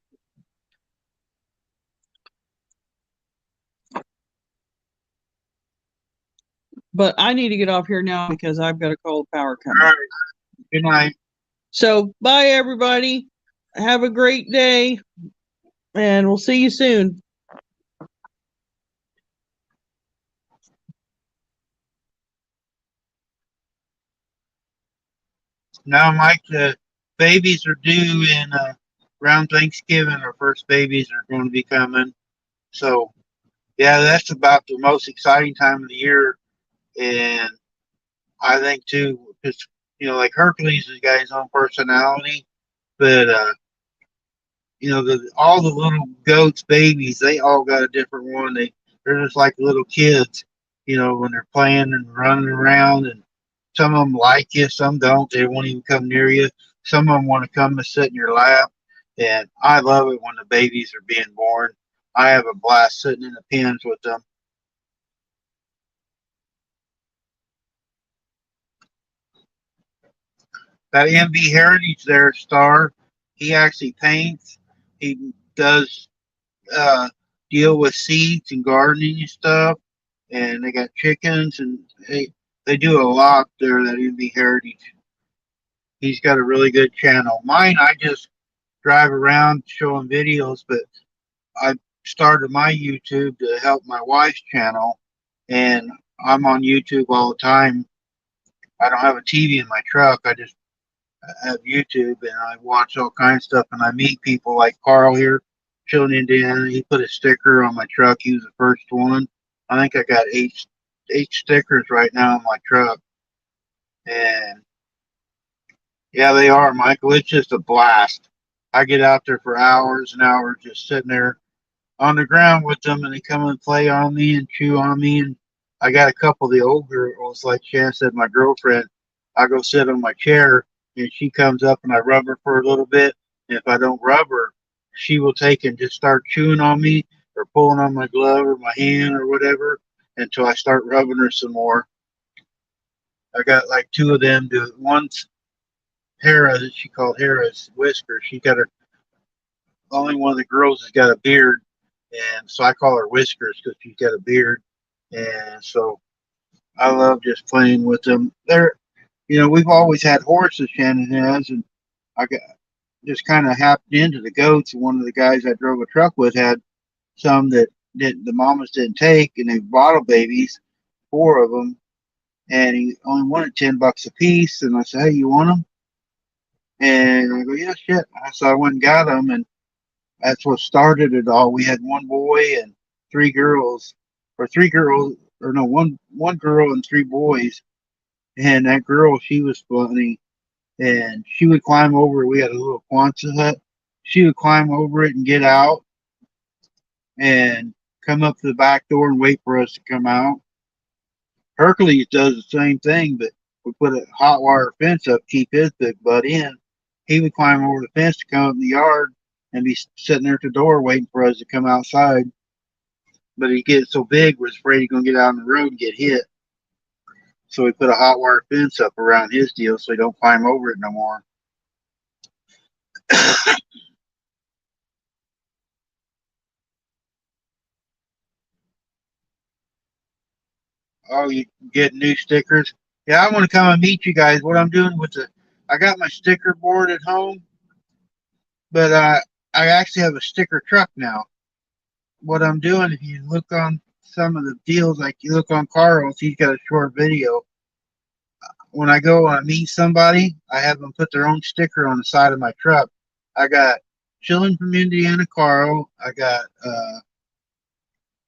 But I need to get off here now because I've got to call the power company. all right. Good night. So, bye everybody. Have a great day and we'll see you soon. Now, Mike, the babies are due in around Thanksgiving. Our first babies are going to be coming. So, yeah, that's about the most exciting time of the year. And I think, too, because, like Hercules has got his own personality. But, all the little goats, babies, they all got a different one. They're just like little kids, when they're playing and running around. And some of them like you, some don't. They won't even come near you. Some of them want to come and sit in your lap. And I love it when the babies are being born. I have a blast sitting in the pens with them. That MB Heritage there, Star, he actually paints. He does deal with seeds and gardening and stuff. And they got chickens, and they do a lot there, that MB Heritage. He's got a really good channel. Mine, I just drive around showing videos, but I started my YouTube to help my wife's channel, and I'm on YouTube all the time. I don't have a TV in my truck. I just have YouTube, and I watch all kinds of stuff, and I meet people like Carl here, chilling in Indiana. He put a sticker on my truck. He was the first one. I think I got eight stickers right now on my truck, and yeah, they are, Michael. It's just a blast. I get out there for hours and hours just sitting there on the ground with them, and they come and play on me and chew on me. And I got a couple of the old girls, like Shan said, my girlfriend. I go sit on my chair, and she comes up, and I rub her for a little bit. And if I don't rub her, she will take and just start chewing on me or pulling on my glove or my hand or whatever until I start rubbing her some more. I got like 2 of them. One's Hera, that she called Hera's Whisker. She got her. Only one of the girls has got a beard, and so I call her Whiskers because she's got a beard. And so I love just playing with them. We've always had horses, Shannon has, and I got just kind of happened into the goats. And one of the guys I drove a truck with had some that the mamas didn't take, and they bottle babies, 4 of them, and he only wanted $10 a piece. And I said, "Hey, you want them?" And I go, "Yeah, shit." So I went and got them, and that's what started it all. We had 1 boy and 3 girls, or 3 girls, or no, one girl and 3 boys. And that girl, she was funny, and she would climb over. We had a little Quonset hut. She would climb over it and get out, and come up to the back door and wait for us to come out. Hercules does the same thing, but we put a hot wire fence up, keep his big butt in. He would climb over the fence to come up in the yard and be sitting there at the door waiting for us to come outside. But he gets so big, we're afraid he's going to get out on the road and get hit. So we put a hot wire fence up around his deal so he don't climb over it no more. Oh, you get new stickers? Yeah, I want to come and meet you guys. What I'm doing I got my sticker board at home, but I actually have a sticker truck now. What I'm doing, if you look on some of the deals, like you look on Carl's, he's got a short video. When I go and meet somebody, I have them put their own sticker on the side of my truck. I got Chillin' from Indiana, Carl. I got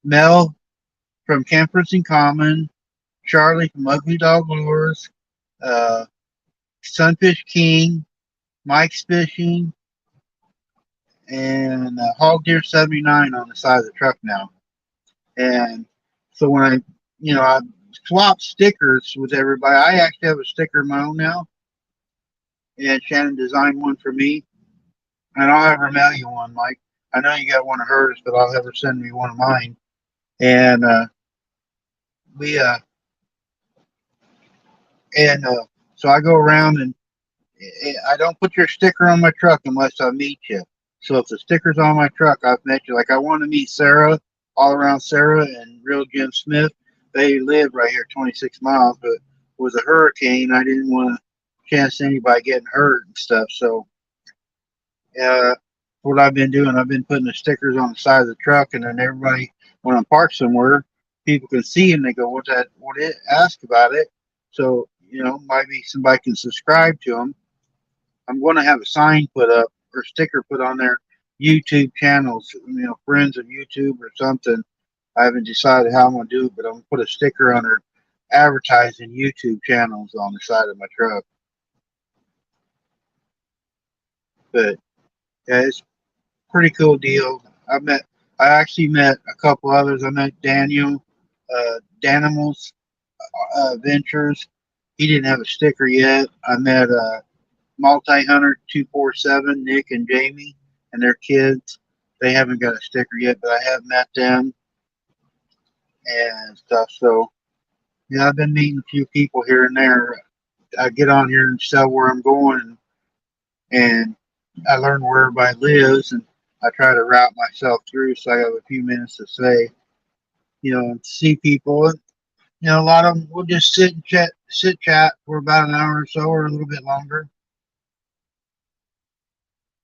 Mel from Campers in Common, Charlie from Ugly Dog Lures, Sunfish King, Mike's Fishing, and Hog Deer 79 on the side of the truck now. And so when I swap stickers with everybody, I actually have a sticker of my own now. And Shannon designed one for me. And I'll have her mail you one, Mike. I know you got one of hers, but I'll have her send me one of mine. And we and so I go around and I don't put your sticker on my truck unless I meet you. So if the sticker's on my truck, I've met you. Like I want to meet Sarah, all around Sarah and Real Jim Smith. They live right here, 26 miles, but with a hurricane, I didn't want to chance anybody getting hurt and stuff. So what I've been doing, I've been putting the stickers on the side of the truck, and then everybody, when I'm parked somewhere, people can see and they go, "What's that? What it?" Ask about it. So maybe somebody can subscribe to them. I'm going to have a sign put up or sticker put on their YouTube channels, friends of YouTube or something. I haven't decided how I'm going to do it, but I'm going to put a sticker on their advertising YouTube channels on the side of my truck. But yeah, it's a pretty cool deal. I actually met a couple others. I met Daniel, Danimals Ventures. He didn't have a sticker yet. I met Multi-Hunter 247, Nick and Jamie, and their kids. They haven't got a sticker yet, but I have met them and stuff. So, I've been meeting a few people here and there. I get on here and tell where I'm going, and I learn where everybody lives, and I try to route myself through so I have a few minutes to say, and see people. And, a lot of them will just sit and chat for about an hour or so or a little bit longer.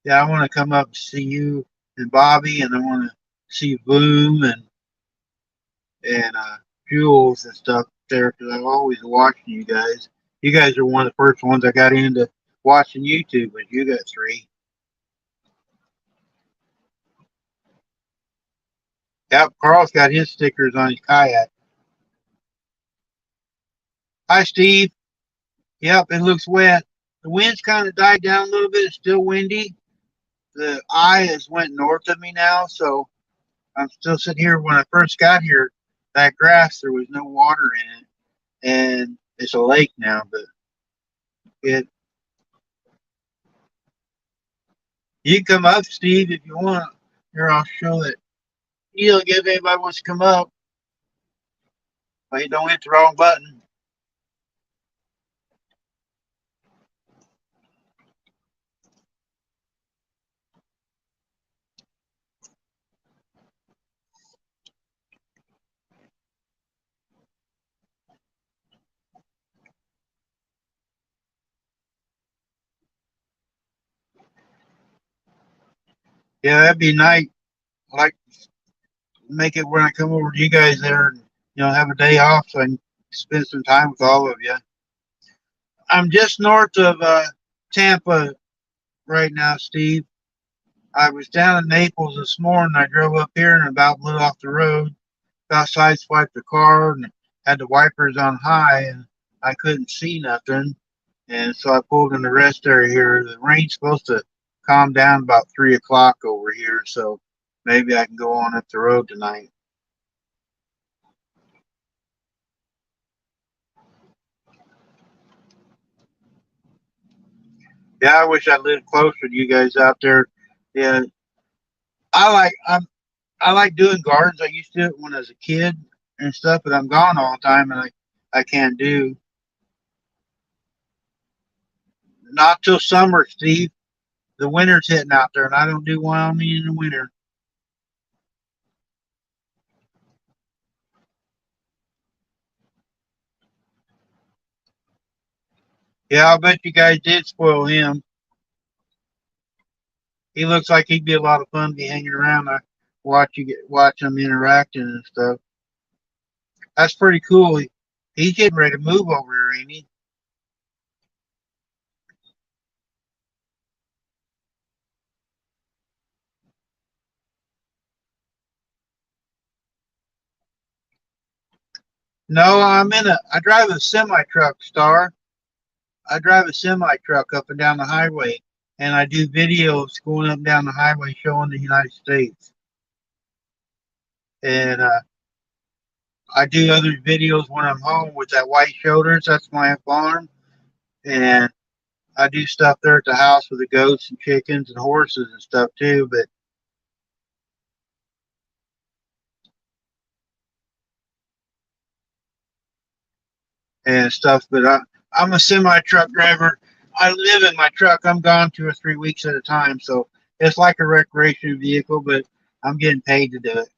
Yeah, I want to come up and see you and Bobby, and I want to see Boom and Jules and stuff there because I'm always watching you guys. You guys are one of the first ones I got into watching YouTube, but you got 3. Yep, Carl's got his stickers on his kayak. Hi, Steve. Yep, it looks wet. The wind's kind of died down a little bit. It's still windy. The eye has went north of me now, so I'm still sitting here. When I first got here, that grass, there was no water in it, and it's a lake now, but you can come up, Steve, if you want. Here, I'll show it. You don't give anybody wants to come up, but you don't hit the wrong button. Yeah, that'd be nice. I like to make it when I come over to you guys there and have a day off so I can spend some time with all of you. I'm just north of Tampa right now, Steve. I was down in Naples this morning. I drove up here and about blew off the road. About sideswiped the car and had the wipers on high, and I couldn't see nothing. And so I pulled in the rest area here. The rain's supposed to calm down about 3 o'clock over here, so maybe I can go on up the road tonight. Yeah, I wish I lived closer to you guys out there. Yeah, I like doing gardens. I used to do it when I was a kid and stuff, but I'm gone all the time, and I can't do. Not till summer, Steve. The winter's hitting out there, and I don't do Wyoming in the winter. Yeah, I'll bet you guys did spoil him. He looks like he'd be a lot of fun to be hanging around. I watch him interacting and stuff. That's pretty cool. He's getting ready to move over here, ain't he? No, I drive a semi truck, Star. I drive a semi truck up and down the highway, and I do videos going up and down the highway showing the United States. And I do other videos when I'm home with that white shoulders. That's my farm, and I do stuff there at the house with the goats and chickens and horses and stuff too. But and stuff. But I'm a semi truck driver. I live in my truck. I'm gone 2 or 3 weeks at a time, so it's like a recreation vehicle, but I'm getting paid to do it.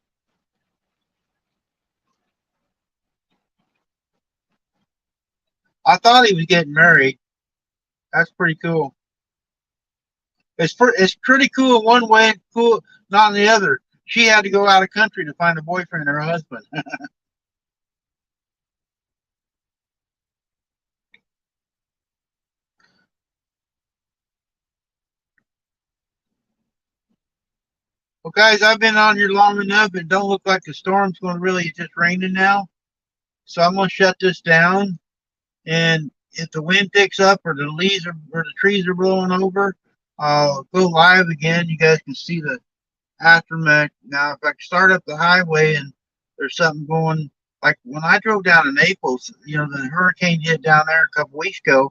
I thought he was getting married. That's pretty cool. It's pretty cool in one way, cool not in the other. She had to go out of country to find a boyfriend or a husband. Well, guys, I've been on here long enough. It don't look like the storm's going to really. It's just raining now, so I'm going to shut this down. And if the wind picks up or the leaves or the trees are blowing over, I'll go live again. You guys can see the aftermath. Now, if I start up the highway and there's something going, like when I drove down to Naples, you know, the hurricane hit down there a couple weeks ago.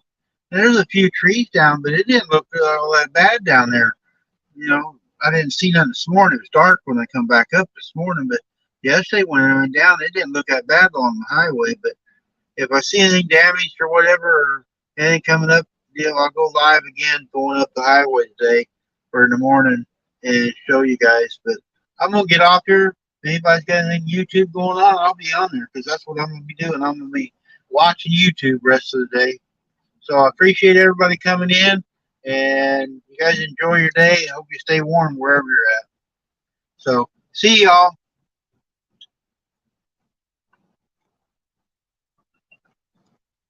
And there's a few trees down, but it didn't look all that bad down there. You know, I didn't see nothing this morning. It was dark when I come back up this morning, but yesterday when I went down, it didn't look that bad along the highway. But if I see anything damaged or whatever, or anything coming up, you know, I'll go live again going up the highway today or in the morning and show you guys. But I'm gonna get off here. If anybody's got anything YouTube going on, I'll be on there because that's what I'm gonna be doing. I'm gonna be watching YouTube rest of the day. So I appreciate everybody coming in, and you guys enjoy your day. I hope you stay warm wherever you're at. So see y'all.